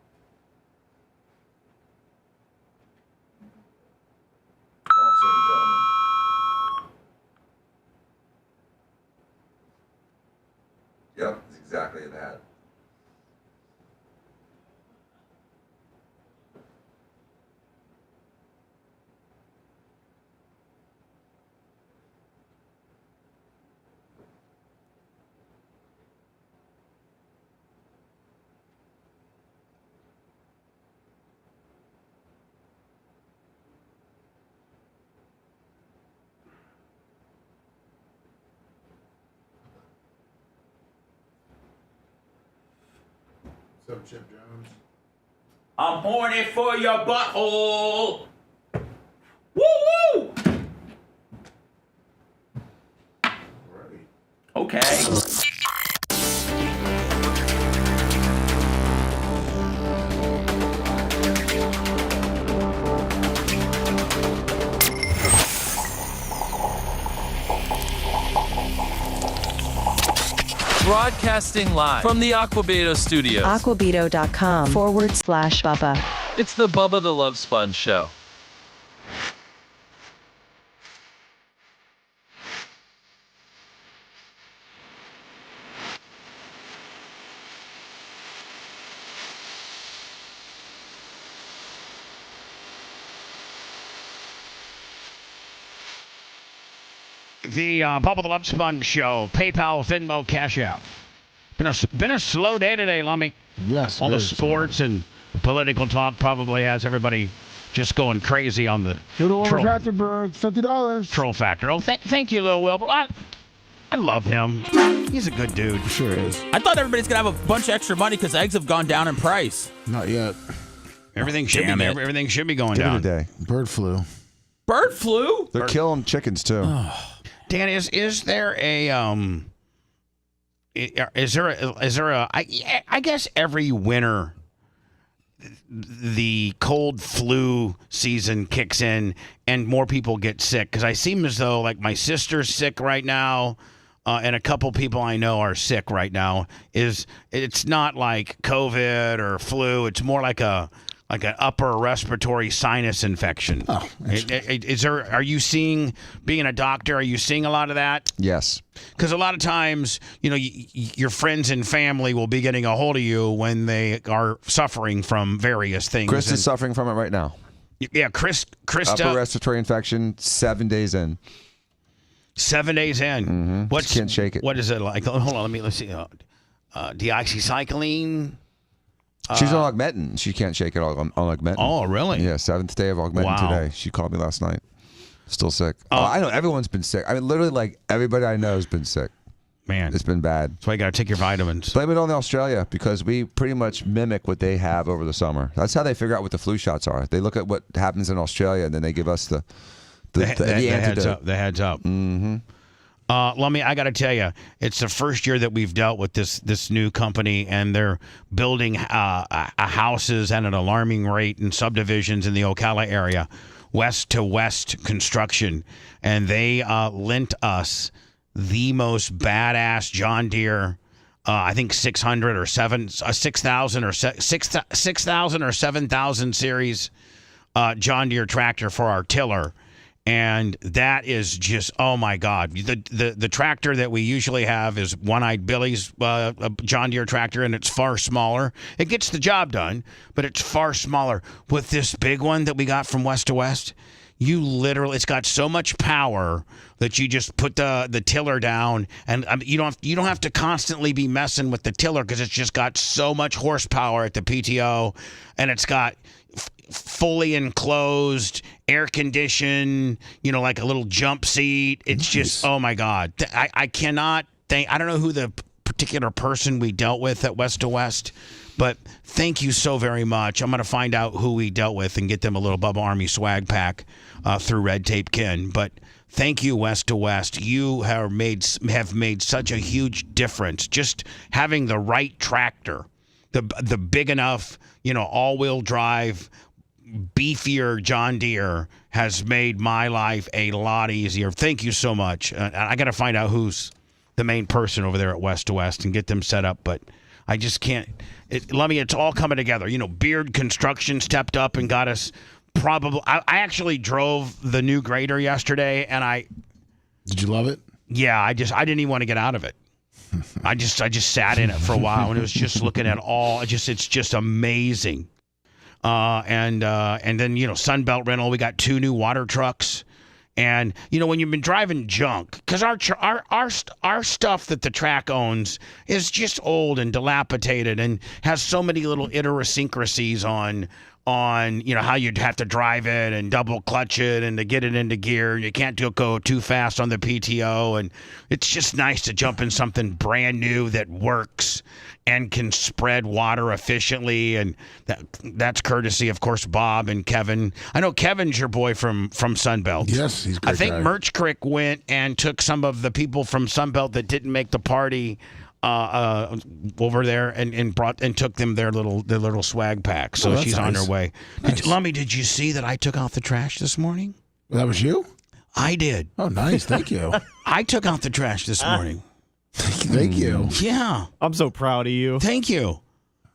Officer and gentleman. Yep, it's exactly that. What's up, Chip Jones? I'm horny for your butthole. Woo woo. Okay. Broadcasting live from the Aquabeto studios. Aquabeto.com/Bubba. It's the Bubba the Love Sponge show. The Bubba the Love Sponge show. PayPal, Venmo, Cash Out. Been a slow day today, Lummy. Yes. All the sports and political talk probably has everybody just going crazy on the Little troll Trachtenberg, $50. troll factor. Oh, thank you, Lil Will. I love him. He's a good dude. Sure is. I thought everybody's going to have a bunch of extra money because eggs have gone down in price. Not yet. Everything should be going Give it down. a day. Bird flu. Bird flu? They're killing chickens too. Dan, is there a I guess every winter the cold flu season kicks in and more people get sick, because I seem as though like my sister's sick right now, and a couple people I know are sick right now. It's not like COVID or flu, it's more like an upper respiratory sinus infection. Oh, are you seeing, being a doctor, are you seeing a lot of that? Yes. Because a lot of times, your friends and family will be getting a hold of you when they are suffering from various things. Chris is suffering from it right now. Yeah, Krista. Upper respiratory infection, 7 days in. 7 days in. Mm-hmm. Can't shake it. What is it like? Hold on, let's see. Deoxycycline. She's on Augmentin. She can't shake it on Augmentin. Oh, really? Yeah, 7th day of Augmentin today. She called me last night. Still sick. I know everyone's been sick. I mean, literally, like, everybody I know has been sick. Man. It's been bad. That's why you got to take your vitamins. Blame it on Australia, because we pretty much mimic what they have over the summer. That's how they figure out what the flu shots are. They look at what happens in Australia, and then they give us the antidote. The heads up. Mm-hmm. Lummy, I got to tell you, it's the first year that we've dealt with this new company, and they're building houses at an alarming rate in subdivisions in the Ocala area, west to west construction, and they lent us the most badass John Deere, I think 600 or 6,000 or 6,000 or 7,000 series John Deere tractor for our tiller. And that is just, oh my God. The tractor that we usually have is One-Eyed Billy's John Deere tractor, and it's far smaller. It gets the job done, but it's far smaller. With this big one that we got from West to West, it's got so much power that you just put the tiller down, and you don't have to constantly be messing with the tiller, because it's just got so much horsepower at the PTO, and it's got fully enclosed, air conditioned, like a little jump seat. It's just, oh my God. I cannot think, I don't know who the particular person we dealt with at West to West, But thank you so very much. I'm going to find out who we dealt with and get them a little Bubba Army swag pack through Red Tape Ken. But thank you, West to West. You have made such a huge difference. Just having the right tractor, the big enough, all-wheel drive, beefier John Deere has made my life a lot easier. Thank you so much. I got to find out who's the main person over there at West to West and get them set up, but I just can't. It's all coming together. Beard Construction stepped up and got us probably. I actually drove the new grader yesterday, and Did you love it? Yeah, I didn't even want to get out of it. I just sat in it for a while, and it was just looking at all. It's just amazing. And then Sunbelt Rental, we got 2 new water trucks. And when you've been driving junk, because our stuff that the track owns is just old and dilapidated and has so many little idiosyncrasies on how you'd have to drive it and double clutch it and to get it into gear. You can't go too fast on the PTO, and it's just nice to jump in something brand new that works and can spread water efficiently. And that's courtesy, of course, Bob and Kevin. I know Kevin's your boy from Sunbelt. Yes, he's a great I think guy. Merch Crick went and took some of the people from Sunbelt that didn't make the party over there and took them their little swag pack. So she's on her way. Nice. Lummy, did you see that I took out the trash this morning? That was you? I did. Oh, nice. Thank you. I took out the trash this morning. Thank you. Yeah. I'm so proud of you. Thank you.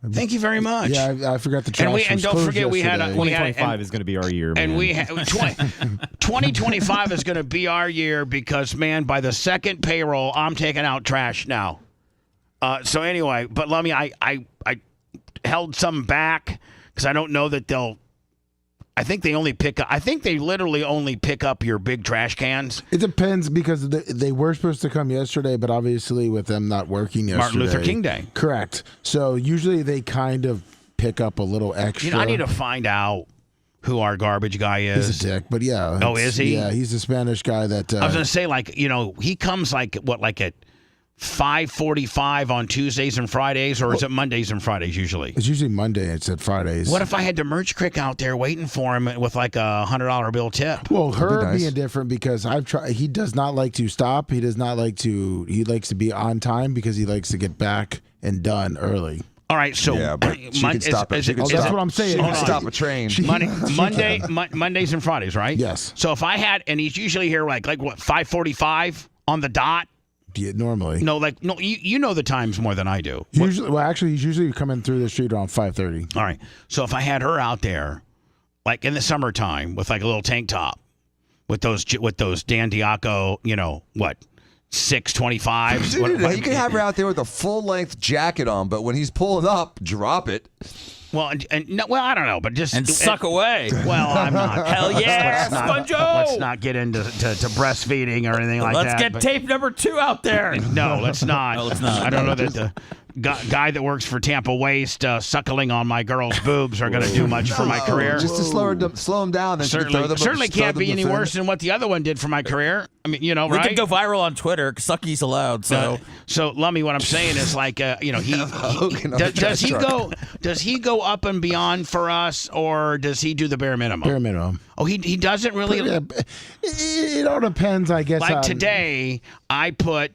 Thank you very much. Yeah, I forgot the trash. And don't forget, we had 2025 is going to be our year, man. And we 2025 is going to be our year because, man, by the second payroll, I'm taking out trash now. So anyway, but Lummy, I held some back because I don't know that they'll. I think they literally only pick up your big trash cans. It depends because they were supposed to come yesterday, but obviously with them not working yesterday. Martin Luther King Day. Correct. So usually they kind of pick up a little extra. I need to find out who our garbage guy is. He's a dick, but yeah. Oh, is he? Yeah, he's a Spanish guy that. I was going to say, he comes like at 5:45 on Tuesdays and Fridays, or is it Mondays and Fridays usually? It's usually Monday. It's at Fridays. What if I had the Merch Crick out there waiting for him with like a $100 bill tip? Well, her being different because I've tried. He does not like to stop. He does not like to. He likes to be on time because he likes to get back and done early. All right, so yeah, but she can stop it. That's what I'm saying. She can stop a train. Mondays and Fridays, right? Yes. So if I had, and he's usually here like what 5:45 on the dot. Yeah, normally. No, you know the times more than I do. Usually, well, actually, he's usually coming through the street around 5:30. All right. So if I had her out there, like in the summertime, with like a little tank top, with those Dan Diaco, 625s. Dude, you can have her out there with a full length jacket on, but when he's pulling up, drop it. Well, I don't know, but just suck away. Well, I'm not. Hell yeah, Sponjo! Let's not get into to breastfeeding or anything like Let's that. get tape number 2 out there. No, let's not. No, let's not. I don't know that the guy that works for Tampa Waste suckling on my girl's boobs are going to do much for my career. Just to slow him down. Then certainly can't be any worse than what the other one did for my career. I mean, We right? could go viral on Twitter. Sucky's allowed. So, Lummy, what I'm saying is like, does he go up and beyond for us, or does he do the bare minimum? Bare minimum. Oh, he doesn't really. It all depends, I guess. Like today, I put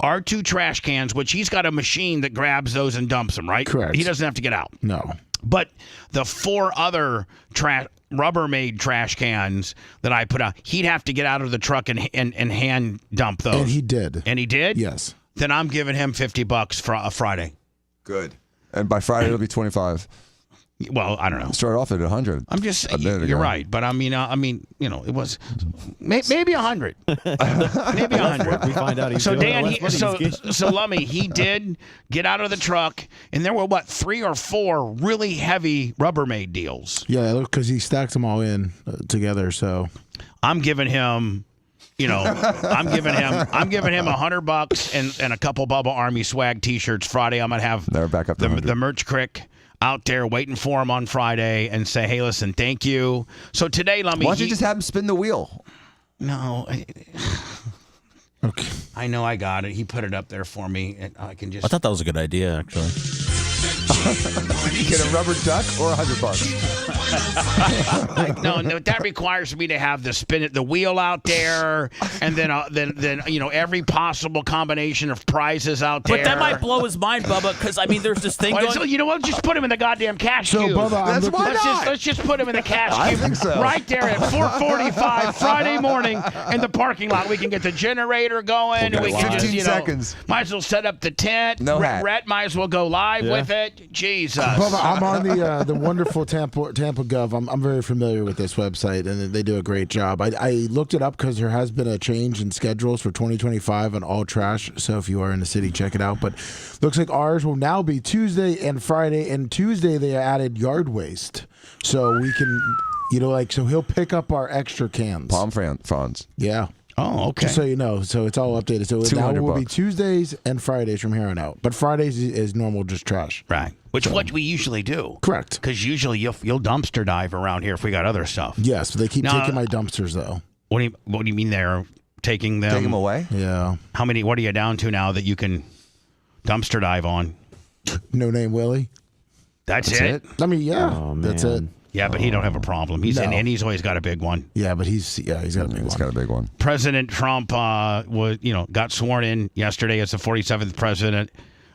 our 2 trash cans, which he's got a machine that grabs those and dumps them, right? Correct. He doesn't have to get out. No. But the 4 other Rubbermaid trash cans that I put out, he'd have to get out of the truck and hand dump those. And he did. And he did? Yes. Then I'm giving him $50 for a Friday. Good. And by Friday it'll be 25. Well, I don't know. Start off at 100. I'm just you're right, but I mean, it was maybe 100, maybe 100. We find out he's so doing Dan, so Lummy, he did get out of the truck, and there were 3 or 4 really heavy Rubbermaid deals. Yeah, because he stacks them all in together. So I'm giving him. I'm giving him $100 and a couple Bubba Army swag T-shirts. Friday, I'm gonna have the Merch Crick out there waiting for him on Friday and say, hey, listen, thank you. So today, Lummy, why don't you just have him spin the wheel? No. Okay. I know I got it. He put it up there for me, and I can just. I thought that was a good idea, actually. You get a rubber duck or $100. No, that requires me to have the wheel out there, and then every possible combination of prizes out there. But that might blow his mind, Bubba, because I mean, there's this thing Well, going. you know what? Just put him in the goddamn cash So, cube. Bubba, Let's just put him in the cash I cube think so. right there at 4:45 Friday morning in the parking lot. We can get the generator going. We'll We get can 15 just, seconds. Might as well set up the tent. No hat. Rhett might as well go live with it. Jesus. Bubba, I'm on the wonderful Tampa Gov. I'm very familiar with this website, and they do a great job. I looked it up because there has been a change in schedules for 2025 on all trash. So if you are in the city, check it out. But looks like ours will now be Tuesday and Friday. And Tuesday they added yard waste, so we can, so he'll pick up our extra cans. Palm fronds. Yeah. Oh, okay. Just so you know, so it's all updated. So now it will be $200. Tuesdays and Fridays from here on out. But Fridays is normal, just trash. Right. Which what we usually do. Correct. Because usually you'll dumpster dive around here if we got other stuff. Yes, but they keep Now, taking my dumpsters though. What do you mean they're taking them? Take them away? Yeah. What are you down to now that you can dumpster dive on? No Name Willie. That's it? I mean, yeah, Oh, that's it. man. Yeah, but he don't have a problem. And he's always got a big one. Yeah, but he's got a big It's one. got a big one. President Trump got sworn in yesterday as the 47th president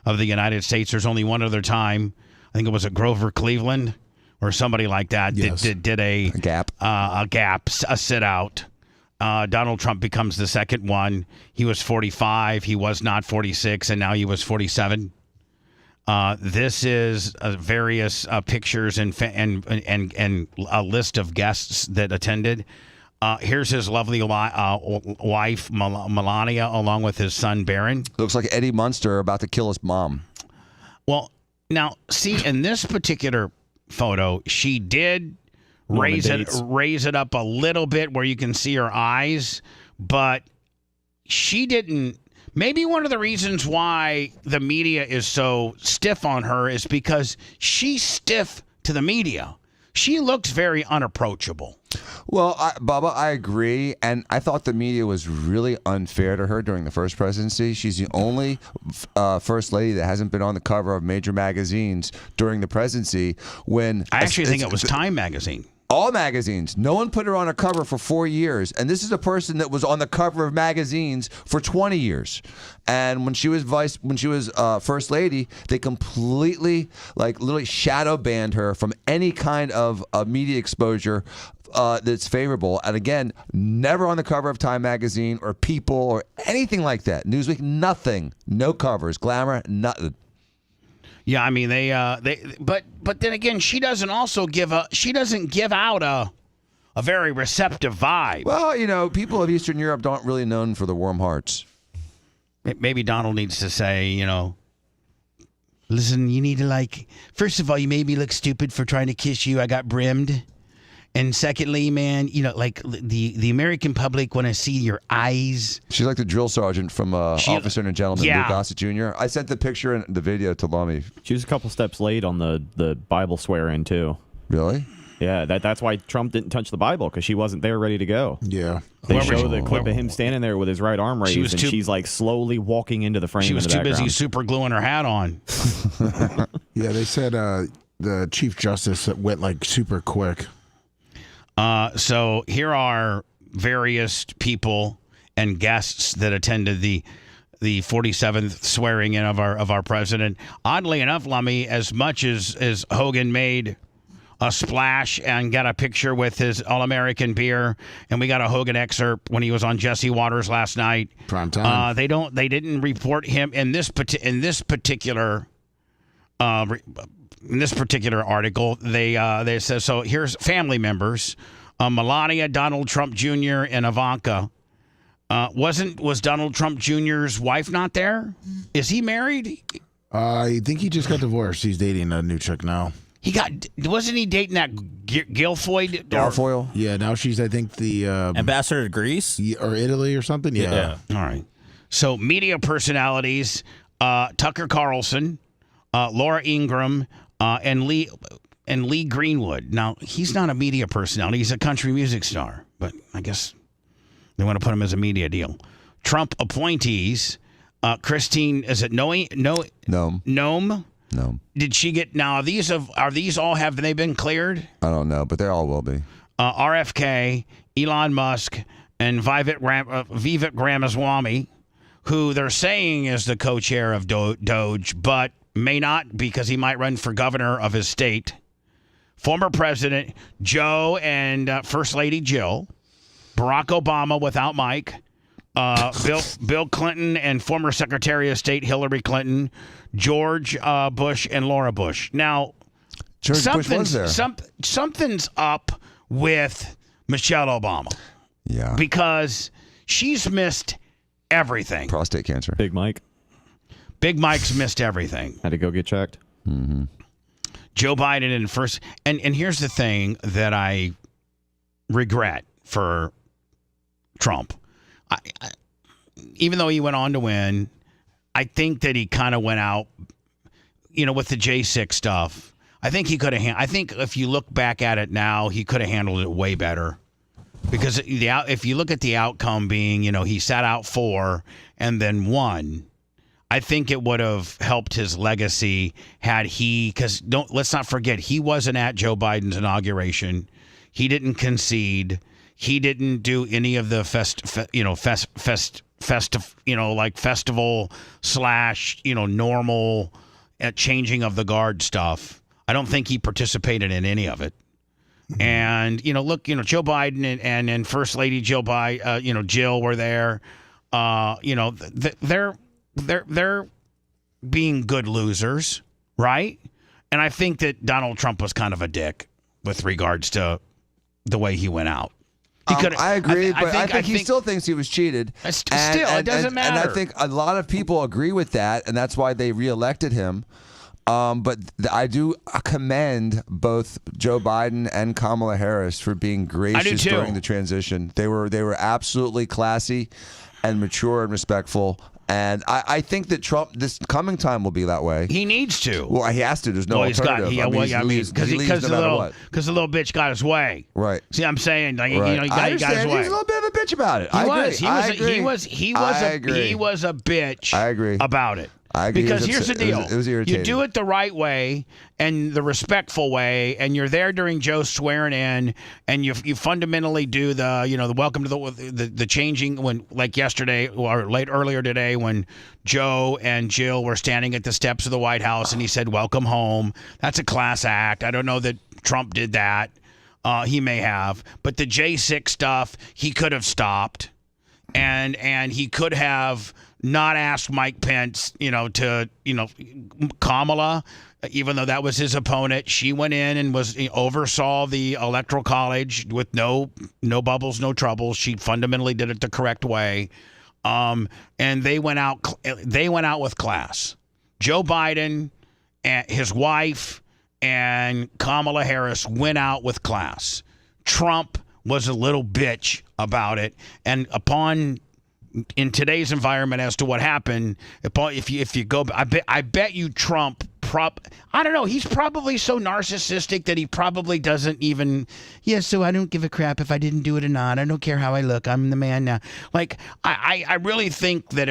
of the United States. There's only one other time. I think it was at Grover Cleveland or somebody like that Yes. did a gap. A sit out. Donald Trump becomes the second one. He was 45. He was not 46, and now he was 47. This is various pictures and a list of guests that attended. Here's his lovely wife, Melania, along with his son, Barron. Looks like Eddie Munster about to kill his mom. Well, now, see, in this particular photo, she did raise it up a little bit where you can see her eyes, but she didn't. Maybe one of the reasons why the media is so stiff on her is because she's stiff to the media. She looks very unapproachable. Well, Bubba, I agree. And I thought the media was really unfair to her during the first presidency. She's the only first lady that hasn't been on the cover of major magazines during the presidency. When I actually think it was Time magazine. All magazines. No one put her on a cover for 4 years. And this is a person that was on the cover of magazines for 20 years. And when she was first lady, they completely, literally shadow banned her from any kind of media exposure that's favorable. And again, never on the cover of Time magazine or People or anything like that. Newsweek, nothing. No covers. Glamour, nothing. Yeah, I mean but then again, she doesn't give out a very receptive vibe. Well, people of Eastern Europe don't really known for the warm hearts. Maybe Donald needs to say, listen, you need to first of all, you made me look stupid for trying to kiss you. I got brimmed. And secondly, man, the American public want to see your eyes. She's like the drill sergeant from Officer and a Gentleman, Lou Gossett Jr. I sent the picture and the video to Lummy. She was a couple steps late on the Bible swearing too. Really? Yeah, that's why Trump didn't touch the Bible, because she wasn't there ready to go. Yeah. They show the clip of him standing there with his right arm raised, and she's slowly walking into the frame. She was in the too busy background. super gluing her hat on. Yeah, they said the Chief Justice went super quick. So here are various people and guests that attended the 47th swearing in of our president. Oddly enough, Lummy, as much as Hogan made a splash and got a picture with his All-American beer, and we got a Hogan excerpt when he was on Jesse Waters last night. Prime time. They didn't report him in this particular article. They said, so here's family members: Melania, Donald Trump Jr., and Ivanka. Was Donald Trump Jr.'s wife not there? Is he married? I think he just got divorced. He's dating a new chick now. Wasn't he dating that Guilfoyle? Guilfoyle? Yeah, now she's, I think, the ambassador to Greece or Italy or something. Yeah. All right. So media personalities: Tucker Carlson, Laura Ingraham, and Lee Greenwood. Now, he's not a media personality. He's a country music star, but I guess they want to put him as a media deal. Trump appointees: Christine, is it Noam? Noam. No. Did she get now? Are these all have they been cleared? I don't know, but they all will be. RFK, Elon Musk, and Vivek Ramaswamy, who they're saying is the co-chair of Doge, but may not because he might run for governor of his state. Former President Joe and First Lady Jill, Barack Obama without Mike, Bill Clinton and former Secretary of State Hillary Clinton, George Bush and Laura Bush. Now, George Bush was there. Something's up with Michelle Obama. Yeah. Because she's missed everything. Prostate cancer. Big Mike. Big Mike's missed everything. Had to go get checked. Mm-hmm. Joe Biden in first. And here's the thing that I regret for Trump. Even though he went on to win, I think that he kind of went out, with the J6 stuff. I think he could have. I think if you look back at it now, he could have handled it way better. Because if you look at the outcome being, he sat out 4 and then won, I think it would have helped his legacy had he. Because let's not forget, he wasn't at Joe Biden's inauguration. He didn't concede. He didn't do any of the festival / normal changing of the guard stuff. I don't think he participated in any of it. And look, Joe Biden and First Lady Jill Jill were there. They're being good losers, right? And I think that Donald Trump was kind of a dick with regards to the way he went out. I agree, but I think he still thinks he was cheated. It doesn't matter. And I think a lot of people agree with that, and that's why they reelected him. But I do commend both Joe Biden and Kamala Harris for being gracious during the transition. They were absolutely classy and mature and respectful. And I think that Trump, this coming time, will be that way. He needs to. Well, he has to. There's no alternative. Because the little bitch got his way. Right. See, I'm saying, right. He got his way. He's a little bit of a bitch about it. He was a bitch. I agree about it. I agree. Because here's the deal. It was irritating. You do it the right way and the respectful way, and you're there during Joe's swearing in, and you fundamentally do the welcome to the changing when, like yesterday or earlier today when Joe and Jill were standing at the steps of the White House and he said, "Welcome home." That's a class act. I don't know that Trump did that. He may have, but the J6 stuff he could have stopped, and he could have not asked Mike Pence, Kamala, even though that was his opponent. She went in and oversaw the Electoral College with no bubbles, no troubles. She fundamentally did it the correct way, and they went out with class. Joe Biden and his wife and Kamala Harris went out with class. Trump was a little bitch about it, and in today's environment as to what happened, if you go, I bet you Trump I don't know. He's probably so narcissistic that he probably doesn't even. Yeah, so I don't give a crap if I didn't do it or not. I don't care how I look. I'm the man now. Like I really think that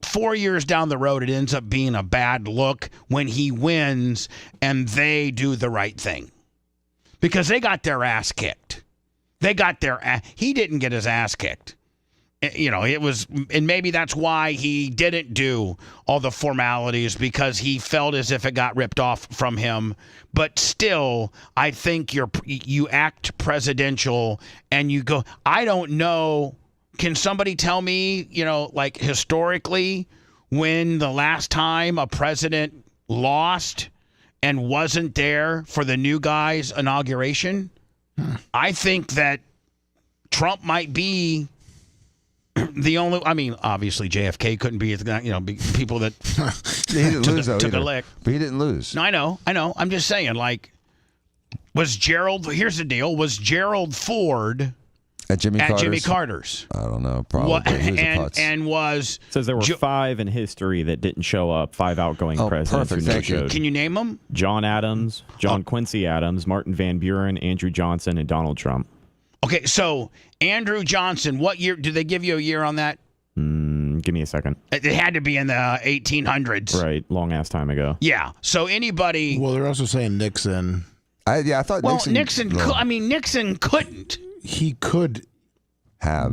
4 years down the road, it ends up being a bad look when he wins and they do the right thing because they got their ass kicked. He didn't get his ass kicked. It was, and maybe that's why he didn't do all the formalities because he felt as if it got ripped off from him. But still, I think you act presidential and you go, I don't know. Can somebody tell me, like historically, when the last time a president lost and wasn't there for the new guy's inauguration? I think that Trump might be the only. I mean, obviously JFK couldn't be, people that he didn't lose took a lick, but he didn't lose. No, I know. I'm just saying, was Gerald? Here's the deal: was Gerald Ford at Jimmy Carter's? I don't know. Probably. And was says there were 5 in history that didn't show up. 5 outgoing presidents. Perfect. Who Thank you. Can you name them? John Adams, John Quincy Adams, Martin Van Buren, Andrew Johnson, and Donald Trump. Okay, so Andrew Johnson, what year did they give you a year on that? Give me a second. It had to be in the 1800s. Right, long ass time ago. Yeah. So anybody. Well, they're also saying Nixon. I thought Nixon. Nixon couldn't. He could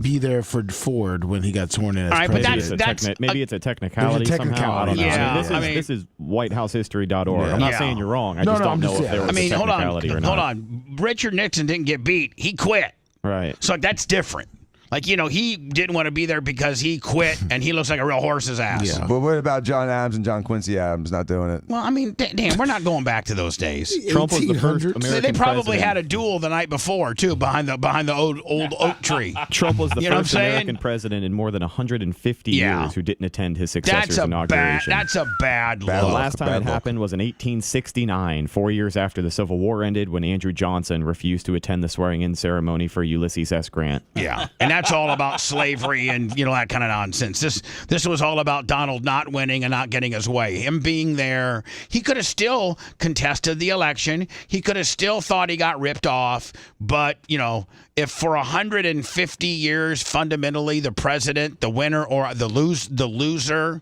be there for Ford when he got sworn in as president. Maybe it's a technicality somehow. I don't know. Yeah, this is WhiteHouseHistory.org. I'm not saying you're wrong. I just don't know if there was a technicality or not. Hold on. Richard Nixon didn't get beat. He quit. Right. So that's different. Like, he didn't want to be there because he quit, and he looks like a real horse's ass. Yeah. But what about John Adams and John Quincy Adams not doing it? Well, I mean, damn, we're not going back to those days. Trump was the first American They probably president. had a duel the night before, too, behind the old oak tree. Trump was the You know first what I'm saying? American president in more than 150 years who didn't attend his successor's inauguration. That's a bad look. The last time it happened was in 1869, 4 years after the Civil War ended, when Andrew Johnson refused to attend the swearing-in ceremony for Ulysses S. Grant. Yeah, and that's all about slavery and that kind of nonsense. This was all about Donald not winning and not getting his way. Him being there, he could have still contested the election. He could have still thought he got ripped off. But if for 150 years, fundamentally, the president, the winner or the loser,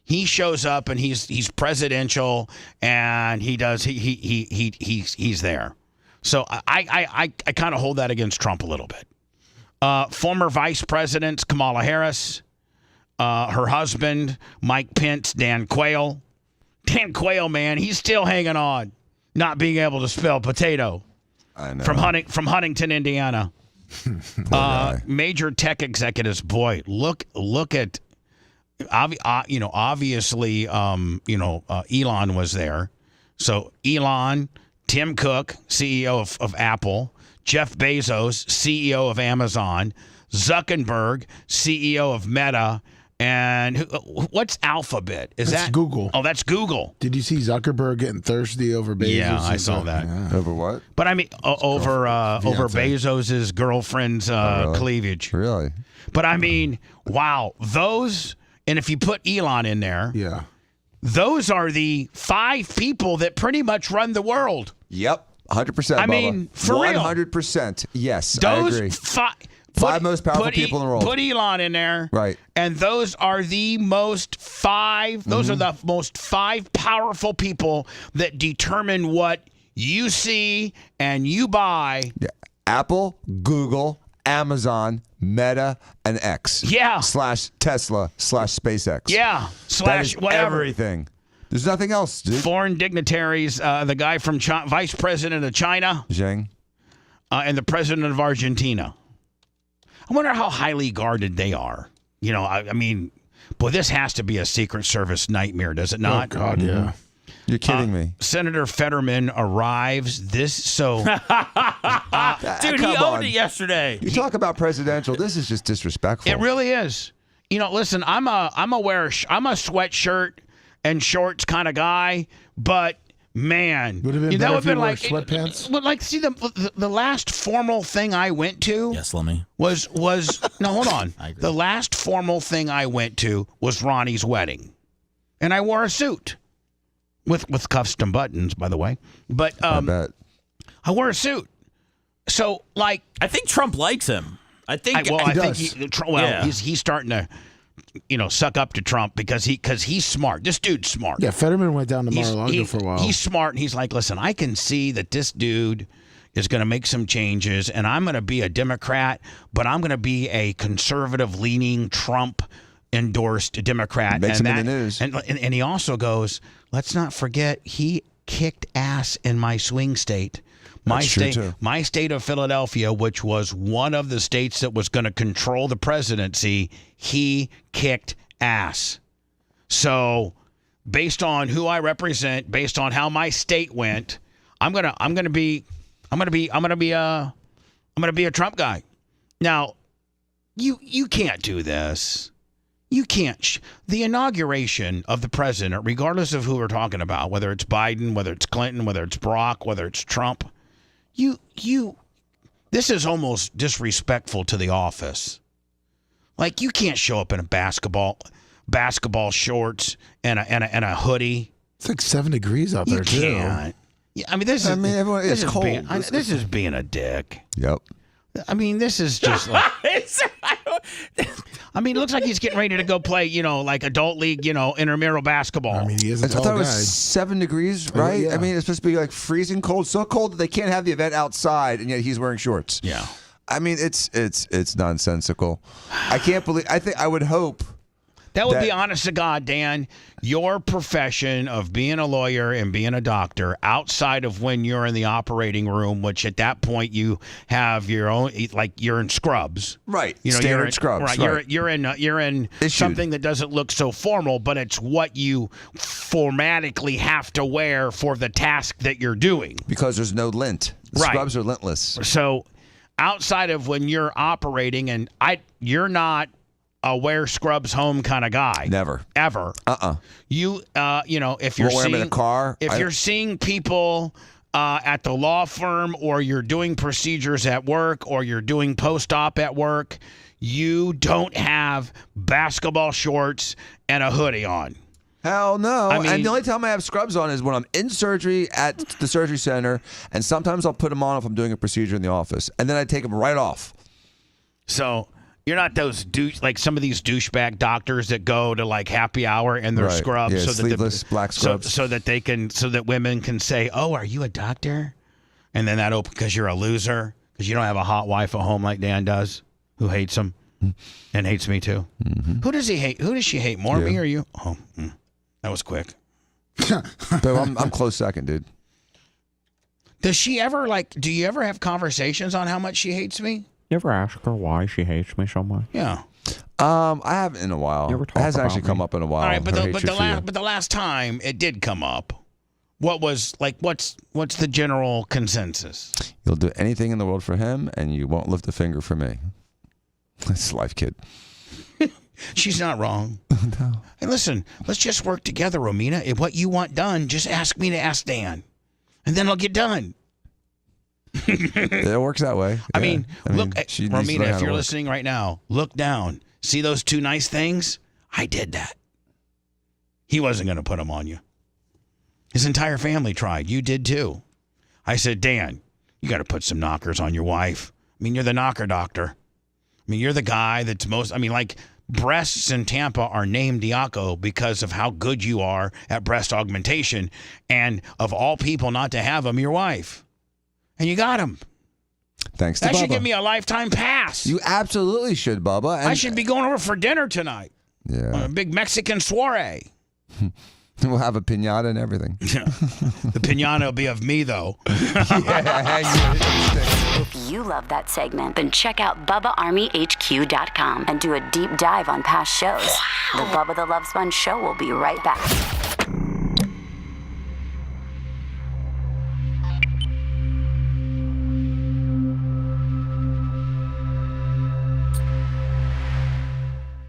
he shows up and he's presidential and he's there. So I kind of hold that against Trump a little bit. Former Vice Presidents Kamala Harris, her husband Mike Pence, Dan Quayle. Dan Quayle, man, he's still hanging on, not being able to spell potato. I know. From Huntington, Indiana. Major tech executives. Boy, look at. Obviously, Elon was there. So Elon, Tim Cook, CEO of Apple. Jeff Bezos, CEO of Amazon, Zuckerberg, CEO of Meta, and what's Alphabet? That's Google. Oh, that's Google. Did you see Zuckerberg getting thirsty over Bezos? Yeah, I saw that. Yeah. Over what? But I mean, over Bezos's girlfriend's cleavage. Really? But I mean, wow, those, and if you put Elon in there, those are the 5 people that pretty much run the world. Yep. 100%. I mean, for real. 100%. Yes, those I agree. 5 most powerful people in the world. Put Elon in there. Right. And those are the most 5. Those are the most 5 powerful people that determine what you see and you buy. Yeah. Apple, Google, Amazon, Meta, and X. Yeah. / Tesla / SpaceX. Yeah. That is / whatever. everything. There's nothing else, dude. Foreign dignitaries, the guy from Vice President of China. Zheng. And the President of Argentina. I wonder how highly guarded they are. I mean, boy, this has to be a Secret Service nightmare, does it not? Oh, God, yeah. You're kidding me. Senator Fetterman arrives. Dude, he owned it yesterday. You talk about presidential. This is just disrespectful. It really is. Listen, I'm a sweatshirt and shorts kind of guy, but man, would have been better if you wore like sweatpants. But see the last formal thing I went to. Yes, let me. Was no, hold on. The last formal thing I went to was Ronnie's wedding, and I wore a suit with custom buttons, by the way. But I bet I wore a suit. So I think Trump likes him. I think he's starting to. Suck up to Trump because he's smart. This dude's smart. Yeah, Fetterman went down to Mar-a-Lago for a while. He's smart, and he's like, listen, I can see that this dude is going to make some changes, and I'm going to be a Democrat, but I'm going to be a conservative-leaning, Trump-endorsed Democrat. Makes him in the news. And he also goes, let's not forget, he kicked ass in my swing state. My state of Philadelphia, which was one of the states that was going to control the presidency, he kicked ass. So, based on who I represent, based on how my state went, I'm gonna be a Trump guy. Now, you can't do this. You can't. The inauguration of the president, regardless of who we're talking about, whether it's Biden, whether it's Clinton, whether it's Barack, whether it's Trump. This is almost disrespectful to the office. Like, you can't show up in a basketball shorts and a hoodie. It's like 7 degrees out there, too. You can't. Yeah, I mean, it's cold. This is being a dick. Yep. I mean, this is just like. I mean, it looks like he's getting ready to go play, like adult league, intramural basketball. I mean, he is I a tall thought it guy. was 7 degrees, right? Yeah. I mean, it's supposed to be like freezing cold, so cold that they can't have the event outside, and yet he's wearing shorts. Yeah. I mean, it's nonsensical. I would hope. That would be honest to God, Dan. Your profession of being a lawyer and being a doctor, outside of when you're in the operating room, which at that point you have your own, like you're in scrubs, right? You're Standard in scrubs, right? You're in something that doesn't look so formal, but it's what you formatically have to wear for the task that you're doing. Because there's no lint. The Right. Scrubs are lintless. So, outside of when you're operating, and you're not a wear scrubs home kind of guy. Never. Ever. You, if you're Won't wear 'em seeing in a car. if you're seeing people at the law firm, or you're doing procedures at work, or you're doing post-op at work, you don't have basketball shorts and a hoodie on. Hell no. I mean- and the only time I have scrubs on is when I'm in surgery at the surgery center, and sometimes I'll put them on if I'm doing a procedure in the office, and then I take them right off. So you're not those like some of these douchebag doctors that go to like happy hour in their Right. scrubs, Yeah, so sleeveless black scrubs. so that women can say, "Oh, are you a doctor?" And then that open because you're a loser because you don't have a hot wife at home like Dan does, who hates him and hates me too. Who does he hate? Who does she hate more, me or you? Oh, that was quick. But I'm close second, dude. Does she ever do you ever have conversations on how much she hates me? You ever ask her why she hates me so much? Yeah. I haven't in a while. You ever It talk hasn't about actually me? come up in a while. All right, but her the hatred for you. last time it did come up. What was what's the general consensus? You'll do anything in the world for him, and you won't lift a finger for me. That's life, kid. She's not wrong. No. And listen, let's just work together, Romina. If what you want done, just ask me to ask Dan, and then it'll get done. It works that way. I mean, look, she needs to Romina, learn how if to you're work. listening right now, look down. See those two nice things? I did that. He wasn't going to put them on you. His entire family tried. You did too. I said, Dan, you got to put some knockers on your wife. I mean, you're the knocker doctor. I mean, you're the guy that's like breasts in Tampa are named Diaco because of how good you are at breast augmentation. And of all people not to have them, your wife. And you got him. Thanks to That Bubba. should give me a lifetime pass. You absolutely should, Bubba. And I should be going over for dinner tonight. Yeah. A big Mexican soiree. We'll have a piñata and everything. The piñata will be of me, though. If you love that segment, then check out BubbaArmyHQ.com and do a deep dive on past shows. The Bubba the Love Sponge Show will be right back.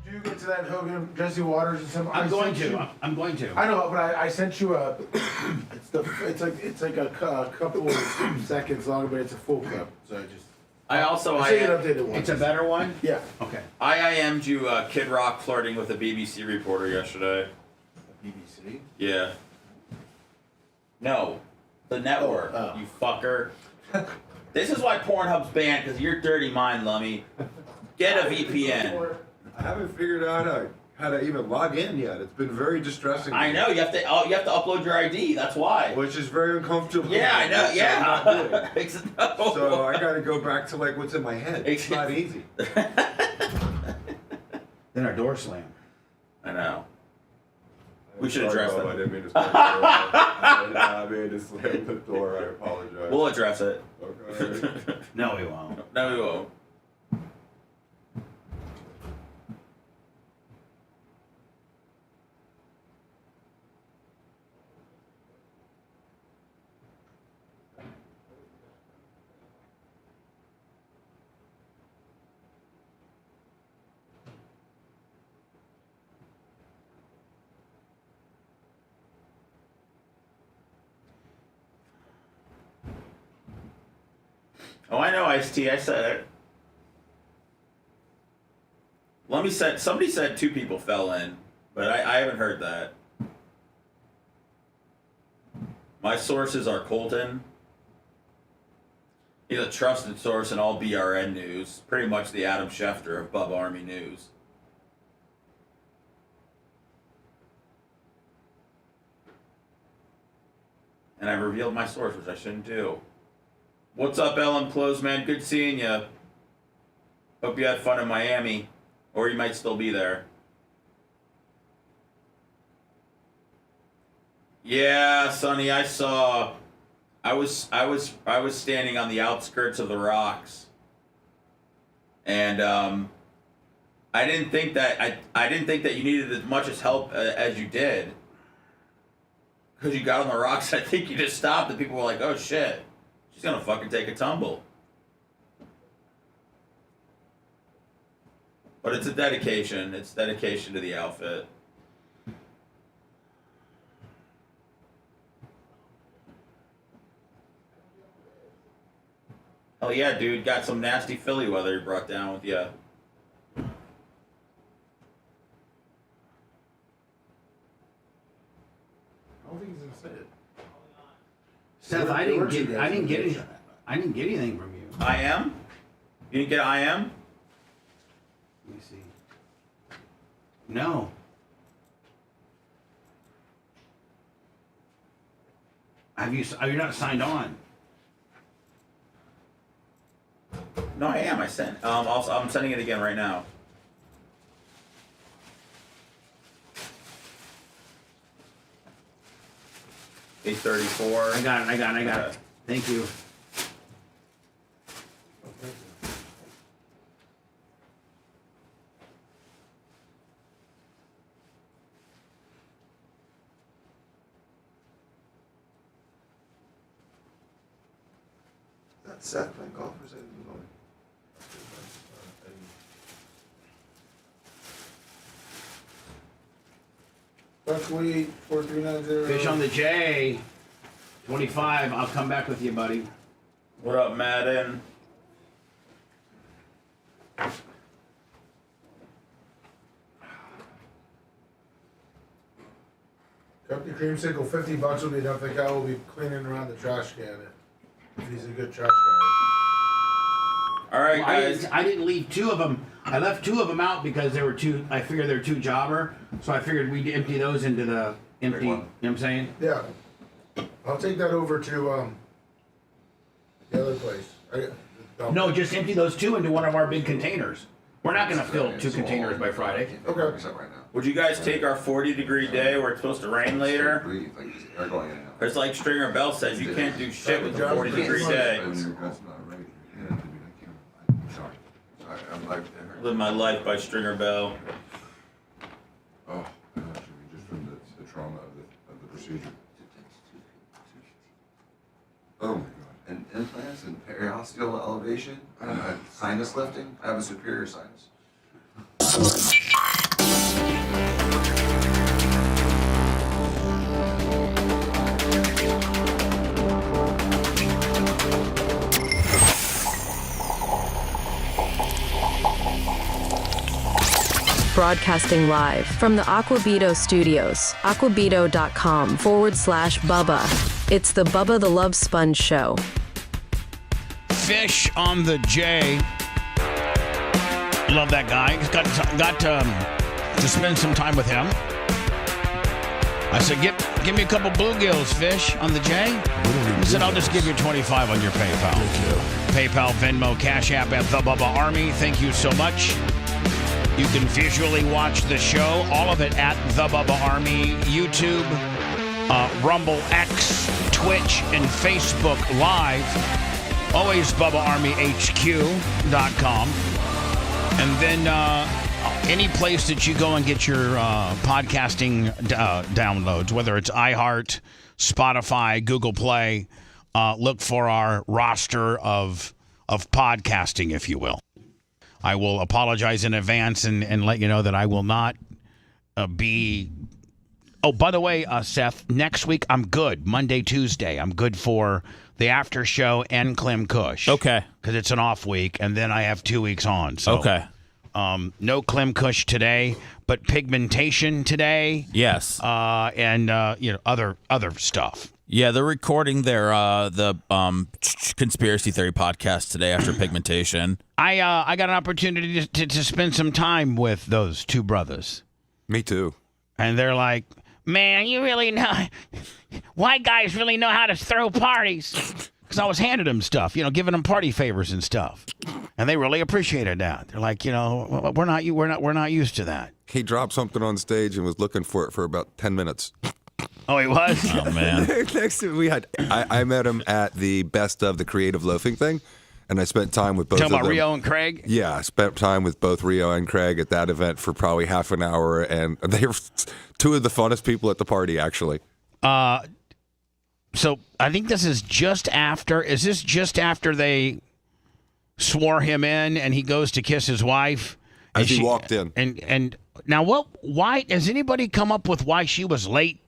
Did you get to that Hogan, Jesse Waters, and some? I'm going to. I know, but I sent you a. It's like a couple of seconds long, but it's a full clip. So I just. I sent you an updated one. It's a better one? Yeah. Okay. I IM'd you Kid Rock flirting with a BBC reporter yesterday. BBC? Yeah. No. The network, you fucker. This is why Pornhub's banned, because of your dirty mind, Lummy. Get a VPN. I haven't figured out how to even log in yet. It's been very distressing. I know, you have to upload your ID, that's why. Which is very uncomfortable. Yeah, I know, So yeah. I'm not doing it. No. So I gotta go back to like what's in my head. It's not easy. Then our door slammed. I know. We should Sorry, address Bob, that. I didn't mean to slam the door. I made to slam the door. I apologize. We'll address it. Okay. No, we won't. No, we won't. Oh, I know, Ice-T. I said it. Somebody said 2 people fell in, but I haven't heard that. My sources are Colton. He's a trusted source in all BRN news. Pretty much the Adam Schefter of Bub Army News. And I revealed my source, which I shouldn't do. What's up, Ellen Closeman? Good seeing you. Hope you had fun in Miami. Or you might still be there. Yeah, Sonny, I saw. I was standing on the outskirts of the rocks, and I didn't think that I didn't think that you needed as much as help as you did, because you got on the rocks. I think you just stopped, and people were like, "Oh shit, she's gonna fucking take a tumble." But it's a dedication. It's dedication to the outfit. Oh yeah, dude, got some nasty Philly weather you brought down with you. I don't think he's gonna say it. Seth, I didn't get anything from you. I am? You didn't get I am? Let me see. No. You're not signed on. No, I am. I sent. I'm sending it again right now. $834. I got it. Thank you. That's Seth playing golf or is it going? Buckwheat 4390. Fish on the J. 25. I'll come back with you, buddy. What up, Madden? Cupcake creamsicle, $50 will be enough. The guy will be cleaning around the trash can if he's a good trash guy. All right, Well, guys. I didn't leave two of them. I left two of them out because they were too. I figured they're too jobber, so I figured we'd empty those into the empty. You know what I'm saying? Yeah. I'll take that over to the other place. No, just empty those two into one of our big containers. We're not going to fill 2 containers by Friday. Okay. Would you guys take our 40-degree day where it's supposed to rain later? It's like Stringer Bell says, you can't do shit with a 40-degree day. Live my life by Stringer Bell. Oh, that should be just from the trauma of the procedure. Oh my god. And implants and periosteal elevation and sinus lifting. I have a superior sinus. Broadcasting live from the Aquabito studios, aquabito.com/Bubba. It's the Bubba the Love Sponge Show. Fish on the J. Love that guy. Got to spend some time with him. I said, give me a couple bluegills, Fish, on the J. He said, I'll just give you 25 on your PayPal. PayPal, Venmo, Cash App at The Bubba Army. Thank you so much. You can visually watch the show, all of it at The Bubba Army, YouTube, Rumble, X, Twitch, and Facebook Live. Always BubbaArmyHQ.com. And then any place that you go and get your podcasting downloads, whether it's iHeart, Spotify, Google Play, look for our roster of podcasting, if you will. I will apologize in advance and let you know that I will not be... Oh, by the way, Seth, next week I'm good. Monday, Tuesday, I'm good for the after show and Clem Kush. Okay. Because it's an off week, and then I have 2 weeks on. So, okay. No Clem Kush today, but pigmentation today. Yes. And other stuff. Yeah, they're recording the conspiracy theory podcast today after pigmentation. I got an opportunity to spend some time with those two brothers. Me too. And they're like, man, you really know, white guys really know how to throw parties. Because I was handing them stuff, giving them party favors and stuff, and they really appreciated that. They're like, we're not used to that. He dropped something on stage and was looking for it for about 10 minutes. Oh, he was? Oh, man. Next, I met him at the Best of the Creative Loafing thing, and I spent time with both of them. Talking about Rio and Craig? Yeah, I spent time with both Rio and Craig at that event for probably half an hour, and they were two of the funnest people at the party, actually. So I think this is just after. Is this just after they swore him in and he goes to kiss his wife? As he walked in. And now why has anybody come up with why she was late?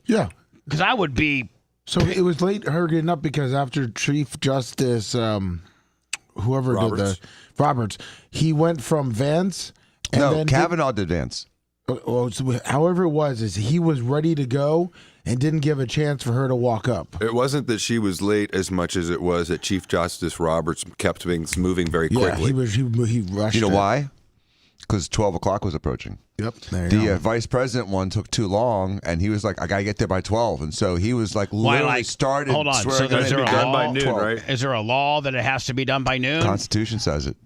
Yeah. Because I would be. So it was late her getting up because after Chief Justice, whoever did Roberts, he went from Vance. And No, then Kavanaugh did Vance. However it was, is he was ready to go and didn't give a chance for her to walk up. It wasn't that she was late as much as it was that Chief Justice Roberts kept things moving very quickly. Yeah, he rushed. You know it. why? Because 12 o'clock was approaching. Yep. There you The go. vice president one took too long, and he was like, I got to get there by 12. And so he was like, literally started Hold on. So swearing is there a done law? by noon, right? Is there a law that it has to be done by noon? Constitution says it.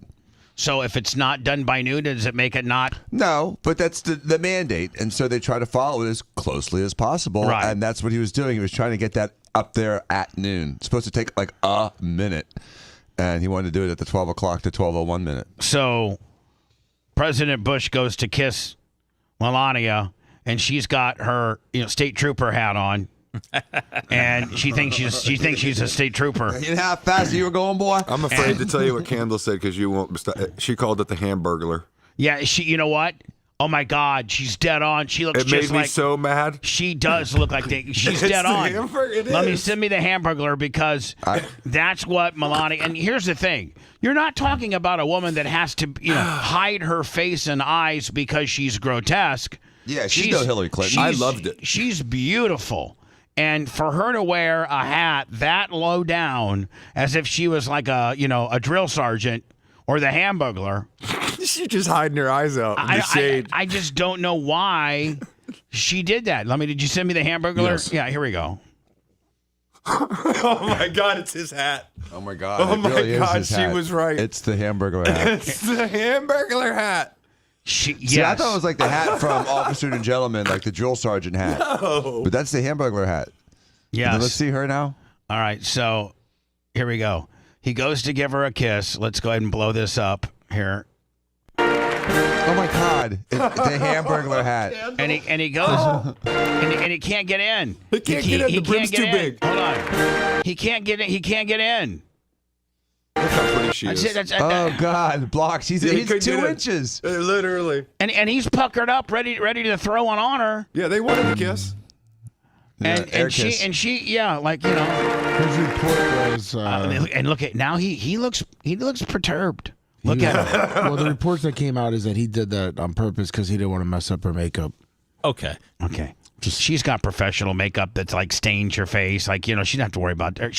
So if it's not done by noon, does it make it not? No, but that's the mandate. And so they try to follow it as closely as possible. Right. And that's what he was doing. He was trying to get that up there at noon. It's supposed to take like a minute. And he wanted to do it at the 12 o'clock to 12:01 minute. So President Bush goes to kiss Melania, and she's got her state trooper hat on. And she thinks she's a state trooper. You know how fast you were going, boy? I'm afraid to tell you what Kendall said because you won't. She called it the Hamburglar. Yeah, you know what? Oh my God, she's dead on. She looks It just made me like so mad. She does look like she's It's dead the on. Hamburger, Let me is. send me the Hamburglar because that's what Melania. And here's the thing: you're not talking about a woman that has to hide her face and eyes because she's grotesque. Yeah, she's no Hillary Clinton. I loved it. She's beautiful. And for her to wear a hat that low down, as if she was like a drill sergeant or the Hamburglar, She's just hiding her eyes out in the shade. I just don't know why she did that. Did you send me the Hamburglar? Yes. Yeah, here we go. Oh my God, it's his hat. Oh my God. Oh it my really is God, his she hat. was right. It's the hamburger hat. It's the Hamburglar hat. See, I thought it was like the hat from Officer and Gentleman, like the drill sergeant hat. No. But that's the hamburger hat. Yes. Let's see her now. All right, so here we go. He goes to give her a kiss. Let's go ahead and blow this up here. Oh my God! It's the Hamburglar hat. And he goes and he can't get in. He can't get in. The brim's too big. Hold on. He can't get in. He can't get in. Look how pretty she is. Oh God! Blocks. He's Yeah, he couldn't 2 get in. inches. Literally. And he's puckered up, ready to throw one on her. Yeah, they wanted to kiss. And she like His report was. and look at now he looks perturbed. Look at him. Well, the reports that came out is that he did that on purpose because he didn't want to mess up her makeup. Okay. She's got professional makeup that's like stains your face. Like, she doesn't have to worry about it.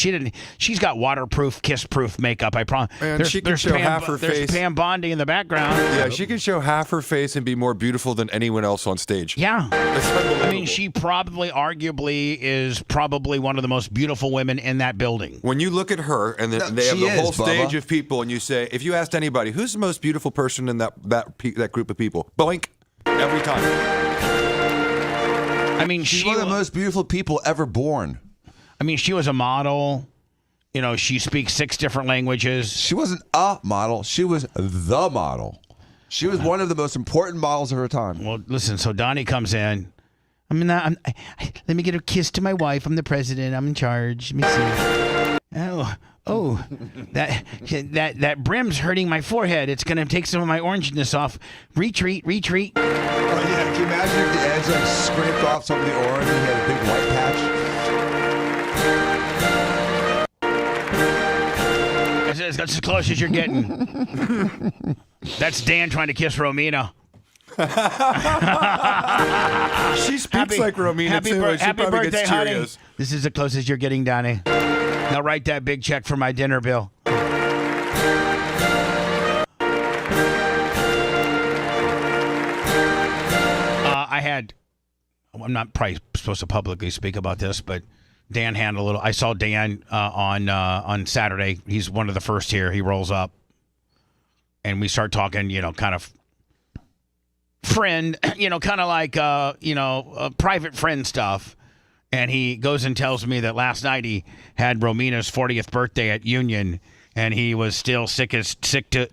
She's got waterproof, kiss-proof makeup, I promise. And she can show half her There's face. Pam Bondi in the background. Yeah, she can show half her face and be more beautiful than anyone else on stage. Yeah. That's unbelievable. I mean, she arguably is one of the most beautiful women in that building. When you look at her and they have she the whole is, stage Bubba. of people and you say, if you asked anybody, who's the most beautiful person in that group of people? Boink. Every time. I mean, She's one of the most beautiful people ever born. I mean, she was a model. She speaks 6 different languages. She wasn't a model. She was the model. She was one of the most important models of her time. Well, listen, so Donnie comes in. Let me get a kiss to my wife. I'm the president. I'm in charge. Let me see. Oh, that brim's hurting my forehead. It's going to take some of my orangeness off. Retreat. Oh, yeah. Can you imagine if the edge scraped off some of the orange and he had a big white patch? That's as close as you're getting. That's Dan trying to kiss Romina. She speaks like Romina, too. And she happy probably birthday, gets honey. Cheerios. This is the closest you're getting, Donnie. Now write that big check for my dinner bill. I had I'm not probably supposed to publicly speak about this, but Dan handled a little. I saw Dan on Saturday. He's one of the first here. He rolls up, and we start talking. Kind of friend. Kind of like private friend stuff. And he goes and tells me that last night he had Romina's 40th birthday at Union, and he was still sick to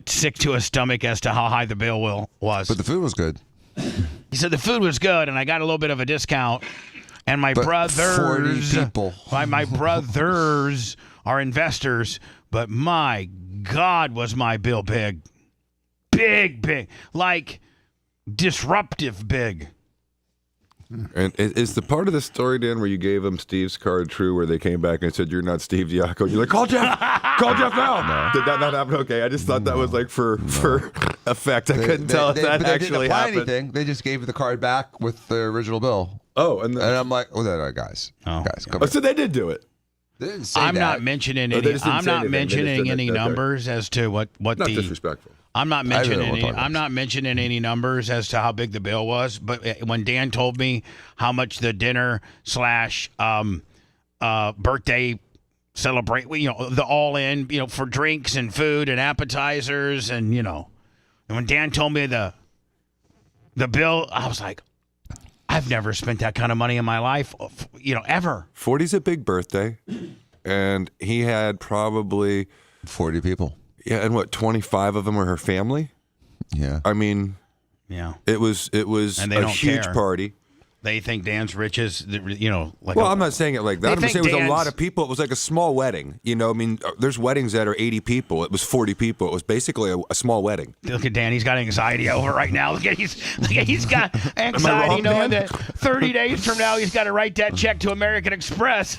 his stomach as to how high the bill was. But the food was good. He said the food was good, and I got a little bit of a discount. And my brothers, 40 people. my brothers are investors, but my God, was my bill big, like disruptive big. And is the part of the story, Dan, where you gave them Steve's card true, where they came back and said, "You're not Steve Diaco"? You're like, "Call Jeff! Call Jeff now!" No. Did that not happen? Okay, I just thought that was like for effect. I couldn't tell if that actually happened. Anything. They just gave you the card back with the original bill. Oh, and I'm like, guys, come on. So they did do it. They didn't say I'm that. not mentioning any. I'm not mentioning any numbers as to what not the. Disrespectful. I'm not mentioning any numbers as to how big the bill was, but when Dan told me how much the dinner / birthday celebrate, the all in, for drinks and food and appetizers, and and when Dan told me the bill, I was like, I've never spent that kind of money in my life, ever. 40's a big birthday, and he had probably 40 people. Yeah, and 25 of them were her family? Yeah. I mean, yeah. It was and they a don't huge care. Party. They think Dan's riches, like. Well, I'm not saying it like that. I'm just saying it was a lot Dan's- of people. It was like a small wedding. There's weddings that are 80 people. It was 40 people. It was basically a small wedding. Look at Dan. He's got anxiety over right now. Look at he's got anxiety knowing that 30 days from now he's got to write that check to American Express.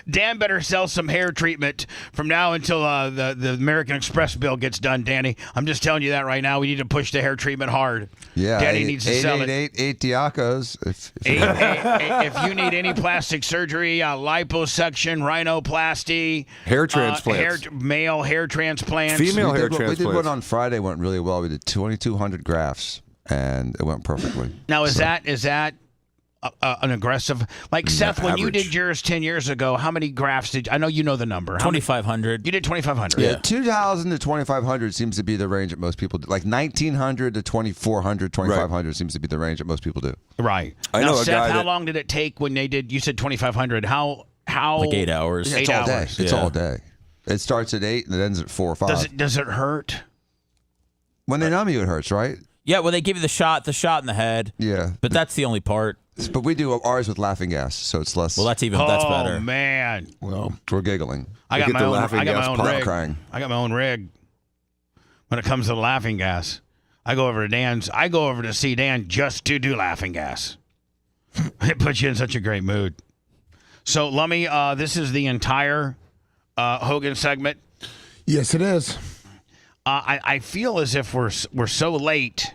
Dan better sell some hair treatment from now until the American Express bill gets done, Danny. I'm just telling you that right now. We need to push the hair treatment hard. Yeah, Danny needs to sell it. 888 Diacos. If you need any plastic surgery, liposuction, rhinoplasty, hair transplants, male hair transplants, female hair transplants. We did one on Friday. Went really well. We did 2,200 grafts, and it went perfectly. Now, is that an aggressive, like Seth, when you did yours 10 years ago, how many grafts did I know you know the number? 2,500. You did 2,500. Yeah, 2,000 to 2,500 seems to be the range that most people do. Like 1,900 to 2,400, 2,500 seems to be the range that most people do. Right. I know a Seth, guy how that- long did it take when they did? You said 2,500. How? Like 8 hours. Yeah, it's all day. It's all day. It starts at 8 and it ends at 4 or 5. Does it hurt? When they numb you, it hurts, right? Yeah, well, they give you the shot in the head. Yeah. But that's the only part. But we do ours with laughing gas, so it's less. Well, that's better. Oh man. Well, we're giggling. I got my own rig. Crying. I got my own rig. When it comes to the laughing gas, I go over to Dan's. I go over to see Dan just to do laughing gas. It puts you in such a great mood. So, Lummy, this is the entire Hogan segment. Yes, it is. I feel as if we're so late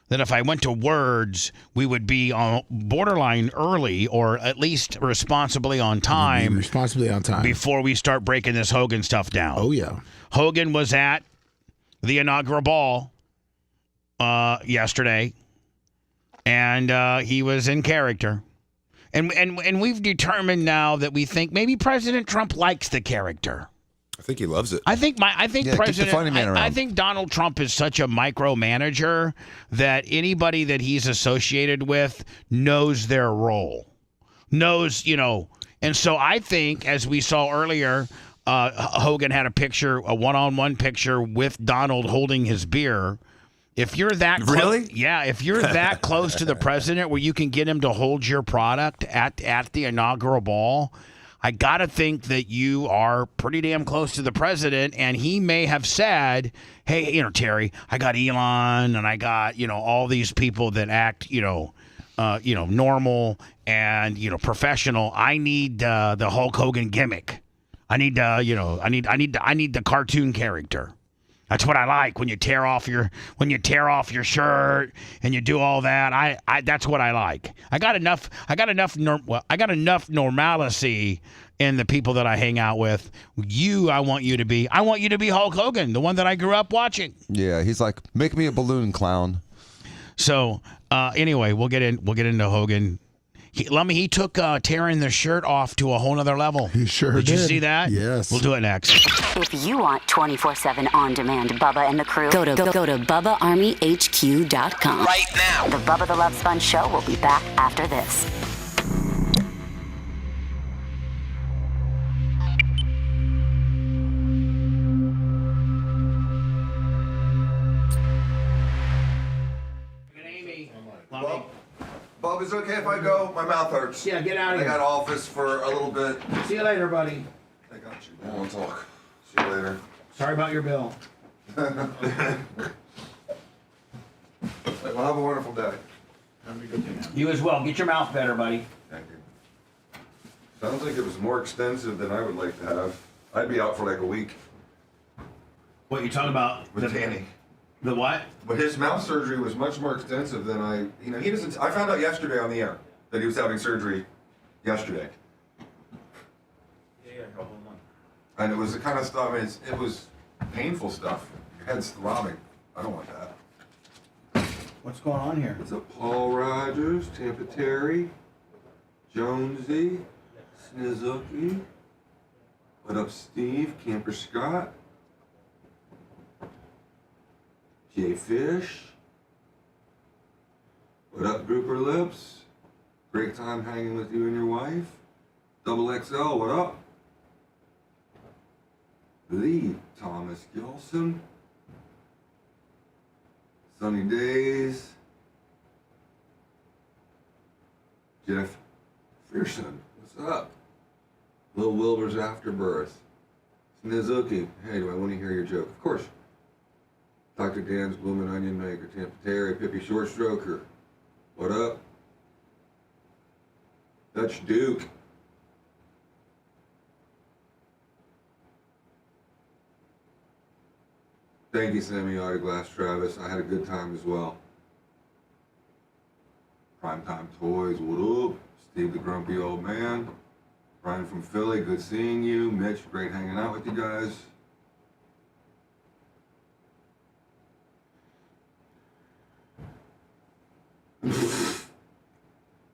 that if I went to words, we would be on borderline early, or at least responsibly on time. Before we start breaking this Hogan stuff down. Oh yeah. Hogan was at the inaugural ball yesterday, and he was in character. And we've determined now that we think maybe President Trump likes the character. I think he loves it. I think keep the funny man around. I think Donald Trump is such a micromanager that anybody that he's associated with knows their role, and so I think, as we saw earlier, Hogan had a one-on-one picture with Donald holding his beer. If you're that really, if you're that close to the president where you can get him to hold your product at the inaugural ball, I got to think that you are pretty damn close to the president, and he may have said, hey, Terry, I got Elon, and I got, all these people that act, normal and, professional. I need the Hulk Hogan gimmick. I need, I need the cartoon character. That's what I like when you tear off your shirt and you do all that. I that's what I like. I got enough normalcy in the people that I hang out with. I want you to be Hulk Hogan, the one that I grew up watching. Yeah, he's like, make me a balloon clown. So Anyway, we'll get into Hogan. He took tearing the shirt off to a whole nother level. He sure did. Did you did. see that? Yes. We'll do it next. If you want 24/7 on-demand Bubba and the crew, go to BubbaArmyHQ.com. Right now. The Bubba the Love Sponge Show will be back after this. Bob, is it okay if I go? My mouth hurts. Yeah, get out of here. I got office for a little bit. See you later, buddy. I got you. I won't talk. See you later. Sorry about your bill. Well, have a wonderful day. You as well. Get your mouth better, buddy. Thank you. Sounds like it was more extensive than I would like to have. I'd be out for like a week. What you talking about? With Danny. The what? But his mouth surgery was much more extensive than he doesn't. I found out yesterday on the air that he was having surgery yesterday. Yeah, a whole month. And it was the kind of stuff, it was painful stuff. Your head's throbbing. I don't want that. What's going on here? It's a Paul Rogers, Tampa Terry, Jonesy, Snizuki. What up, Steve? Camper Scott. Jay Fish. What up, Grouper Lips? Great time hanging with you and your wife. Double XL, what up? Lee Thomas Gilson. Sunny Days. Jeff Fearson, what's up? Lil Wilbur's Afterbirth. Snizuki, hey, do I want to hear your joke? Of course. Dr. Dan's Bloomin' Onion Maker, Tampa Terry, Pippi Short Stroker. What up? Dutch Duke. Thank you, Sammy Autoglass Travis. I had a good time as well. Primetime Toys, what up? Steve the Grumpy Old Man. Brian from Philly, good seeing you. Mitch, great hanging out with you guys.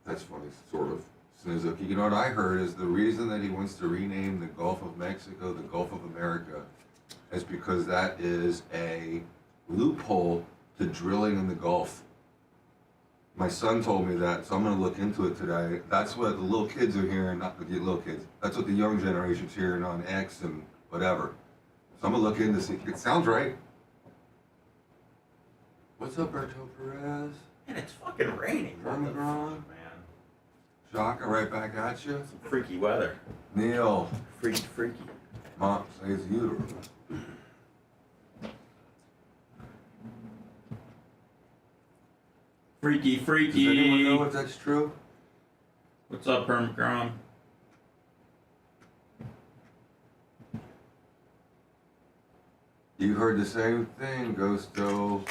That's funny, sort of. Snizuki. You know what I heard is the reason that he wants to rename the Gulf of Mexico the Gulf of America is because that is a loophole to drilling in the Gulf. My son told me that, so I'm going to look into it today. That's what the little kids are hearing, not the little kids. That's what the young generation's hearing on X and whatever. So I'm going to look into see. It sounds right. What's up, Berto Perez? Man, it's fucking raining. Man. Shaka, right back at you. Some freaky weather. Neil. Freaky. Mom says you. Freaky. Does anyone know if that's true? What's up, Permacrom? You heard the same thing, Ghosto.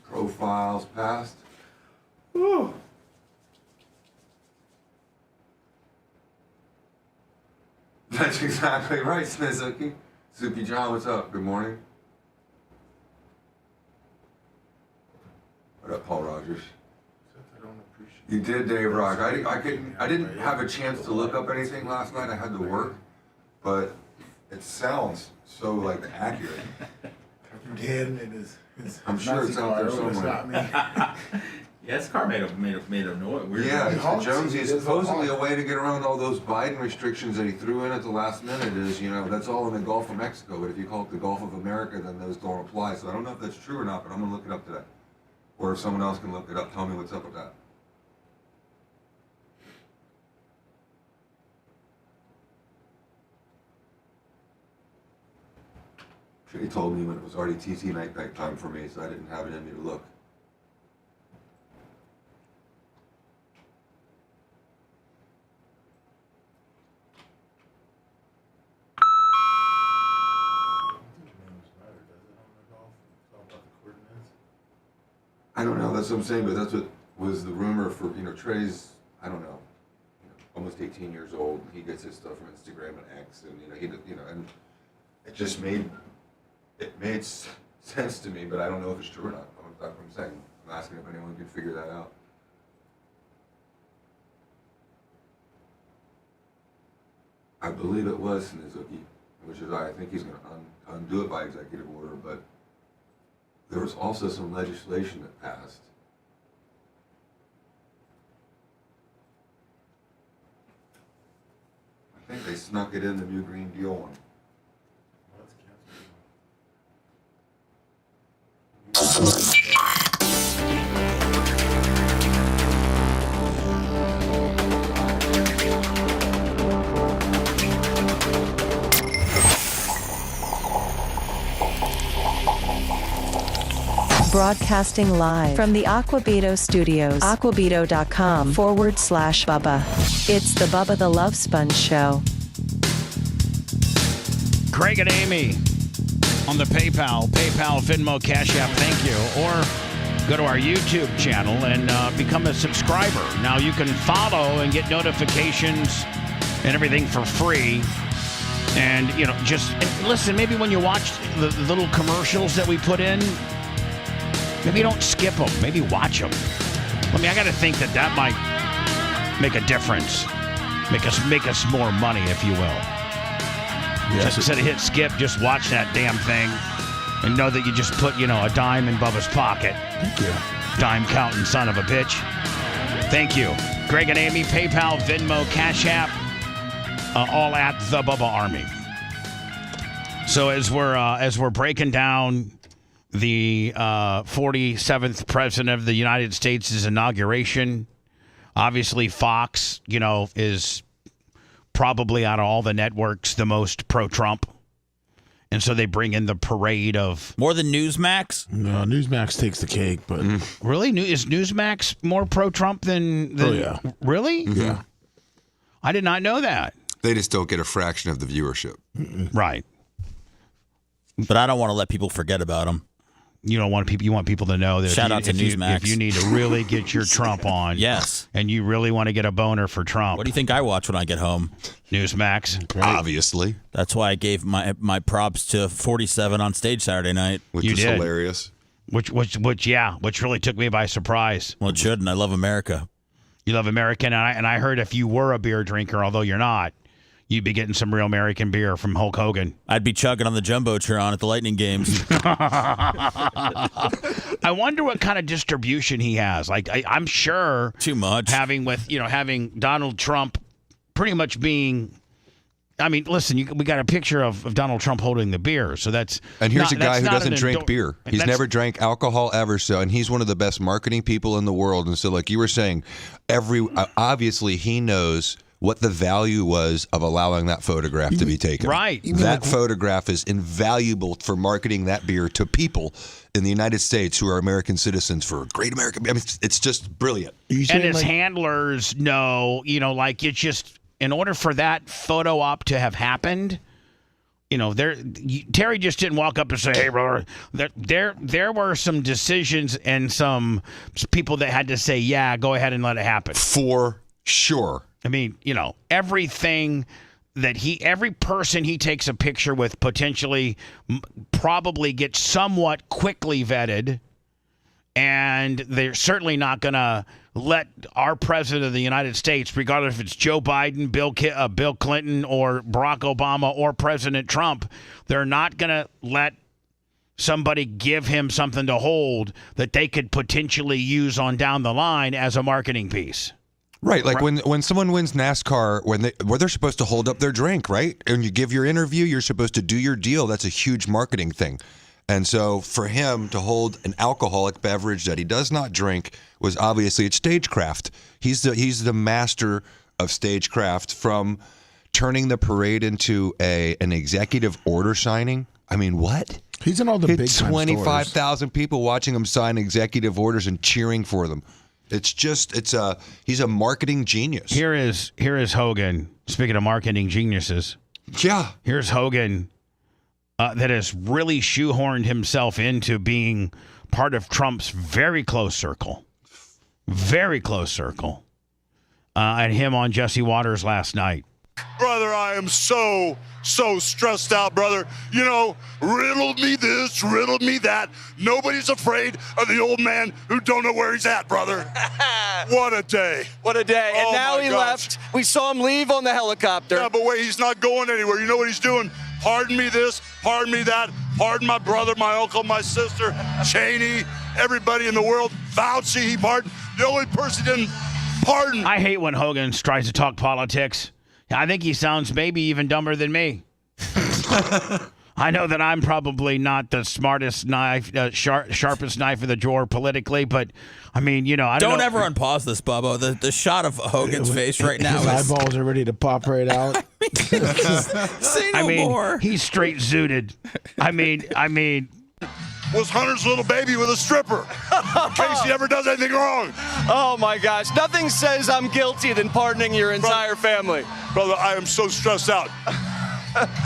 Profiles passed. Whew. That's exactly right, Snizuki. Soupy John, what's up? Good morning. What up, Paul Rogers? You did, Dave Rock. I didn't have a chance to look up anything last night. I had to work, but it sounds so like accurate. Dan and his I'm sure it's out there somewhere. Yeah, this car made a noise. Weird Yeah, noise. Jonesy, supposedly a way to get around all those Biden restrictions that he threw in at the last minute is, that's all in the Gulf of Mexico. But if you call it the Gulf of America, then those don't apply. So I don't know if that's true or not, but I'm going to look it up today. Or if someone else can look it up, tell me what's up with that. He told me when it was already TT night time for me, so I didn't have it in me to look. I don't know, that's what I'm saying, but that's what was the rumor for, Trey's, I don't know, almost 18 years old. He gets his stuff from Instagram and X, and, and it just made sense to me, but I don't know if it's true or not. That's what I'm saying. I'm asking if anyone can figure that out. I believe it was Snizuki, which is why I think he's going to undo it by executive order, but there was also some legislation that passed. I think they snuck it in the new Green Deal one. Broadcasting live from the Aquabeto Studios. Aquabeto.com/Bubba. It's the Bubba the Love Sponge Show. Craig and Amy on the PayPal, Venmo, Cash App, thank you. Or go to our YouTube channel and become a subscriber. Now you can follow and get notifications and everything for free. And, just listen, maybe when you watch the little commercials that we put in, maybe don't skip them. Maybe watch them. I got to think that might make a difference. Make us more money, if you will. Yes. Instead of hit skip, just watch that damn thing and know that you just put, a dime in Bubba's pocket. Thank you. Dime counting son of a bitch. Thank you. Greg and Amy, PayPal, Venmo, Cash App, all at the Bubba Army. So as we're breaking down the 47th president of the United States' inauguration, obviously Fox, is probably out of all the networks the most pro-Trump. And so they bring in the parade of... More than Newsmax? No, Newsmax takes the cake, but... Really? Is Newsmax more pro-Trump than... Oh, yeah. Really? Yeah. I did not know that. They just don't get a fraction of the viewership. Right. But I don't want to let people forget about them. You want people to know that Shout out to Newsmax. If you need to really get your Trump on, yes, and you really want to get a boner for Trump. What do you think I watch when I get home? Newsmax. Great. Obviously. That's why I gave my props to 47 on stage Saturday night. Which was hilarious. Which really took me by surprise. Well, it shouldn't. I love America. You love American, and I heard if you were a beer drinker, although you're not, you'd be getting some real American beer from Hulk Hogan. I'd be chugging on the Jumbotron at the Lightning games. I wonder what kind of distribution he has. I'm sure too much. Having Donald Trump pretty much being... I mean, listen, we got a picture of Donald Trump holding the beer, so that's... And here's a guy who doesn't drink beer. He's never drank alcohol ever, and he's one of the best marketing people in the world. And so, like you were saying, obviously he knows what the value was of allowing that photograph to be taken. Right. That photograph is invaluable for marketing that beer to people in the United States who are American citizens for great American beer. I mean, it's just brilliant. And his handlers know, it's just... In order for that photo op to have happened, Terry just didn't walk up and say, "Hey, brother." There were some decisions and some people that had to say, "Yeah, go ahead and let it happen." For sure. I mean, everything that every person he takes a picture with potentially probably gets somewhat quickly vetted, and they're certainly not going to let our president of the United States, regardless if it's Joe Biden, Bill Clinton, or Barack Obama, or President Trump, they're not going to let somebody give him something to hold that they could potentially use on down the line as a marketing piece. Right, like when someone wins NASCAR, where they're supposed to hold up their drink, right? And you give your interview, you're supposed to do your deal. That's a huge marketing thing. And so for him to hold an alcoholic beverage that he does not drink was obviously it's stagecraft. He's the master of stagecraft, from turning the parade into an executive order signing. I mean, what? He's in all the big 25,000 people watching him sign executive orders and cheering for them. He's a marketing genius. Here is Hogan. Speaking of marketing geniuses. Yeah. Here's Hogan. That has really shoehorned himself into being part of Trump's very close circle. Very close circle. And him on Jesse Waters last night. Brother, I am so stressed out, brother. You know, riddle me this, riddle me that. Nobody's afraid of the old man who don't know where he's at, brother. What a day. What a day. And now he left. We saw him leave on the helicopter. Yeah, but wait, he's not going anywhere. You know what he's doing? Pardon me this, pardon me that. Pardon my brother, my uncle, my sister, Cheney, everybody in the world. Fauci, he pardoned. The only person he didn't pardon. I hate when Hogan tries to talk politics. I think he sounds maybe even dumber than me. I know that I'm probably not the smartest knife, sharpest knife in the drawer politically, but I mean, you know, I don't know. ever unpause this, Bubba. The shot of Hogan's face right now. His eyeballs are ready to pop right out. Say no more. He's straight zooted. I mean. Was Hunter's little baby with a stripper in case he ever does anything wrong. Oh, my gosh. Nothing says I'm guilty than pardoning your entire family. Brother, I am so stressed out.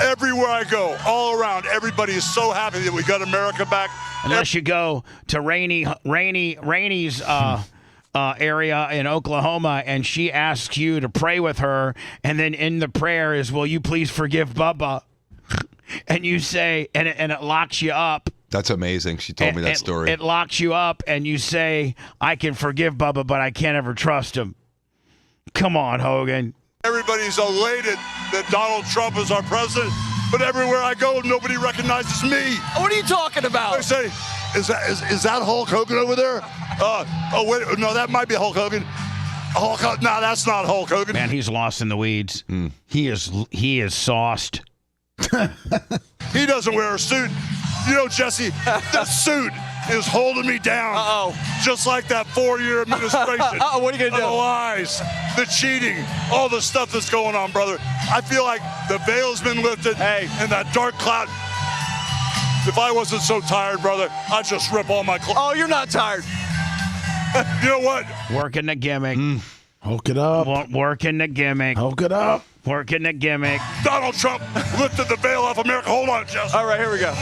Everywhere I go, all around, everybody is so happy that we got America back. Unless you go to Rainy's area in Oklahoma, and she asks you to pray with her, and then in the prayer is, will you please forgive Bubba? And you say, and it locks you up. That's amazing. She told me that story. It locks you up, and you say, I can forgive Bubba, but I can't ever trust him. Come on, Hogan. Everybody's elated that Donald Trump is our president, but everywhere I go, nobody recognizes me. What are you talking about? They say, is that Hulk Hogan over there? Wait, no, that might be Hulk Hogan. No, that's not Hulk Hogan. Man, he's lost in the weeds. He is sauced. He doesn't wear a suit. You know, Jesse, this suit is holding me down. Just like that 4-year administration. What are you going to do? The lies, the cheating, all the stuff that's going on, brother. I feel like the veil's been lifted and that dark cloud. If I wasn't so tired, brother, I'd just rip all my clothes. Oh, you're not tired. You know what? Working the gimmick. Hulk it up. Working the gimmick. Hulk it up. Working the gimmick. Donald Trump lifted the veil off America. Hold on, Jesse. All right, here we go.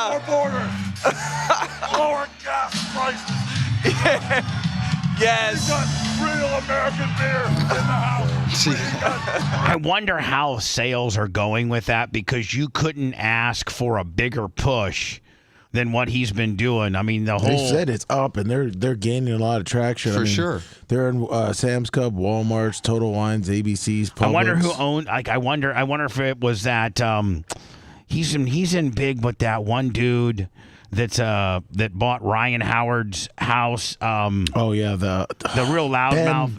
More border. Lower gas prices. Yes. We got real American beer in the house. I wonder how sales are going with that, because you couldn't ask for a bigger push than what he's been doing. I mean, They said it's up, and they're gaining a lot of traction. For sure. They're in Sam's Club, Walmart's, Total Wines, ABC's, Publix. I wonder who owned. Like, I wonder if it was that. He's in big with that one dude that bought Ryan Howard's house. Oh yeah, the real loudmouth,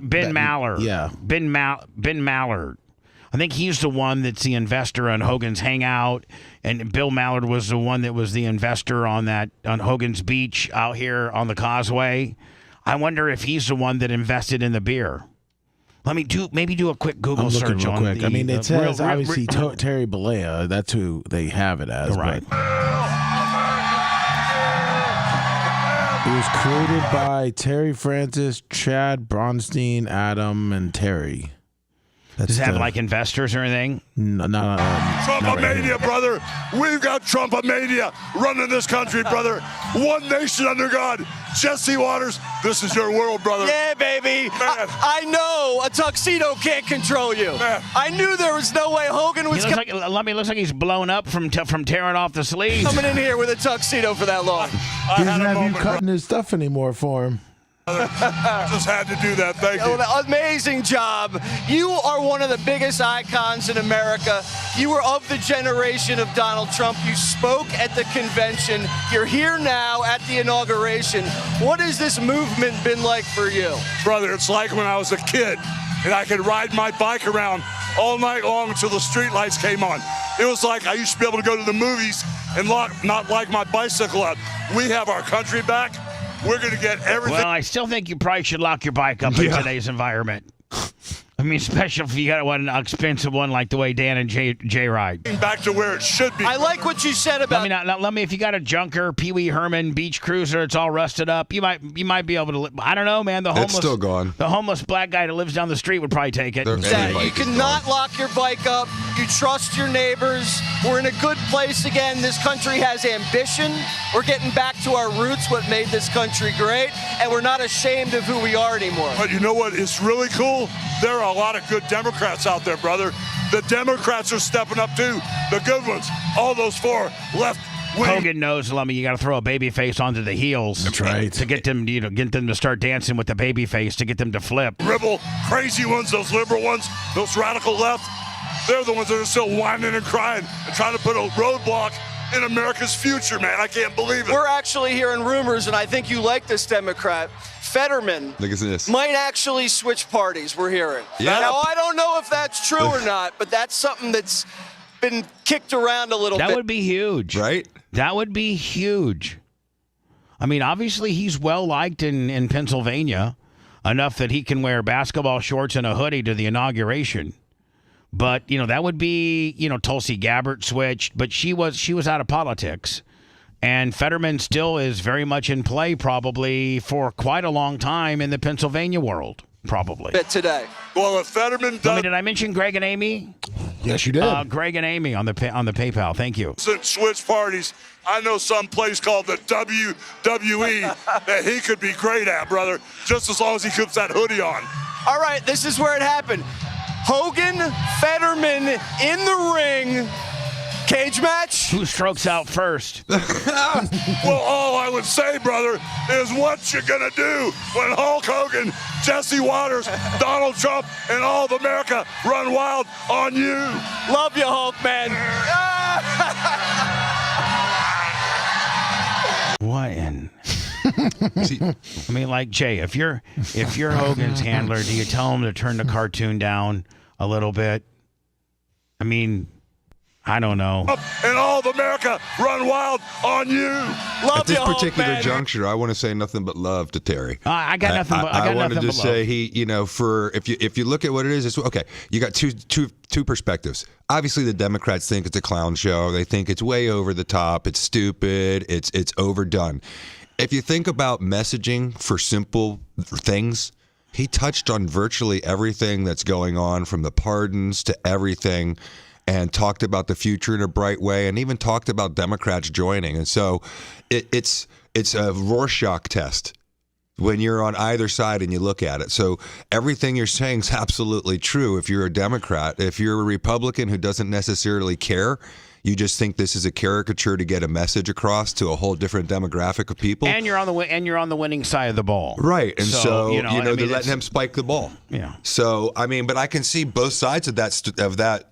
Ben Mallard. Yeah, Ben Mallard. I think he's the one that's the investor on Hogan's Hangout, and Bill Mallard was the one that was the investor on Hogan's Beach out here on the Causeway. I wonder if he's the one that invested in the beer. Let me do a quick Google search real on quick. the. I mean, it says obviously Terry Bollea. That's who they have it as. Right. But it was created by Terry Francis, Chad Bronstein, Adam, and Terry. Does it have like investors or anything? No. Trump-a-mania, brother. We've got Trump-a-mania running this country, brother. One nation under God. Jesse Waters, this is your world, brother. Yeah, baby. I know a tuxedo can't control you. Man. I knew there was no way Hogan was looks like he's blown up from tearing off the sleeves. coming in here with a tuxedo for that long. He doesn't have you cutting his stuff anymore for him. Just had to do that. Thank you. Amazing job. You are one of the biggest icons in America. You were of the generation of Donald Trump. You spoke at the convention. You're here now at the inauguration. What has this movement been like for you? Brother, it's like when I was a kid and I could ride my bike around all night long until the streetlights came on. It was like I used to be able to go to the movies and not like my bicycle out. We have our country back. We're going to get everything. Well, I still think you probably should lock your bike up in today's environment. I mean, especially if you got an expensive one like the way Dan and Jay ride. Back to where it should be. I like what you said about. Let me. If you got a junker, Pee Wee Herman beach cruiser, it's all rusted up. You might be able to. I don't know, man. It's still gone. The homeless black guy that lives down the street would probably take it. You cannot lock your bike up. You trust your neighbors. We're in a good place again. This country has ambition. We're getting back to our roots, what made this country great, and we're not ashamed of who we are anymore. But you know what is really cool? There are a lot of good Democrats out there, brother. The Democrats are stepping up too. The good ones. All those four left. Hogan knows, Lummy, you got to throw a baby face onto the heels. That's right. To get them, get them to start dancing with the baby face, to get them to flip. Rebel, crazy ones, those liberal ones, those radical left, they're the ones that are still whining and crying and trying to put a roadblock in America's future, man. I can't believe it. We're actually hearing rumors, and I think you like this Democrat. Fetterman Look at this. might actually switch parties, we're hearing. Yeah. Now, I don't know if that's true or not, but that's something that's been kicked around a little bit. That would be huge. Right? That would be huge. I mean, obviously, he's well-liked in Pennsylvania, enough that he can wear basketball shorts and a hoodie to the inauguration. But, that would be, Tulsi Gabbard switched, but she was out of politics. And Fetterman still is very much in play probably for quite a long time in the Pennsylvania world, probably. Today. Well, if Fetterman does... Did I mention Greg and Amy? Yes, you did. Greg and Amy on the PayPal. Thank you. Switch parties. I know some place called the WWE that he could be great at, brother, just as long as he keeps that hoodie on. All right, this is where it happened. Hogan, Fetterman in the ring. Cage match? Who strokes out first? Well, all I would say, brother, is what you gonna do when Hulk Hogan, Jesse Waters, Donald Trump, and all of America run wild on you. Love you, Hulk, man. What in? I mean, like, Jay, if you're Hogan's handler, do you tell him to turn the cartoon down a little bit? I mean, I don't know. And all of America run wild on you. Love At this you, particular Hulk, man. juncture, I want to say nothing but love to Terry. I got nothing. I wanted to say he, if you look at what it is, it's okay. You got two perspectives. Obviously, the Democrats think it's a clown show. They think it's way over the top. It's stupid. It's overdone. If you think about messaging for simple things, he touched on virtually everything that's going on, from the pardons to everything, and talked about the future in a bright way, and even talked about Democrats joining. And so it's a Rorschach test when you're on either side and you look at it. So everything you're saying is absolutely true if you're a Democrat. If you're a Republican who doesn't necessarily care, you just think this is a caricature to get a message across to a whole different demographic of people. And you're on the winning side of the ball. Right. And so they're letting him spike the ball. Yeah. So, but I can see both sides of that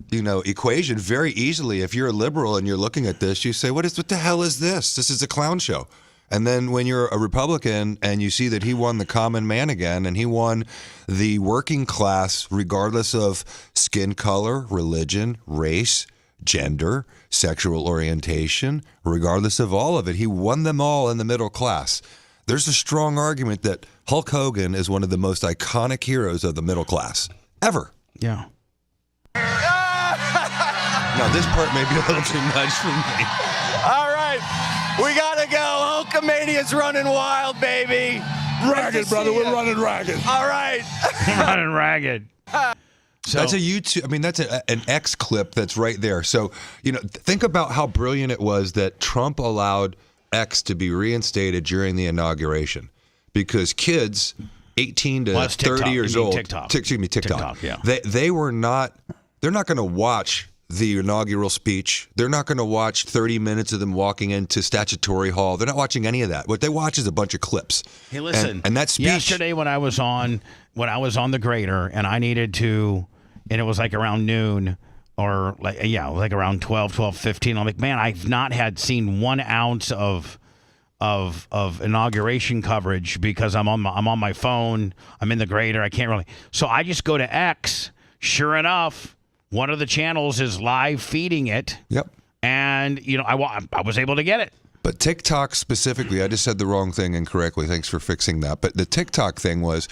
equation very easily. If you're a liberal and you're looking at this, you say, what the hell is this? This is a clown show. And then when you're a Republican and you see that he won the common man again, and he won the working class regardless of skin color, religion, race, gender, sexual orientation, regardless of all of it, he won them all in the middle class. There's a strong argument that Hulk Hogan is one of the most iconic heroes of the middle class ever. Yeah. Now, this part may be a little too much for me. All right, we gotta go. Hulkamania's running wild, baby. Ragged, brother. We're running ragged. All right. Running ragged. So, that's a YouTube. That's an X clip that's right there. So, think about how brilliant it was that Trump allowed X to be reinstated during the inauguration, because kids 18 to 30 years old, TikTok. Yeah. They're not going to watch the inaugural speech. They're not going to watch 30 minutes of them walking into Statutory Hall. They're not watching any of that. What they watch is a bunch of clips. Hey, listen. And that speech yesterday when I was on the grader and I needed to. And it was like around noon or like around 12:15. I'm like, man, I've not seen 1 ounce of inauguration coverage because I'm on my phone. I'm in the grader. I can't really. So I just go to X. Sure enough, one of the channels is live feeding it. Yep. And, I was able to get it. But TikTok specifically, I just said the wrong thing incorrectly. Thanks for fixing that. But the TikTok thing was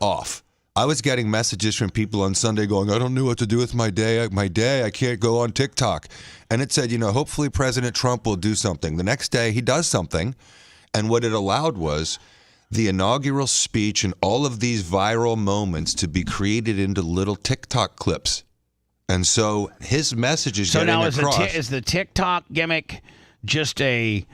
off. I was getting messages from people on Sunday going, I don't know what to do with my day. I can't go on TikTok. And it said, hopefully President Trump will do something. The next day he does something. And what it allowed was the inaugural speech and all of these viral moments to be created into little TikTok clips. And so his message is so getting now across. is the TikTok gimmick just a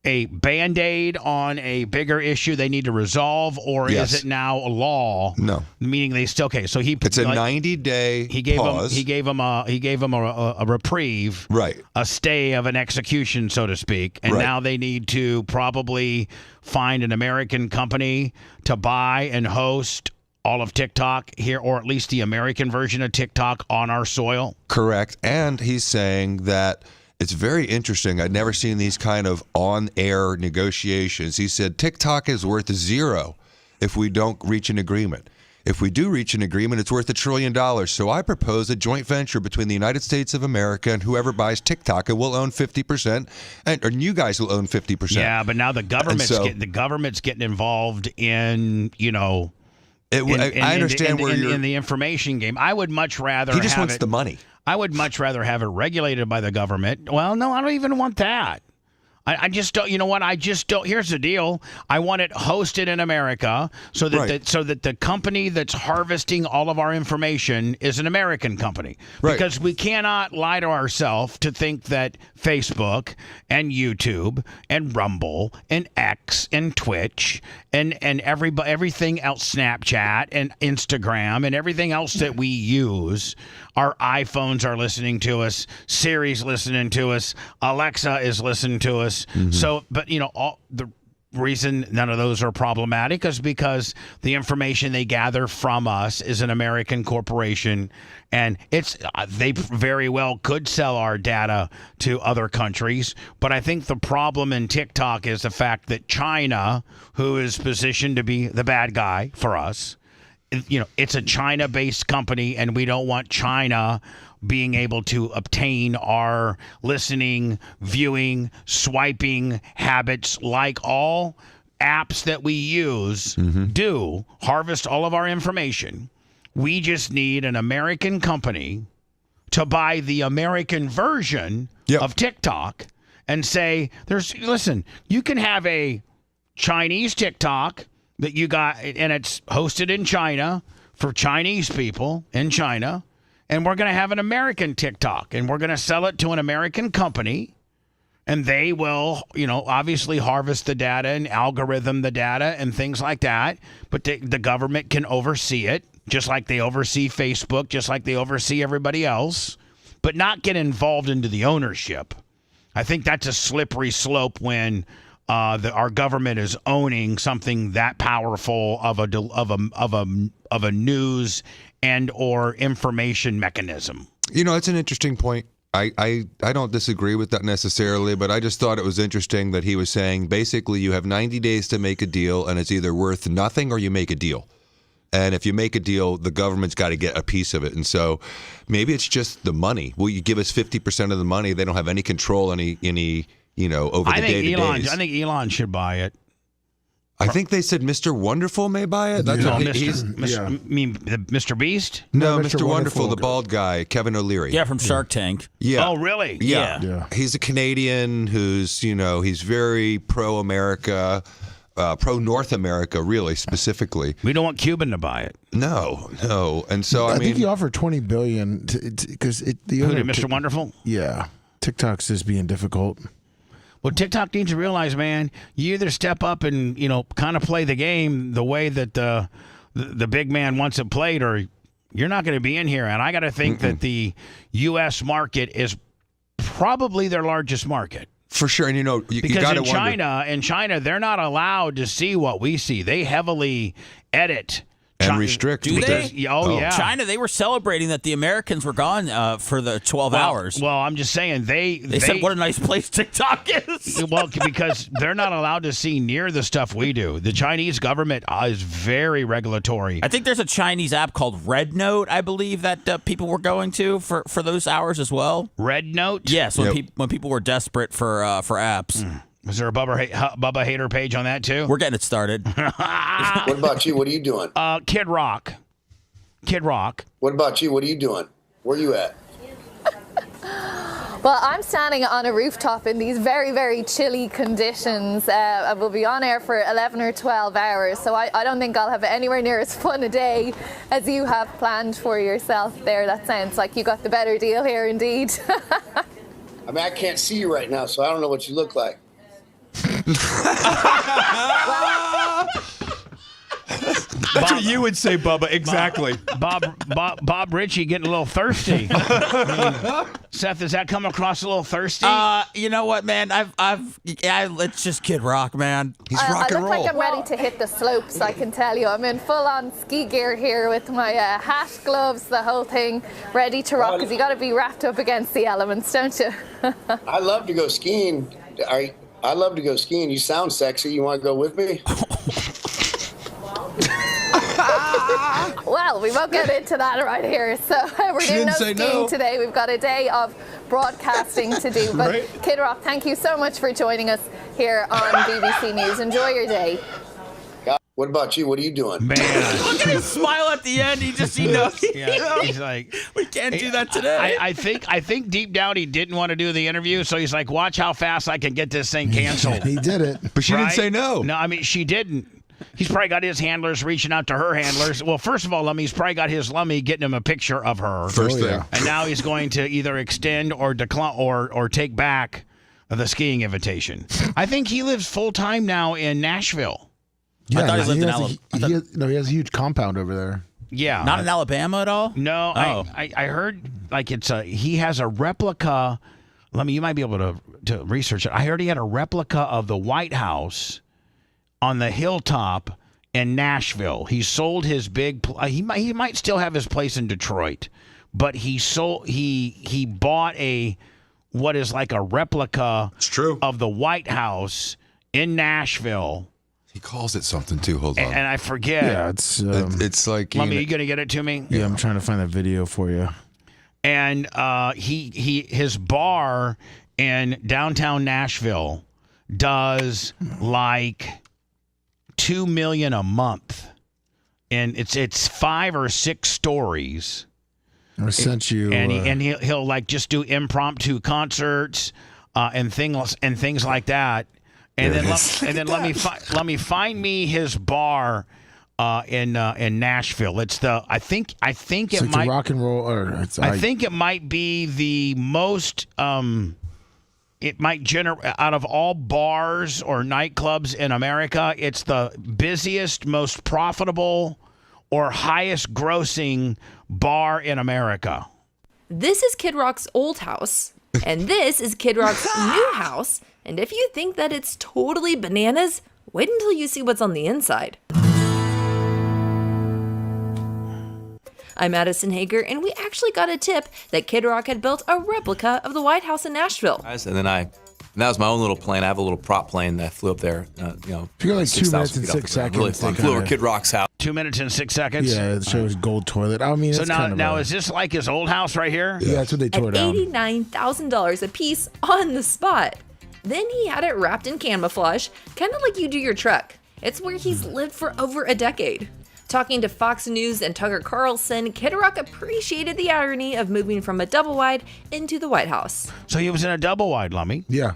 Band-Aid on a bigger issue they need to resolve, or Yes. is it now a law? No. Meaning they still so he It's a 90-day pause. He gave him a reprieve, right? A stay of an execution, so to speak, and Right. now they need to probably find an American company to buy and host all of TikTok here, or at least the American version of TikTok on our soil. Correct. And he's saying that it's very interesting. I'd never seen these kind of on-air negotiations. He said TikTok is worth 0 if we don't reach an agreement. If we do reach an agreement, it's worth $1 trillion. So I propose a joint venture between the United States of America and whoever buys TikTok, and we'll own 50%, and you guys will own 50%. Yeah, but now the government's getting involved in, I understand where you're in the information game. I would much rather He just wants the money. I would much rather have it regulated by the government. Well, no, I don't even want that. I just don't. You know what? I just don't. Here's the deal. I want it hosted in America so that the company that's harvesting all of our information is an American company. Right. Because we cannot lie to ourselves to think that Facebook and YouTube and Rumble and X and Twitch and everything else, Snapchat and Instagram and everything else that we use, our iPhones are listening to us, Siri's listening to us, Alexa is listening to us. So, but all the reason none of those are problematic is because the information they gather from us is an American corporation, and they very well could sell our data to other countries. But I think the problem in TikTok is the fact that China, who is positioned to be the bad guy for us, it's a China-based company, and we don't want China being able to obtain our listening, viewing, swiping habits like all apps that we use do, harvest all of our information. We just need an American company to buy the American version of TikTok and say, listen, you can have a Chinese TikTok that you got, and it's hosted in China for Chinese people in China. And we're going to have an American TikTok, and we're going to sell it to an American company, and they will, obviously harvest the data and algorithm the data and things like that. But the government can oversee it, just like they oversee Facebook, just like they oversee everybody else, but not get involved into the ownership. I think that's a slippery slope when our government is owning something that powerful of a news and or information mechanism. It's an interesting point. I don't disagree with that necessarily, but I just thought it was interesting that he was saying basically you have 90 days to make a deal, and it's either worth nothing or you make a deal. And if you make a deal, the government's got to get a piece of it. And so maybe it's just the money. Will you give us 50% of the money? They don't have any control, over the day-to-days. I think Elon should buy it. I think they said Mr. Wonderful may buy it. That's Mr. Beast? No, Mr. Wonderful, the bald guy, Kevin O'Leary. Yeah, from Shark Tank. Yeah. Oh, really? Yeah. He's a Canadian who's, he's very pro-America, pro-North America, really, specifically. We don't want Cuban to buy it. No. And so, I think he offered $20 billion because Mr. Wonderful? Yeah. TikTok's just being difficult. Well, TikTok needs to realize, man, you either step up and, kind of play the game the way that the big man wants it played, or you're not going to be in here. And I got to think that the U.S. market is probably their largest market. For sure. And, because in China, they're not allowed to see what we see. They heavily edit and restrict. Do they? Yeah. China, they were celebrating that the Americans were gone for the 12 hours. Well, I'm just saying they said what a nice place TikTok is. Well, because they're not allowed to see near the stuff we do. The Chinese government is very regulatory. I think there's a Chinese app called Red Note, I believe, that people were going to for those hours as well. Red Note? Yes, when people were desperate for apps. Is there a Bubba hater page on that too? We're getting it started. What about you? What are you doing? Kid Rock. Kid Rock. What about you? What are you doing? Where are you at? Well, I'm standing on a rooftop in these very, very chilly conditions. I will be on air for 11 or 12 hours, so I don't think I'll have anywhere near as fun a day as you have planned for yourself there. That sounds like you got the better deal here, indeed. I mean, I can't see you right now, so I don't know what you look like. That's what you would say, Bubba. Exactly. Bob Ritchie getting a little thirsty. Seth, does that come across a little thirsty? You know what, man? It's just Kid Rock, man. He's I look like I'm ready to hit the slopes, I can tell you. I'm in full-on ski gear here with my hat, gloves, the whole thing, ready to rock, because you got to be wrapped up against the elements, don't you? I love to go skiing. I love to go skiing. You sound sexy. You want to go with me? Well, we won't get into that right here. So we're doing no skiing today. We've got a day of broadcasting to do. But right. Kid Rock, thank you so much for joining us here on BBC News. Enjoy your day. What about you? What are you doing? Man. Look at his smile at the end. He knows. He's like, we can't do that today. I think deep down he didn't want to do the interview, so he's like, watch how fast I can get this thing canceled. He did it. But she didn't say no. No, I mean, she didn't. He's probably got his handlers reaching out to her handlers. Well, first of all, he's probably got his Lummy getting him a picture of her. First thing. And now he's going to either extend or decline or take back the skiing invitation. I think he lives full-time now in Nashville. Yeah, I thought he lived in Alabama. He has a huge compound over there. Yeah. Not in Alabama at all? No. Oh. I heard like he has a replica. Lummy, you might be able to research it. I heard he had a replica of the White House on the hilltop in Nashville. He sold his big. He might still have his place in Detroit, but he bought what is like a replica. It's true. Of the White House in Nashville. He calls it something too. Hold on. And I forget. Yeah, it's like. Lummy, you gonna get it to me? Yeah, I'm trying to find that video for you. And his bar in downtown Nashville does like $2 million a month, and it's 5 or 6 stories. I sent you, and he'll like just do impromptu concerts and things like that, and then let me find me his bar in Nashville. It's I think it might rock and roll, I think it might be the most. It might generate, out of all bars or nightclubs in America, it's the busiest, most profitable, or highest grossing bar in America. This is Kid Rock's old house, and this is Kid Rock's new house. And if you think that it's totally bananas, wait until you see what's on the inside. I'm Addison Hager, and we actually got a tip that Kid Rock had built a replica of the White House in Nashville. And then that was my own little plane. I have a little prop plane that flew up there. You got like 2 minutes and 6 seconds. Really fun. Flew over Kid Rock's house. 2 minutes and 6 seconds. Yeah, it shows gold toilet. I mean, so now is this like his old house right here? Yeah, that's what they tore at down. $89,000 a piece on the spot. Then he had it wrapped in camouflage, kind of like you do your truck. It's where he's lived for over a decade. Talking to Fox News and Tucker Carlson, Kid Rock appreciated the irony of moving from a double wide into the White House. So he was in a double wide, Lummy. Yeah.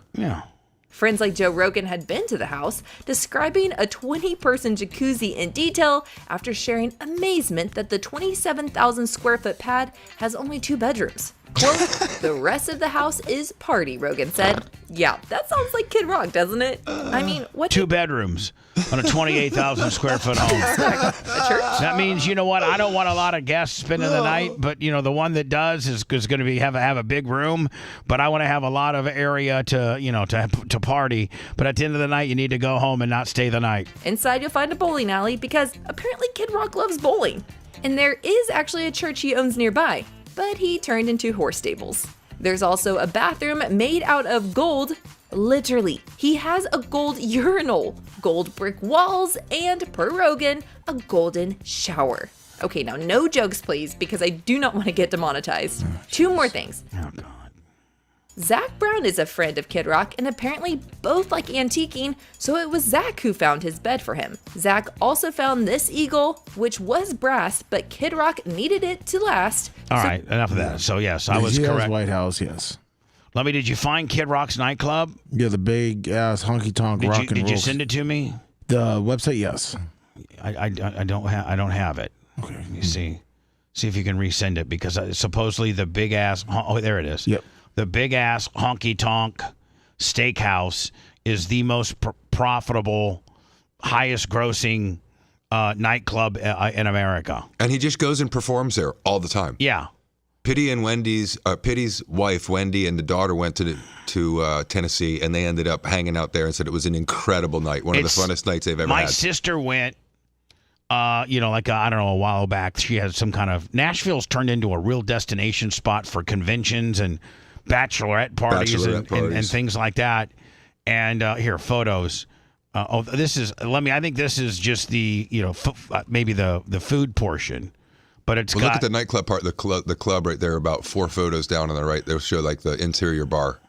Friends like Joe Rogan had been to the house, describing a 20-person jacuzzi in detail after sharing amazement that the 27,000 square foot pad has only 2 bedrooms. Quote, the rest of the house is party, Rogan said. Yeah, that sounds like Kid Rock, doesn't it? I mean, what? 2 bedrooms on a 28,000 square foot home. A church? That means, you know what? I don't want a lot of guests spending the night, but the one that does is going to have a big room. But I want to have a lot of area to party. But at the end of the night, you need to go home and not stay the night. Inside, you'll find a bowling alley because apparently Kid Rock loves bowling, and there is actually a church he owns nearby, but he turned into horse stables. There's also a bathroom made out of gold. Literally, he has a gold urinal, gold brick walls, and, per Rogan, a golden shower. Okay, now no jokes, please, because I do not want to get demonetized. 2 more things. Oh, God. Zach Brown is a friend of Kid Rock and apparently both like antiquing, so it was Zach who found his bed for him. Zach also found this eagle, which was brass, but Kid Rock needed it to last. All right, enough of that. So, yes, I was correct. White House, yes. Let me. Did you find Kid Rock's nightclub? Yeah, the big ass honky tonk rock and roll. Did you send it to me? The website, yes. I don't have it. Okay. You see if you can resend it because supposedly the big ass. Oh, there it is. Yep. The big ass honky tonk steakhouse is the most profitable, highest grossing nightclub in America. And he just goes and performs there all the time. Yeah. Pitty's wife, Wendy, and the daughter went to Tennessee, and they ended up hanging out there and said it was an incredible night, one of the funnest nights they've ever had. My sister went, I don't know, a while back. She had some kind of Nashville's turned into a real destination spot for conventions and bachelorette parties and things like that. And here, photos. I think this is just the maybe the food portion. But it's look at the nightclub part, the club right there, about 4 photos down on the right. They'll show like the interior bar.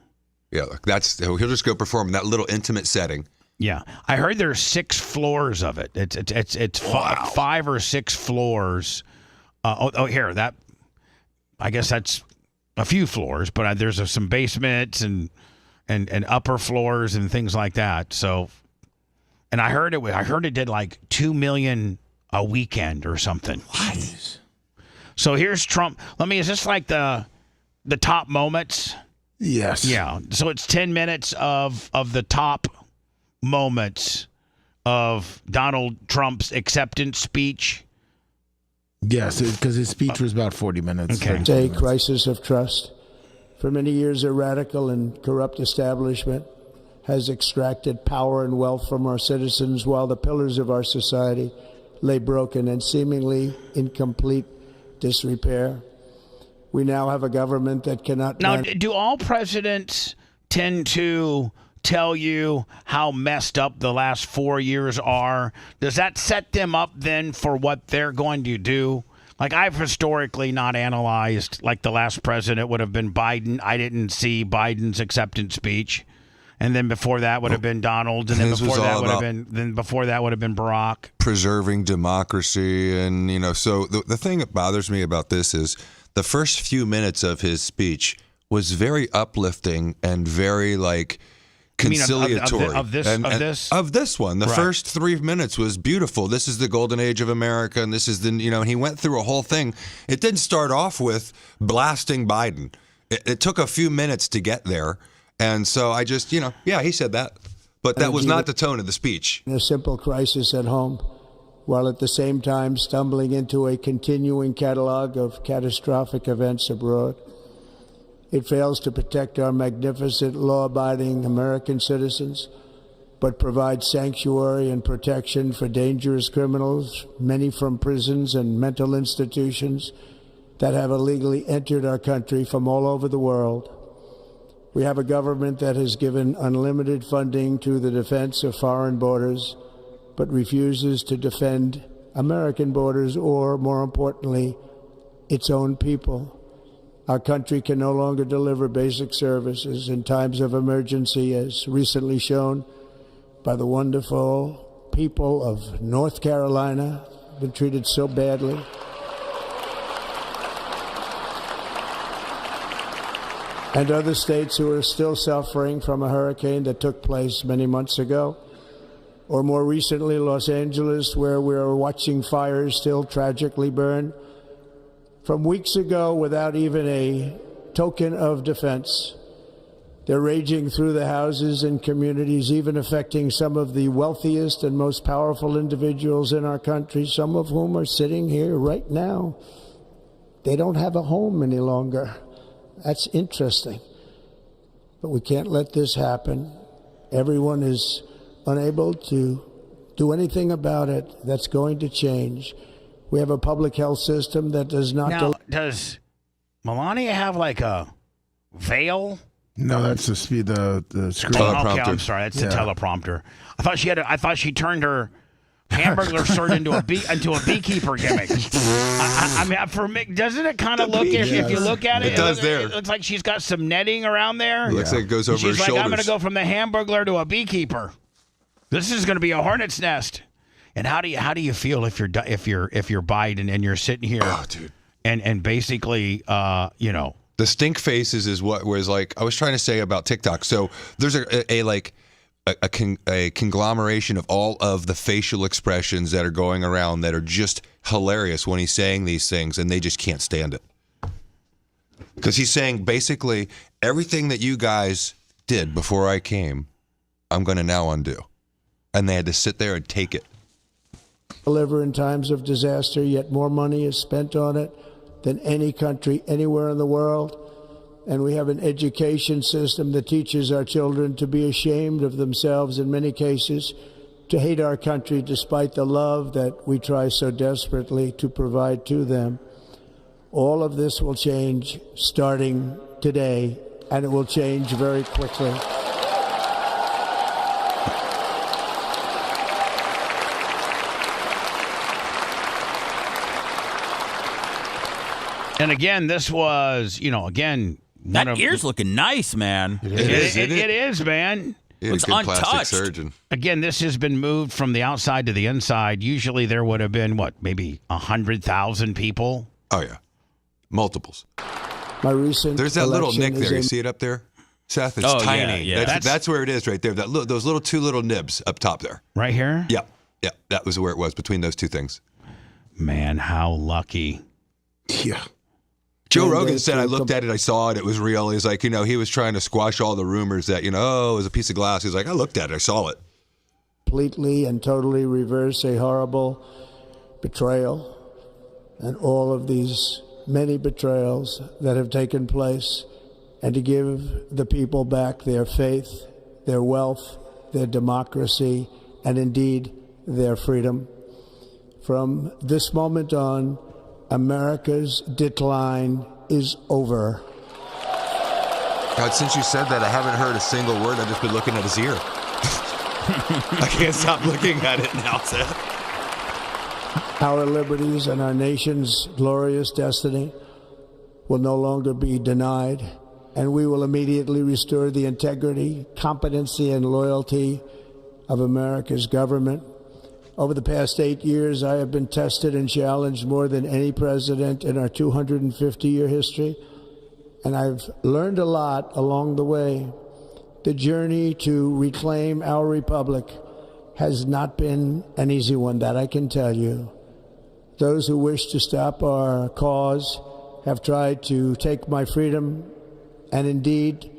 Yeah, he'll just go perform in that little intimate setting. Yeah, I heard there's 6 floors of it. It's 5 or 6 floors. Here that, I guess that's a few floors, but there's some basements and upper floors and things like that. So, and I heard it did like $2 million a weekend or something. What? So here's Trump. Is this like the top moments? Yes. Yeah. So it's 10 minutes of the top moments of Donald Trump's acceptance speech. Yes, because his speech was about 40 minutes. Okay. A crisis of trust. For many years, a radical and corrupt establishment has extracted power and wealth from our citizens while the pillars of our society lay broken and seemingly in complete disrepair. We now have a government that cannot... Now, do all presidents tend to tell you how messed up the last 4 years are? Does that set them up then for what they're going to do? Like, I've historically not analyzed, like the last president would have been Biden. I didn't see Biden's acceptance speech. And then before that would have been Donald, and then before that would have been Barack. Preserving democracy, and so the thing that bothers me about this is the first few minutes of his speech was very uplifting and very conciliatory. Of this one, the first 3 minutes was beautiful. This is the golden age of America, and this is and he went through a whole thing. It didn't start off with blasting Biden. It took a few minutes to get there. And so I just, he said that. But that was not the tone of the speech. A simple crisis at home, while at the same time stumbling into a continuing catalog of catastrophic events abroad. It fails to protect our magnificent, law-abiding American citizens, but provides sanctuary and protection for dangerous criminals, many from prisons and mental institutions that have illegally entered our country from all over the world. We have a government that has given unlimited funding to the defense of foreign borders, but refuses to defend American borders or, more importantly, its own people. Our country can no longer deliver basic services in times of emergency, as recently shown by the wonderful people of North Carolina, been treated so badly. And other states who are still suffering from a hurricane that took place many months ago. Or more recently, Los Angeles, where we are watching fires still tragically burn. From weeks ago, without even a token of defense, they're raging through the houses and communities, even affecting some of the wealthiest and most powerful individuals in our country, some of whom are sitting here right now. They don't have a home any longer. That's interesting. But we can't let this happen. Everyone is unable to do anything about it. That's going to change. We have a public health system that does not... Now, does Melania have like a veil? No, that's the screen. Teleprompter. Okay, I'm sorry. That's the teleprompter. I thought she turned her Hamburglar shirt into a beekeeper gimmick. I mean, for me, doesn't it kind of look, if you look at it, it does there. It looks like she's got some netting around there. It looks like it goes over her shoulders. She's like, I'm going to go from the Hamburglar to a beekeeper. This is going to be a hornet's nest. And how do you feel if you're Biden and you're sitting here, oh, dude. and basically The stink faces is what was like I was trying to say about TikTok. So there's a conglomeration of all of the facial expressions that are going around that are just hilarious when he's saying these things, and they just can't stand it. Because he's saying basically everything that you guys did before I came, I'm going to now undo. And they had to sit there and take it. Deliver in times of disaster, yet more money is spent on it than any country anywhere in the world. And we have an education system that teaches our children to be ashamed of themselves in many cases, to hate our country despite the love that we try so desperately to provide to them. All of this will change starting today, and it will change very quickly. And again, this was, again. That ear's looking nice, man. It is, man. Looks good untouched. plastic surgeon. Again, this has been moved from the outside to the inside. Usually there would have been, maybe 100,000 people? Oh, yeah. Multiples. My recent There's that little election nick there. is You in- see it up there? Seth, it's Oh, tiny. yeah. That's where it is right there. Those two little nibs up top there. Right here? Yep. Yep. That was where it was, between those two things. Man, how lucky. Yeah. Joe Rogan said, I looked at it, I saw it, it was real. He's like, he was trying to squash all the rumors that, it was a piece of glass. He's like, I looked at it, I saw it. Completely and totally reverse a horrible betrayal and all of these many betrayals that have taken place, and to give the people back their faith, their wealth, their democracy, and indeed their freedom. From this moment on, America's decline is over. God, since you said that, I haven't heard a single word. I've just been looking at his ear. I can't stop looking at it now, Seth. Our liberties and our nation's glorious destiny will no longer be denied, and we will immediately restore the integrity, competency, and loyalty of America's government. Over the past 8 years, I have been tested and challenged more than any president in our 250-year history, and I've learned a lot along the way. The journey to reclaim our republic has not been an easy one, that I can tell you. Those who wish to stop our cause have tried to take my freedom and indeed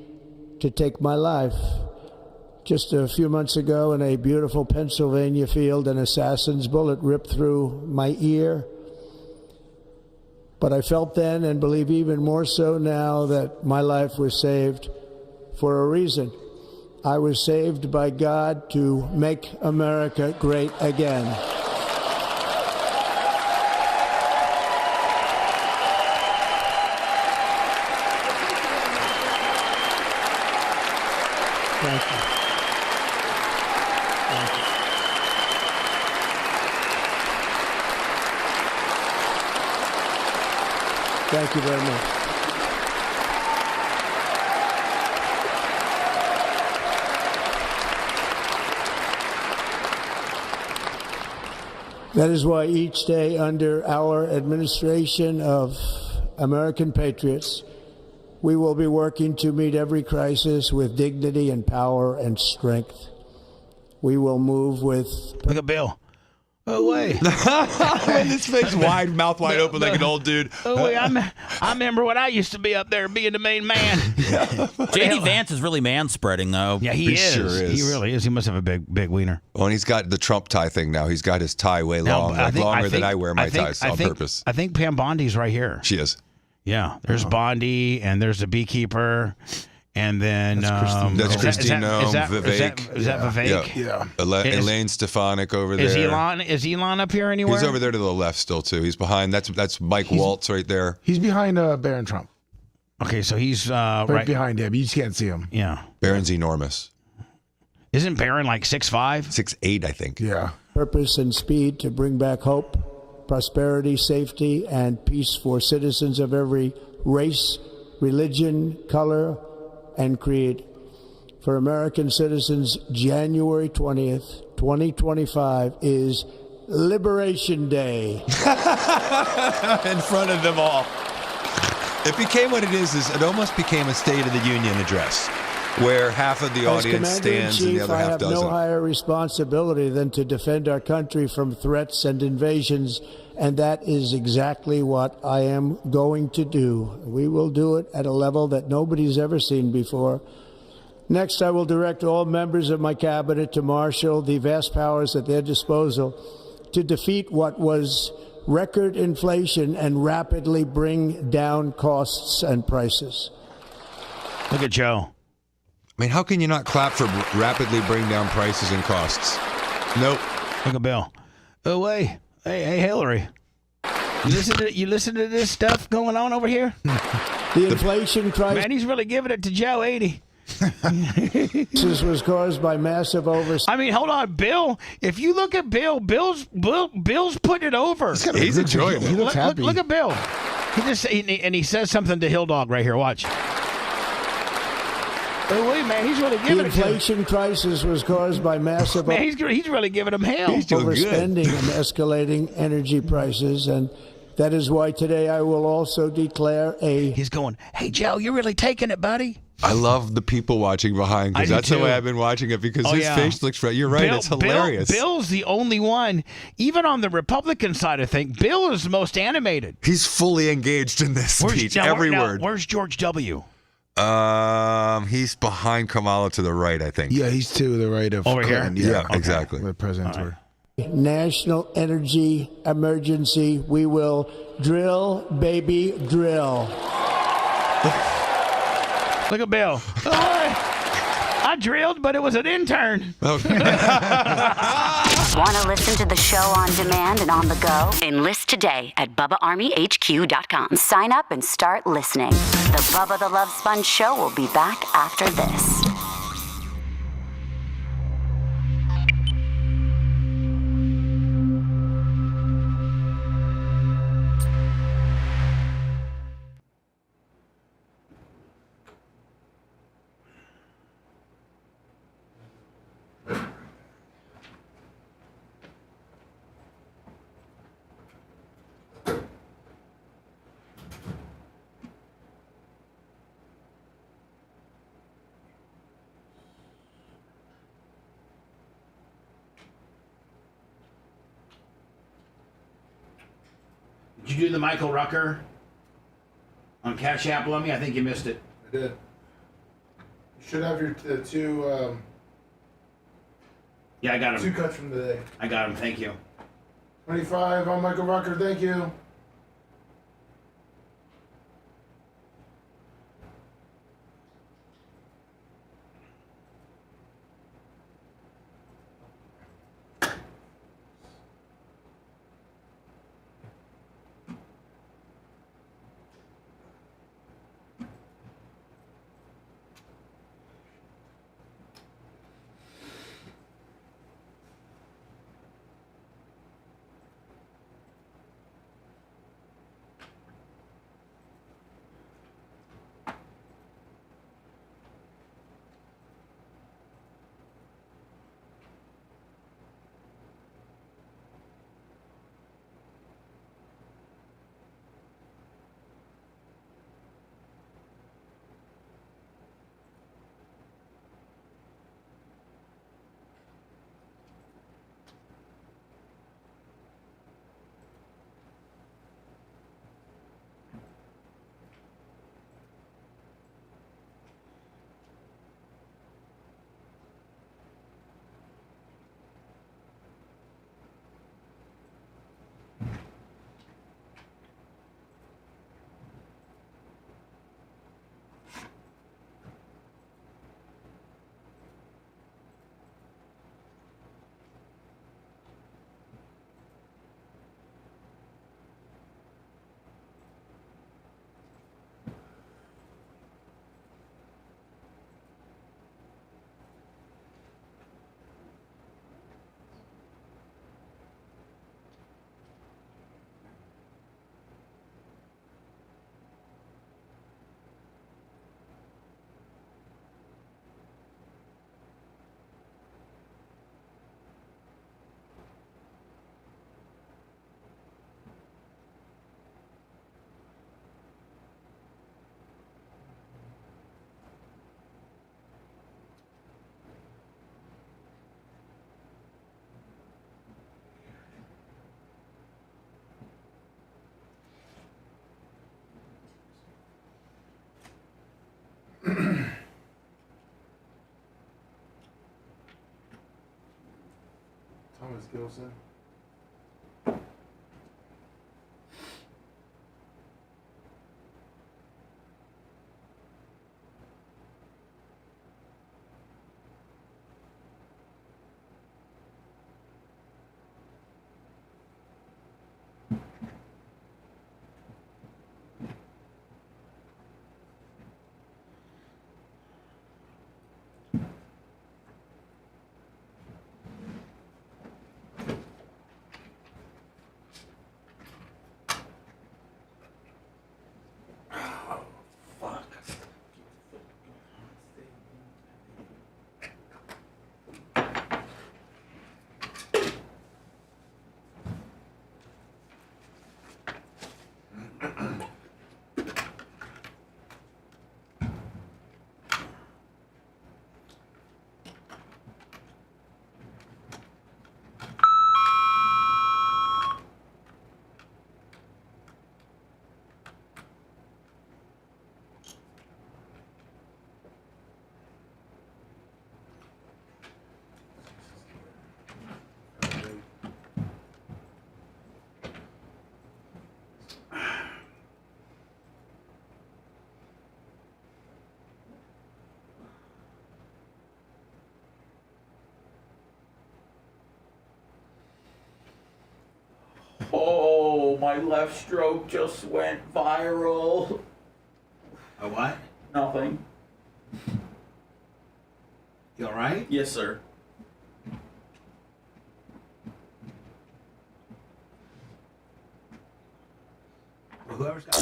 to take my life. Just a few months ago in a beautiful Pennsylvania field, an assassin's bullet ripped through my ear. But I felt then, and believe even more so now, that my life was saved for a reason. I was saved by God to make America great again. Thank you. Thank you very much. That is why each day under our administration of American patriots, we will be working to meet every crisis with dignity and power and strength. We will move with... Look at Bill. Oh, wait. With his face wide, mouth wide open like an old dude. Oh, wait. I remember when I used to be up there being the main man. J.D. Vance is really man-spreading, though. Yeah, he is. Sure is. He really is. He must have a big wiener. Oh, and he's got the Trump tie thing now. He's got his tie way long, longer than I wear my ties on purpose. I think Pam Bondi's right here. She is. Yeah, there's Bondi, and there's the beekeeper, and then that's Christine Nome, Vivek. Is that Vivek? Yeah. Elaine Stefanik over there. Is Elon up here anywhere? He's over there to the left still too. He's behind. That's Mike Waltz right there. He's behind Barron Trump. Okay, so he's right behind him. You just can't see him. Yeah. Barron's enormous. Isn't Barron like 6'5"? 6'8", I think. Yeah. Purpose and speed to bring back hope, prosperity, safety, and peace for citizens of every race, religion, color, and creed. For American citizens, January 20th, 2025 is Liberation Day. In front of them all. It became what it is it almost became a State of the Union address, where half of the audience stands and the other half doesn't. I have no higher responsibility than to defend our country from threats and invasions, and that is exactly what I am going to do. We will do it at a level that nobody's ever seen before. Next, I will direct all members of my cabinet to marshal the vast powers at their disposal to defeat what was record inflation and rapidly bring down costs and prices. Look at Joe. I mean, how can you not clap for rapidly bring down prices and costs? Nope. Look at Bill. Oh, wait. Hey, Hillary. You listen to this stuff going on over here? The inflation crisis. Man, he's really giving it to Joe, ain't he? This was caused by massive I mean, hold on, Bill. If you look at Bill's putting it over. He's enjoying it. He looks happy. Look at Bill. He says something to Hill Dog right here. Watch. Oh wait, man, he's really giving it. The inflation crisis was caused by massive. Man, he's really giving him hell. He's doing overspending good. and escalating energy prices, and that is why today I will also declare a. He's going, hey Joe, you're really taking it, buddy. I love the people watching behind because that's the way I've been watching it because his face looks right. You're right. It's hilarious. Bill's the only one, even on the Republican side of things, Bill is the most animated. He's fully engaged in this speech, every word. Where's George W.? He's behind Kamala to the right, I think. Yeah, he's to the right of over Clinton. here. Yeah, exactly. Where presidents were. National energy emergency. We will drill, baby, drill. Look at Bill. I drilled, but it was an intern. Want to listen to the show on demand and on the go? Enlist today at BubbaArmyHQ.com. Sign up and start listening. The Bubba the Love Sponge Show will be back after this. Did you do the Michael Rucker on Cash App, Lummy? I think you missed it. I did. You should have your two. Yeah, I got him. 2 cuts from today. I got him. Thank you. 25 on Michael Rucker. Thank you. Thomas Gilson. Oh, my left stroke just went viral. A what? Nothing. You all right? Yes, sir. Well, whoever's got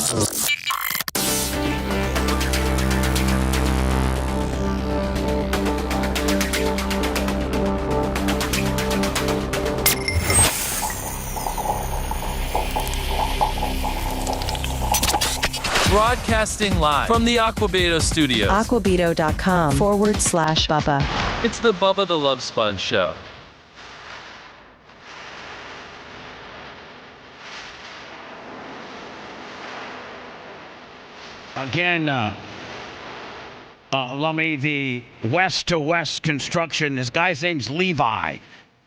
Broadcasting live from the Aquabedo studios. Aquabedo.com/Bubba. It's the Bubba the Love Sponge Show. Again, Lummy, the West to West construction. This guy's name's Levi.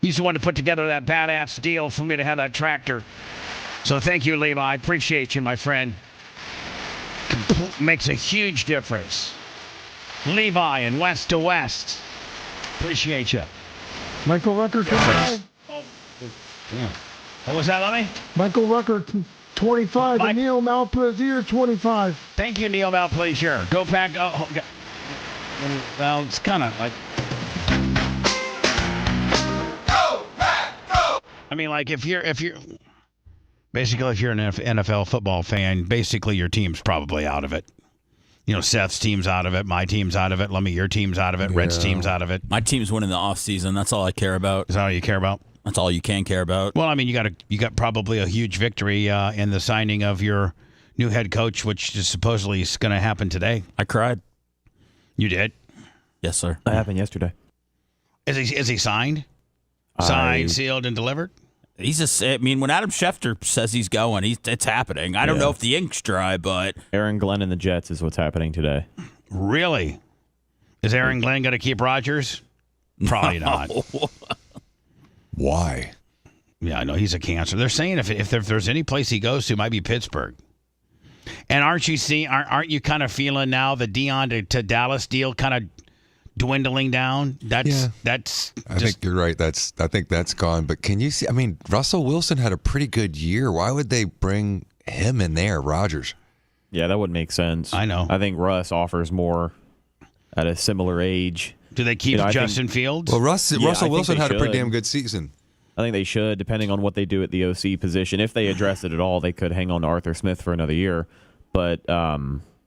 He's the one to put together that badass deal for me to have that tractor. So thank you, Levi. I appreciate you, my friend. Makes a huge difference. Levi and West to West. Appreciate you. Michael Rucker, 25. Yeah. What was that, Lummy? Michael Rucker, 25. And Neil Malplaisir, 25. Thank you, Neil Malplaisir. Go back. Well, it's kind of like. Go back, go. I mean, like if you're basically if you're an NFL football fan, basically your team's probably out of it. You know, Seth's team's out of it. My team's out of it. Lummy, your team's out of it. Red's team's out of it. My team's winning the offseason. That's all I care about. Is that all you care about? That's all you can care about. Well, I mean, you got probably a huge victory in the signing of your new head coach, which is supposedly is going to happen today. I cried. You did? Yes, sir. That happened yesterday. Is he signed? Signed, sealed, and delivered? He's just. I mean, when Adam Schefter says he's going, it's happening. I don't know if the ink's dry, but Aaron Glenn and the Jets is what's happening today. Really? Is Aaron Glenn going to keep Rodgers? Probably not. Why? Yeah, I know he's a cancer. They're saying if there's any place he goes to, it might be Pittsburgh. And aren't you kind of feeling now the Dion to Dallas deal kind of dwindling down? That's. I think you're right. I think that's gone. But can you see? I mean, Russell Wilson had a pretty good year. Why would they bring him in there, Rodgers? Yeah, that wouldn't make sense. I know. I think Russ offers more at a similar age. Do they keep Justin Fields? Well, Russell Wilson had a pretty damn good season. I think they should, depending on what they do at the OC position. If they address it at all, they could hang on to Arthur Smith for another year. But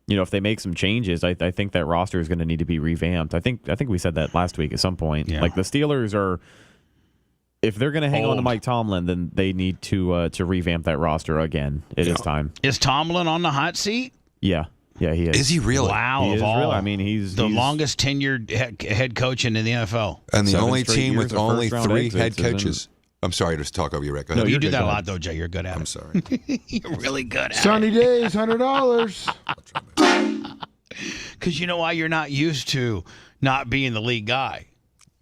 if they make some changes, I think that roster is going to need to be revamped. I think we said that last week at some point. Yeah. Like the Steelers are, if they're going to hang on to Mike Tomlin, then they need to revamp that roster again. It is time. Is Tomlin on the hot seat? Yeah, he is. Is he really? Wow, he is all. Really. I mean, he's the longest tenured head coach in the NFL, and the only team with only 3 head coaches. I'm sorry to talk over you, Rick. No, you do that a lot, though, Jay. You're good at it. I'm sorry. You're really good at Sunny it. days, $100. Because you know why? You're not used to not being the lead guy.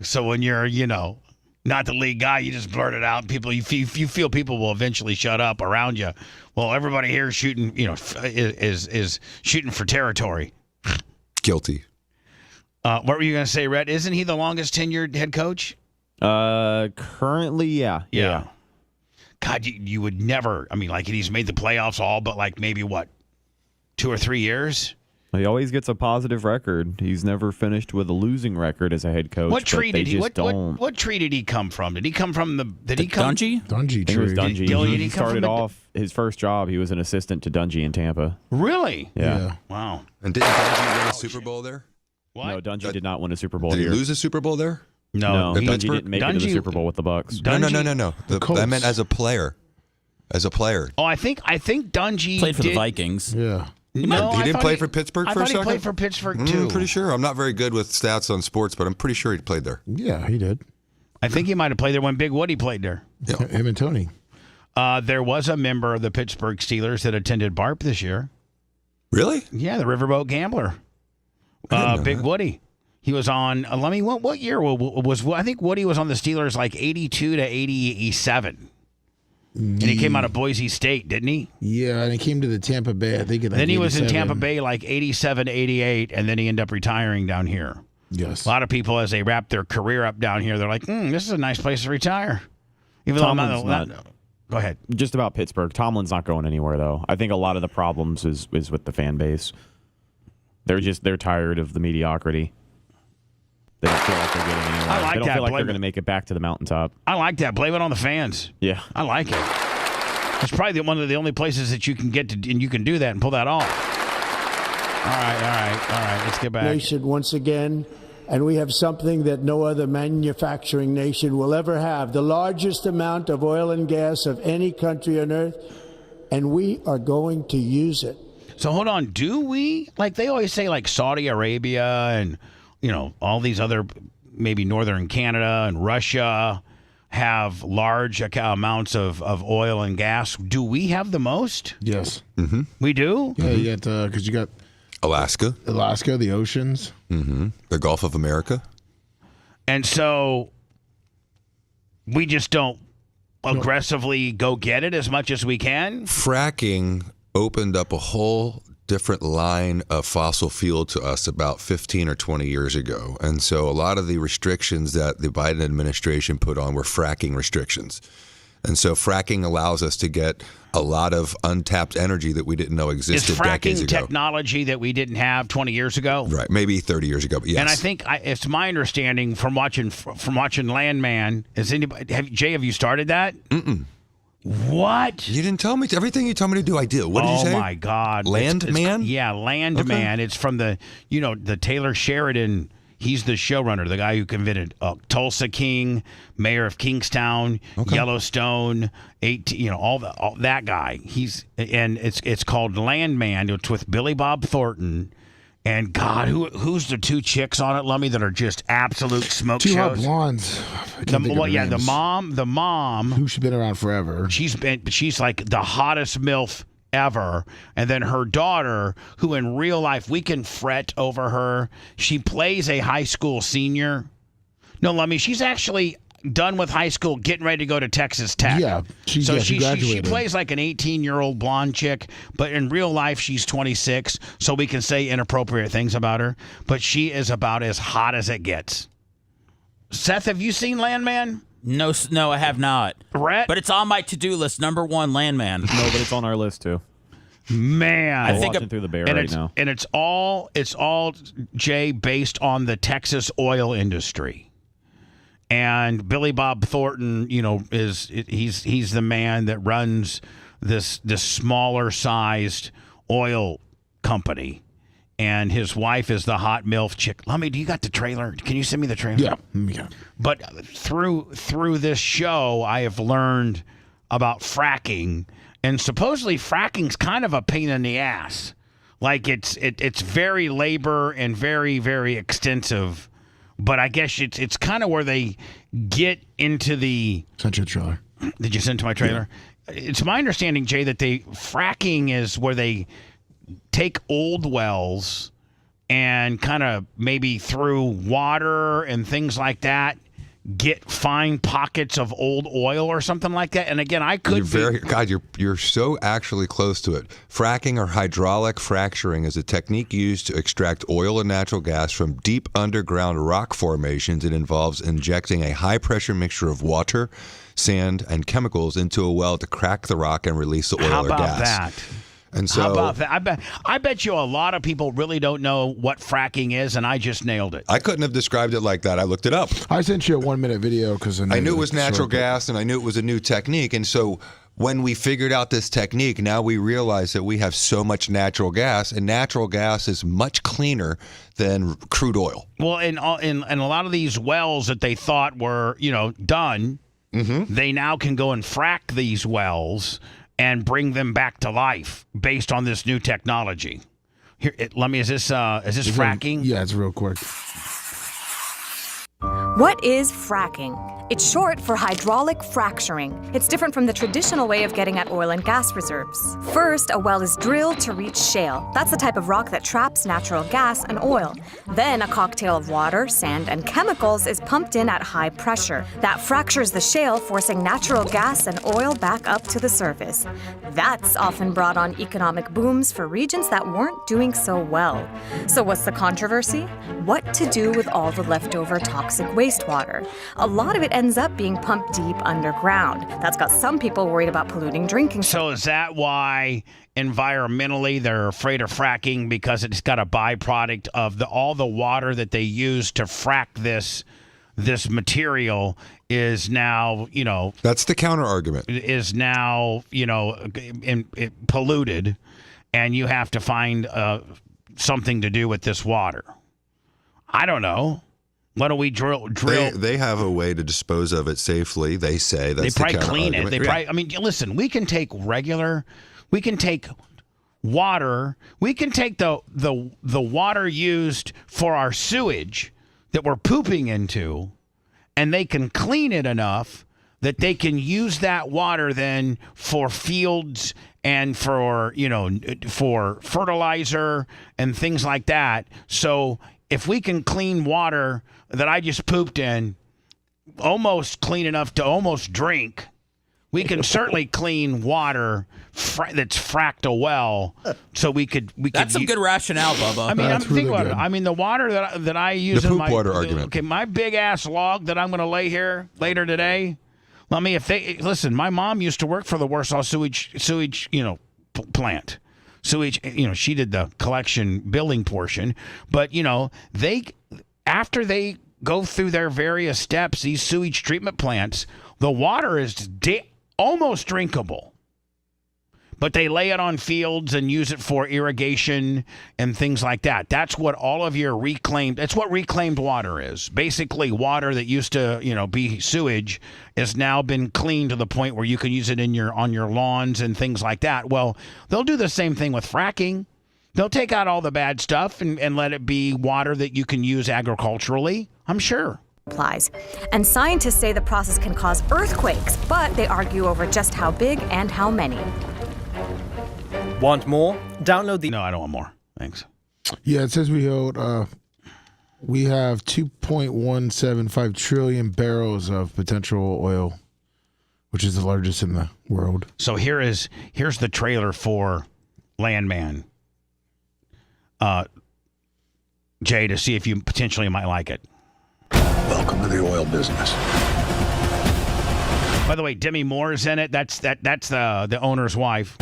So when you're, not the lead guy. You just blurt it out. People, you feel people will eventually shut up around you. Well, everybody here is shooting, is shooting for territory. Guilty. What were you going to say, Rhett? Isn't he the longest tenured head coach? Currently, yeah. God, you would never. I mean, like he's made the playoffs all, but like maybe what, 2 or 3 years. He always gets a positive record. He's never finished with a losing record as a head coach. What tree did he? Don't. What tree did he come from? Did he come from the? Did he come? Dungy? Dungy It was tree. Dungy. Did He he come started from off his first job. He was an assistant to Dungy in Tampa. Really? Yeah. Wow. And didn't Dungy win a Super Bowl there? What? No, Dungy did not win a Super Bowl Did he here. lose a Super Bowl there? No, In Dungy Pittsburgh? didn't make it to the Super Bowl with the Bucks. No. Colts. I meant as a player. As a player. Oh, I think Dungy Played for did, the Vikings. Yeah. No, he didn't play for Pittsburgh I for a thought second? he played for Pittsburgh too. I'm pretty sure. I'm not very good with stats on sports, but I'm pretty sure he played there. Yeah, he did. I think he might have played there when Big Woody played there. Him and Tony. There was a member of the Pittsburgh Steelers that attended BARP this year. Really? Yeah, the Riverboat Gambler. Big Woody. He was on. What year was? I think Woody was on the Steelers like 82 to 87. And he came out of Boise State, didn't he? Yeah, and he came to the Tampa Bay, I think. Then he was in Tampa Bay like 87, 88, and then he ended up retiring down here. Yes. A lot of people, as they wrap their career up down here, they're like, this is a nice place to retire. Even Tomlin's though I'm not. Go ahead. Just about Pittsburgh. Tomlin's not going anywhere, though. I think a lot of the problems is with the fan base. They're tired of the mediocrity. They don't feel like they're getting anywhere. I like they don't that. feel like they're going to make it back to the mountaintop. I like that. Blame it on the fans. Yeah. I like it. It's probably one of the only places that you can get to, and you can do that and pull that off. All right. Let's get back. Nation once again, and we have something that no other manufacturing nation will ever have, the largest amount of oil and gas of any country on earth, and we are going to use it. So hold on. Do we? Like they always say, like Saudi Arabia and, all these other, maybe northern Canada and Russia have large amounts of oil and gas. Do we have the most? Yes. Mm-hmm. We do? Yeah, you got, because you got Alaska, the oceans. Mm-hmm. The Gulf of America. And so we just don't aggressively go get it as much as we can? Fracking opened up a whole different line of fossil fuel to us about 15 or 20 years ago. And so a lot of the restrictions that the Biden administration put on were fracking restrictions. And so fracking allows us to get a lot of untapped energy that we didn't know existed decades ago. Is fracking ago. technology that we didn't have 20 years ago? Right, maybe 30 years ago, but yes. And I think it's my understanding from watching Landman. Jay, have you started that? Mm-mm. What? You didn't tell me. Everything you told me to do, I did. What did you say? Oh, my God. Landman? Yeah, Landman. It's from the Taylor Sheridan. He's the showrunner, the guy who invented Tulsa King, Mayor of Kingstown, Yellowstone, all that guy. It's called Landman. It's with Billy Bob Thornton. And God, who's the two chicks on it, Lummy, that are just absolute smoke Two hot shows? blondes. The mom. Who's been around forever. She's like the hottest MILF ever. And then her daughter, who in real life we can fret over her. She plays a high school senior. No, Lummy, she's actually done with high school, getting ready to go to Texas Tech. Yeah, she graduated. She plays like an 18-year-old blonde chick, but in real life she's 26, so we can say inappropriate things about her. But she is about as hot as it gets. Seth, have you seen Landman? No, I have not. Rhett? But it's on my to-do list. Number 1, Landman. No, but it's on our list too. Man, I'm watching through the bear right now, and it's all Jay based on the Texas oil industry. And Billy Bob Thornton, he's the man that runs this smaller sized oil company, and his wife is the hot MILF chick. Lummy, do you got the trailer? Can you send me the trailer? Yeah. But through this show, I have learned about fracking, and supposedly fracking's kind of a pain in the ass. Like it's very labor and very, very extensive. But I guess it's kind of where they get into the... Send your trailer. Did you send to my trailer? Yeah. It's my understanding, Jay, that fracking is where they take old wells and kind of maybe through water and things like that find pockets of old oil or something like that. And again, I could you're so actually close to it. Fracking or hydraulic fracturing is a technique used to extract oil and natural gas from deep underground rock formations. It involves injecting a high pressure mixture of water, sand, and chemicals into a well to crack the rock and release the oil or gas. How about that? And so, how about that? I bet you a lot of people really don't know what fracking is, and I just nailed it. I couldn't have described it like that. I looked it up. I sent you a 1-minute video because I knew it was natural gas, and I knew it was a new technique. And so when we figured out this technique, now we realize that we have so much natural gas, and natural gas is much cleaner than crude oil. Well, in a lot of these wells that they thought were, done, they now can go and frack these wells and bring them back to life based on this new technology. Here, is this fracking? Yeah, it's real quick. What is fracking? It's short for hydraulic fracturing. It's different from the traditional way of getting at oil and gas reserves. First, a well is drilled to reach shale. That's the type of rock that traps natural gas and oil. Then, a cocktail of water, sand, and chemicals is pumped in at high pressure. That fractures the shale, forcing natural gas and oil back up to the surface. That's often brought on economic booms for regions that weren't doing so well. So what's the controversy? What to do with all the leftover toxic wastewater? A lot of it ends up being pumped deep underground. That's got some people worried about polluting drinking. So is that why environmentally they're afraid of fracking, because it's got a byproduct of all the water that they use to frack this material is now, that's the counter argument, is now, polluted, and you have to find something to do with this water. I don't know. Why don't we drill? They have a way to dispose of it safely. They say that's they probably clean it. They probably. I mean, listen. We can take water. We can take the water used for our sewage that we're pooping into, and they can clean it enough that they can use that water then for fields and for fertilizer and things like that. So if we can clean water that I just pooped in, almost clean enough to almost drink, we can certainly clean water that's fracked a well. So we could. That's some good rationale, Bubba. I mean, I'm thinking about it. I mean, the water that I use the in poop water argument. Okay, my big ass log that I'm going to lay here later today. I mean, listen, my mom used to work for the Warsaw sewage, plant. Sewage, she did the collection billing portion, but after they go through their various steps, these sewage treatment plants, the water is almost drinkable, but they lay it on fields and use it for irrigation and things like that. That's what all of your that's what reclaimed water is. Basically, water that used to, be sewage has now been cleaned to the point where you can use it on your lawns and things like that. Well, they'll do the same thing with fracking. They'll take out all the bad stuff and let it be water that you can use agriculturally, I'm sure. Applies. And scientists say the process can cause earthquakes, but they argue over just how big and how many. Want more? Download the... No, I don't want more. Thanks. Yeah, it says we have 2.175 trillion barrels of potential oil, which is the largest in the world. So here's the trailer for Landman. Jay, to see if you potentially might like it. Welcome to the oil business. By the way, Demi Moore is in it. That's the owner's wife.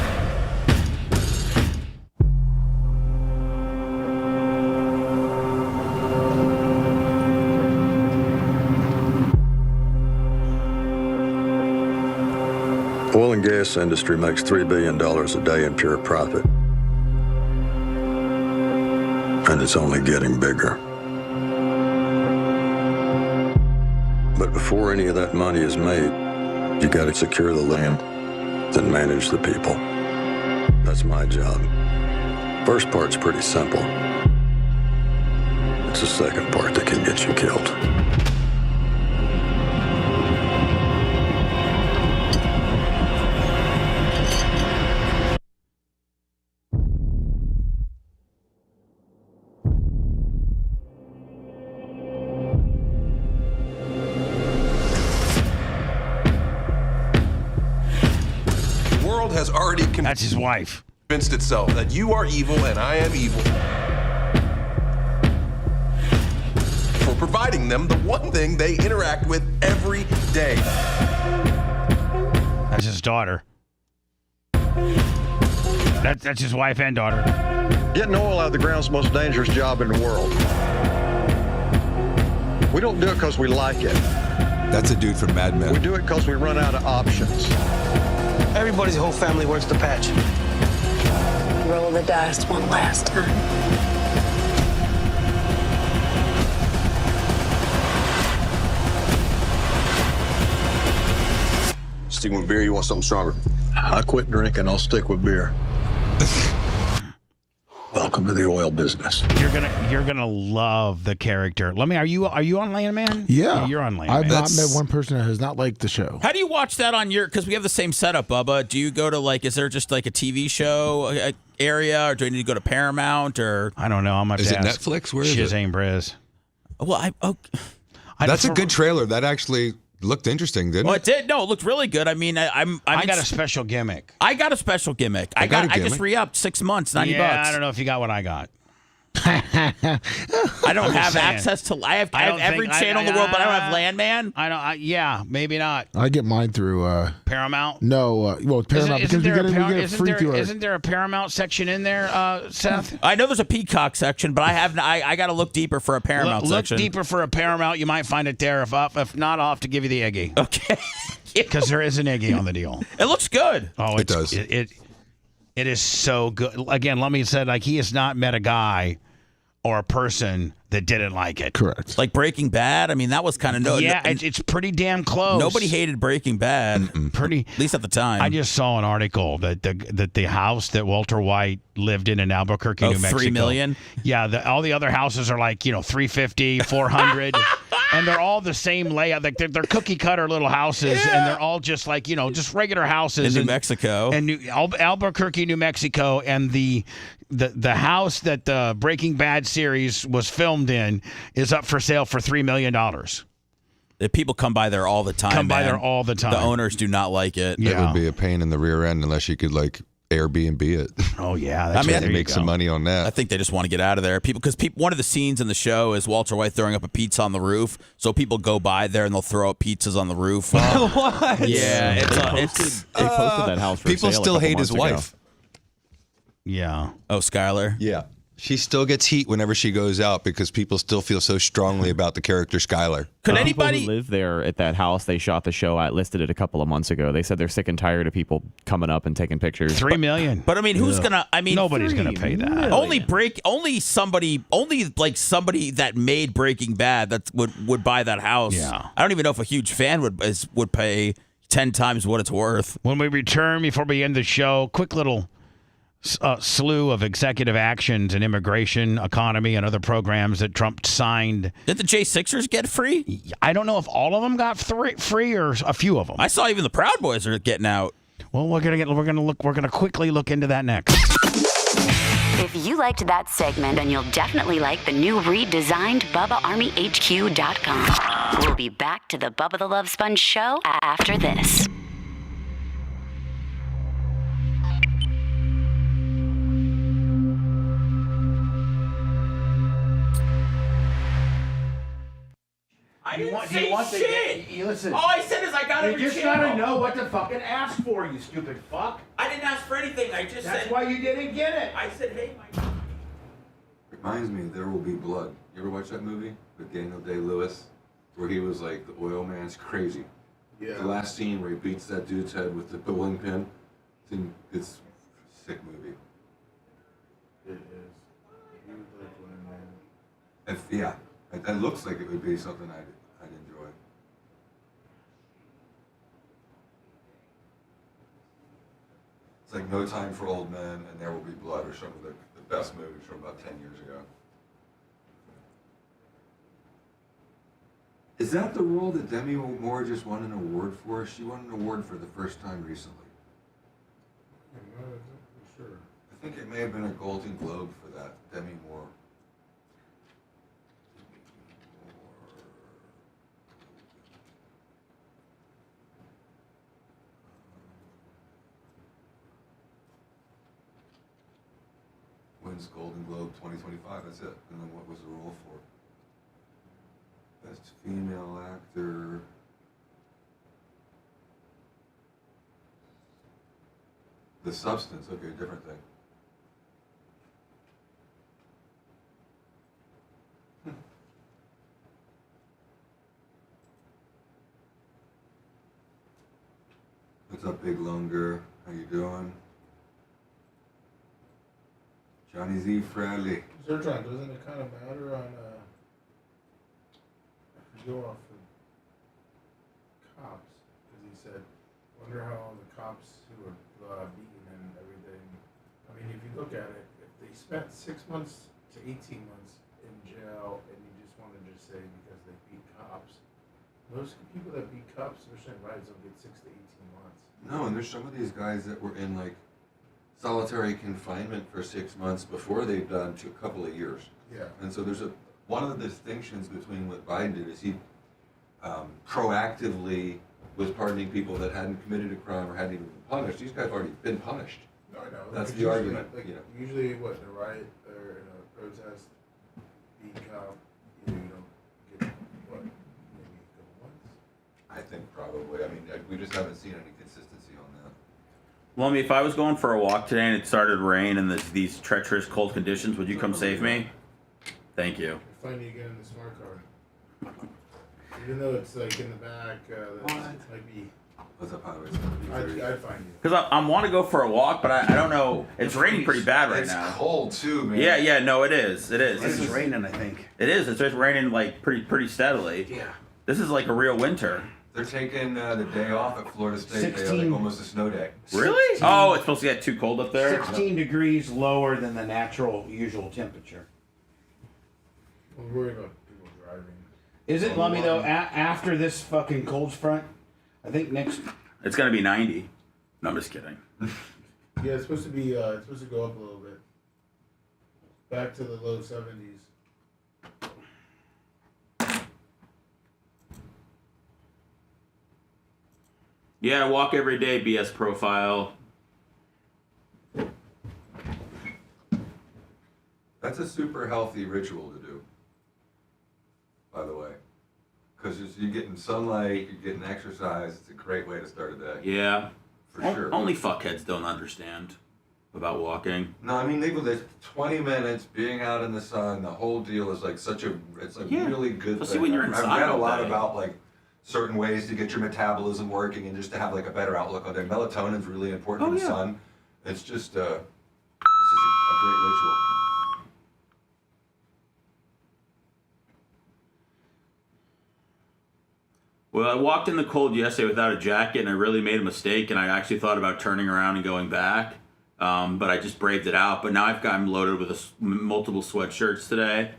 Oil and gas industry makes $3 billion a day in pure profit. And it's only getting bigger. But before any of that money is made, you got to secure the land, then manage the people. That's my job. First part's pretty simple. It's the second part that can get you killed. has already That's his wife. convinced itself that you are evil and I am evil. For providing them the one thing they interact with every day. That's his daughter. That's his wife and daughter. Getting oil out of the ground's the most dangerous job in the world. We don't do it because we like it. That's a dude from Mad Men. We do it because we run out of options. Everybody's whole family works the patch. Roll the dice one last time. Sticking with beer, you want something stronger? I quit drinking, I'll stick with beer. Welcome to the oil business. You're gonna love the character. Are you on Landman? Yeah. You're on Landman. I've not met one person that has not liked the show. How do you watch that on your? Because we have the same setup, Bubba. Do you go to is there just like a TV show area, or do you need to go to Paramount, or I don't know. I'm Is it Netflix? Where is it? Shazam Briz. Well, That's a good trailer. That actually looked interesting, didn't Well, it? it did. No, it looked really good. I mean, I got a special gimmick. I got a special gimmick. I just re-upped 6 months, $90. I don't know if you got what I got. I don't have access to. I have every channel in the world, but I don't have Landman. Yeah, maybe not. I get mine through Paramount. No, well, Paramount because we get it free through our. Isn't there a Paramount section in there, Seth? I know there's a Peacock section, but I got to look deeper for a Paramount section. Look deeper for a Paramount. You might find it there. If not, I'll have to give you the Iggy. Okay. Because there is an Iggy on the deal. It looks good. Oh, it does. It is so good. Again, let me say, he has not met a guy or a person that didn't like it. Correct. Like Breaking Bad. I mean, that was kind of it's pretty damn close. Nobody hated Breaking Bad. Pretty, at least at the time. I just saw an article that the house that Walter White lived in Albuquerque, New Mexico. $3 million? Yeah, all the other houses are like, $350, $400, and they're all the same layout. Like they're cookie cutter little houses, and they're all just like just regular houses in New Mexico and Albuquerque, New Mexico, and the house that the Breaking Bad series was filmed in is up for sale for $3 million. People come by there all the time. The owners do not like it. It would be a pain in the rear end unless you could Airbnb it. Oh yeah, I mean, make some money on that. I think they just want to get out of there. Because one of the scenes in the show is Walter White throwing up a pizza on the roof, so people go by there and they'll throw up pizzas on the roof. What? Yeah, they posted that house for people sale still a couple hate his months ago. wife. Yeah. Oh, Skylar? Yeah. She still gets heat whenever she goes out because people still feel so strongly about the character Skylar. Could People anybody who live there at that house they shot the show at listed it a couple of months ago. They said they're sick and tired of people coming up and taking pictures. $3 million. But I mean, who's gonna? I mean, nobody's gonna pay that. Only somebody that made Breaking Bad that would buy that house. Yeah. I don't even know if a huge fan would pay 10 times what it's worth. When we return, before we end the show, quick little slew of executive actions in immigration, economy, and other programs that Trump signed. Did the J6ers get free? I don't know if all of them got free or a few of them. I saw even the Proud Boys are getting out. Well, we're gonna quickly look into that next. If you liked that segment, then you'll definitely like the new redesigned BubbaArmyHQ.com. We'll be back to the Bubba the Love Sponge show after this. You listen. All I said is I got You just gotta know what to fucking ask for, you stupid fuck. I didn't ask for anything. I just That's why you didn't get it. I said, hey, Mike. Reminds me of There Will Be Blood. You ever watch that movie with Daniel Day-Lewis? Where he was like, the oil man's crazy. Yeah. The last scene where he beats that dude's head with the bowling pin. It's a sick movie. It is. He was like one man. Yeah. It looks like it would be something I'd enjoy. It's like No Time for Old Men and There Will Be Blood are some of the best movies from about 10 years ago. Is that the role that Demi Moore just won an award for? She won an award for the first time recently. Sure. I think it may have been a Golden Globe for that, Demi Moore. wins Golden Globe 2025. That's it. And then what was the role for? Best female actor. The Substance. Okay, different thing. What's up, Big Lunger? How you doing? Johnny Z. Bradley. Zertron, doesn't it kind of matter on if you go off of cops? Because he said, wonder how all the cops who were beaten and everything. I mean, if you look at it, if they spent 6 months to 18 months in jail, and you just want to just say because they beat cops, most people that beat cops, especially in riots, don't get 6 to 18 months. No, and there's some of these guys that were in like solitary confinement for 6 months before they've done a couple of years. Yeah. And so there's one of the distinctions between what Biden did is he proactively was pardoning people that hadn't committed a crime or hadn't even been punished. These guys have already been punished. No, I know. That's Like, the argument. Like, you know. usually, what, in a riot or in a protest, beat cop, you don't get, what, maybe a couple months? I think probably. I mean, we just haven't seen any consistency on that. Well, I mean, if I was going for a walk today and it started to rain and these treacherous cold conditions, would you come save me? Thank you. I'll find you again in the smart car. Even though it's like in the back, that might be. What's up, highway? I'd find you. Because I want to go for a walk, but I don't know. It's raining pretty bad right now. It's cold too, man. Yeah, no, it is. It is. It's raining, I think. It is. It's just raining like pretty steadily. Yeah. This is like a real winter. They're taking the day off at Florida State. They have like almost a snow day. Really? 16. Oh, it's supposed to get too cold up there? 16 degrees lower than the natural usual temperature. I'm worried about people driving. Is it, Lummy, though, after this fucking cold front? I think next... It's going to be 90. No, I'm just kidding. Yeah, it's supposed to be, it's supposed to go up a little bit. Back to the low 70s. Yeah, I walk every day, BS profile. That's a super healthy ritual to do, by the way. Because you're getting sunlight, you're getting exercise. It's a great way to start a day. Yeah. For sure. Only fuckheads don't understand about walking. No, I mean, there's 20 minutes being out in the sun. The whole deal is like it's a really good Especially thing. when you're I've inside read a all lot day. about like certain ways to get your metabolism working and just to have like a better outlook on day. Melatonin's really important in the sun. It's just a great ritual. Well, I walked in the cold yesterday without a jacket, and I really made a mistake, and I actually thought about turning around and going back, but I just braved it out. But now I'm loaded with multiple sweatshirts today.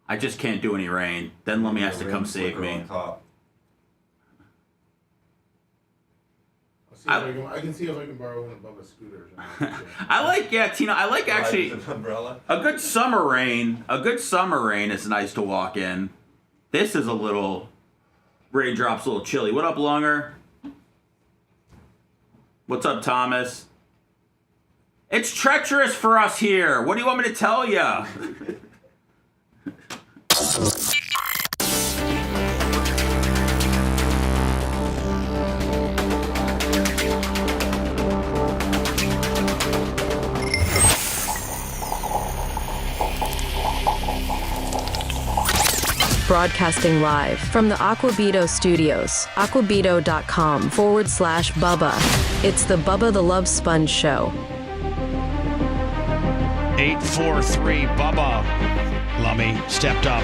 I just can't do any rain. Then Lummy has to come save me. I can see if I can borrow one of Bubba's scooters. Tina, I like actually An umbrella. a good summer rain. A good summer rain is nice to walk in. This is a little raindrops, a little chilly. What up, Lunger? What's up, Thomas? It's treacherous for us here. What do you want me to tell ya? Broadcasting live from the Aquabito studios, aquabito.com/Bubba. It's the Bubba the Love Sponge Show. 843 Bubba. Lummy stepped up.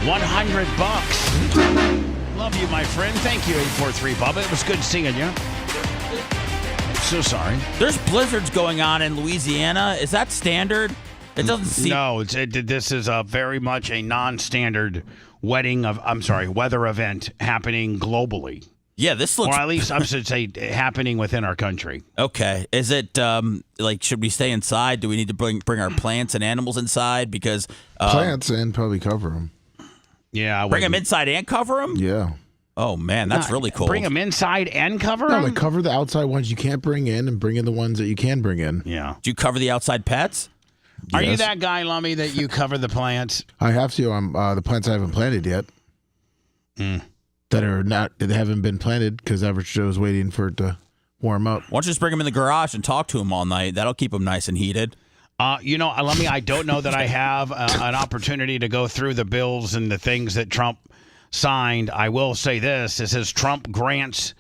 $100. Love you, my friend. Thank you, 843 Bubba. It was good seeing you. So sorry. There's blizzards going on in Louisiana. Is that standard? It doesn't seem. No, this is a very much a non-standard weather event happening globally. Yeah, this looks. Or at least I should say happening within our country. Okay. Is it like should we stay inside? Do we need to bring our plants and animals inside? Because plants and probably cover them. Yeah, bring them inside and cover them. Yeah. Oh man, that's really cool. Bring them inside and cover No, them. like cover the outside ones you can't bring in, and bring in the ones that you can bring in. Yeah. Do you cover the outside pets? Are you Yes. that guy, Lummy, that you cover the plants? I have to. I'm the plants I haven't planted yet. That haven't been planted because Average Joe's waiting for it to warm up. Why don't you just bring him in the garage and talk to him all night? That'll keep him nice and heated. Lummy, I don't know that I have an opportunity to go through the bills and the things that Trump signed. I will say this: it says Trump grants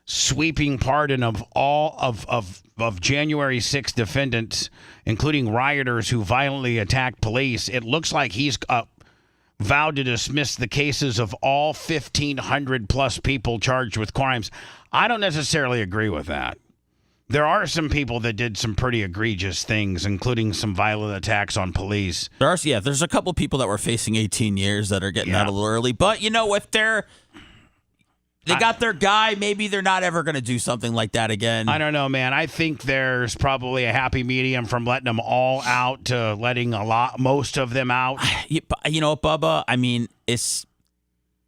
sweeping pardon of all of January 6 defendants, including rioters who violently attacked police. It looks like he's vowed to dismiss the cases of all 1,500 plus people charged with crimes. I don't necessarily agree with that. There are some people that did some pretty egregious things, including some violent attacks on police. There's a couple people that were facing 18 years that are getting out a little early. But, if they got their guy, maybe they're not ever going to do something like that again. I don't know, man. I think there's probably a happy medium from letting them all out to letting most of them out. You know what, Bubba? I mean,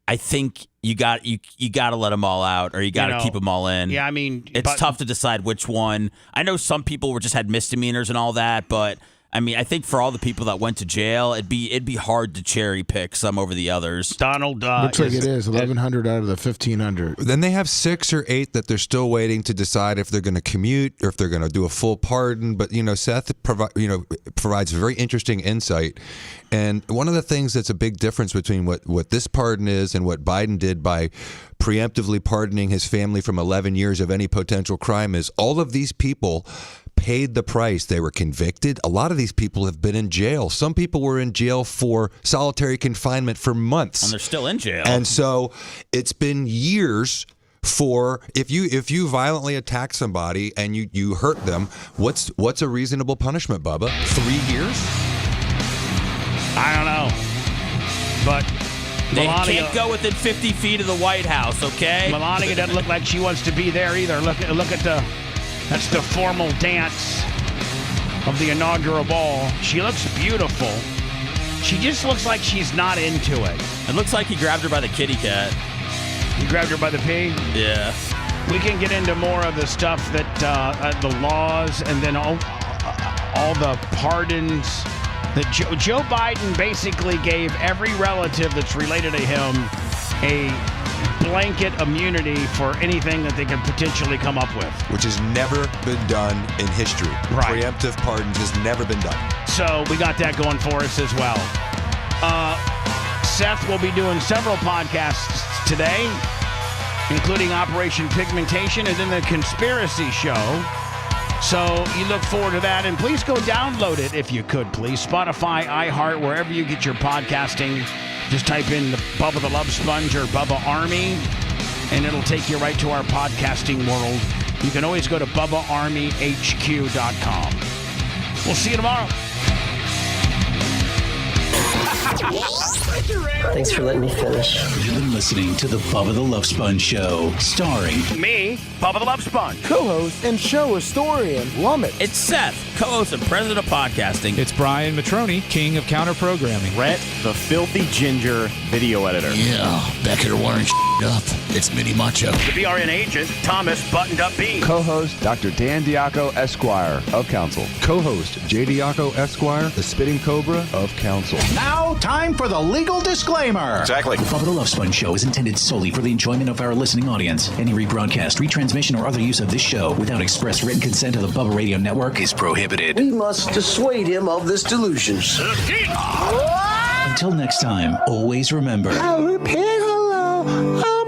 I think you got to let them all out, or you got to keep them all in. Yeah, I mean, it's tough to decide which one. I know some people just had misdemeanors and all that, but I mean, I think for all the people that went to jail, it'd be hard to cherry pick some over the others. Donald, looks like it is 1,100 out of the 1,500. Then they have 6 or 8 that they're still waiting to decide if they're going to commute or if they're going to do a full pardon. But Seth provides very interesting insight. And one of the things that's a big difference between what this pardon is and what Biden did by preemptively pardoning his family from 11 years of any potential crime is all of these people paid the price. They were convicted. A lot of these people have been in jail. Some people were in jail for solitary confinement for months. And they're still in jail. And so it's been years for if you violently attack somebody and you hurt them, what's a reasonable punishment, Bubba? 3 years? I don't know. But they Melania can't go within 50 feet of the White House, okay? Melania doesn't look like she wants to be there either. Look at that's the formal dance of the inaugural ball. She looks beautiful. She just looks like she's not into it. It looks like he grabbed her by the kitty cat. You grabbed her by the pee? Yeah. We can get into more of the stuff that the laws and then all the pardons that Joe Biden basically gave every relative that's related to him a blanket immunity for anything that they could potentially come up with. Which has never been done in history. Right. Preemptive pardons has never been done. So we got that going for us as well. Seth will be doing several podcasts today, including Operation Pigmentation and then the Conspiracy Show. So you look forward to that. And please go download it if you could, please. Spotify, iHeart, wherever you get your podcasting. Just type in the Bubba the Love Sponge or Bubba Army, and it'll take you right to our podcasting world. You can always go to BubbaArmyHQ.com. We'll see you tomorrow. Thanks for letting me finish. You've been listening to the Bubba the Love Sponge Show, starring me, Bubba the Love Sponge, co-host and show historian Lummit. It's Seth, co-host and president of podcasting. It's Brian Matroni, king of counter programming. Rhett, the filthy ginger video editor. Yeah, back here wearing up. It's Mini Macho. The BRN agent, Thomas Buttoned Up B. Co-host, Dr. Dan Diaco, Esquire of Council. Co-host, J. Diaco, Esquire, the Spitting Cobra of Council. Now, time for the legal disclaimer. Exactly. The Bubba the Love Sponge Show is intended solely for the enjoyment of our listening audience. Any rebroadcast, retransmission, or other use of this show without express written consent of the Bubba Radio Network is prohibited. We must dissuade him of this delusion. Until next time, always remember. I'll repeat hello.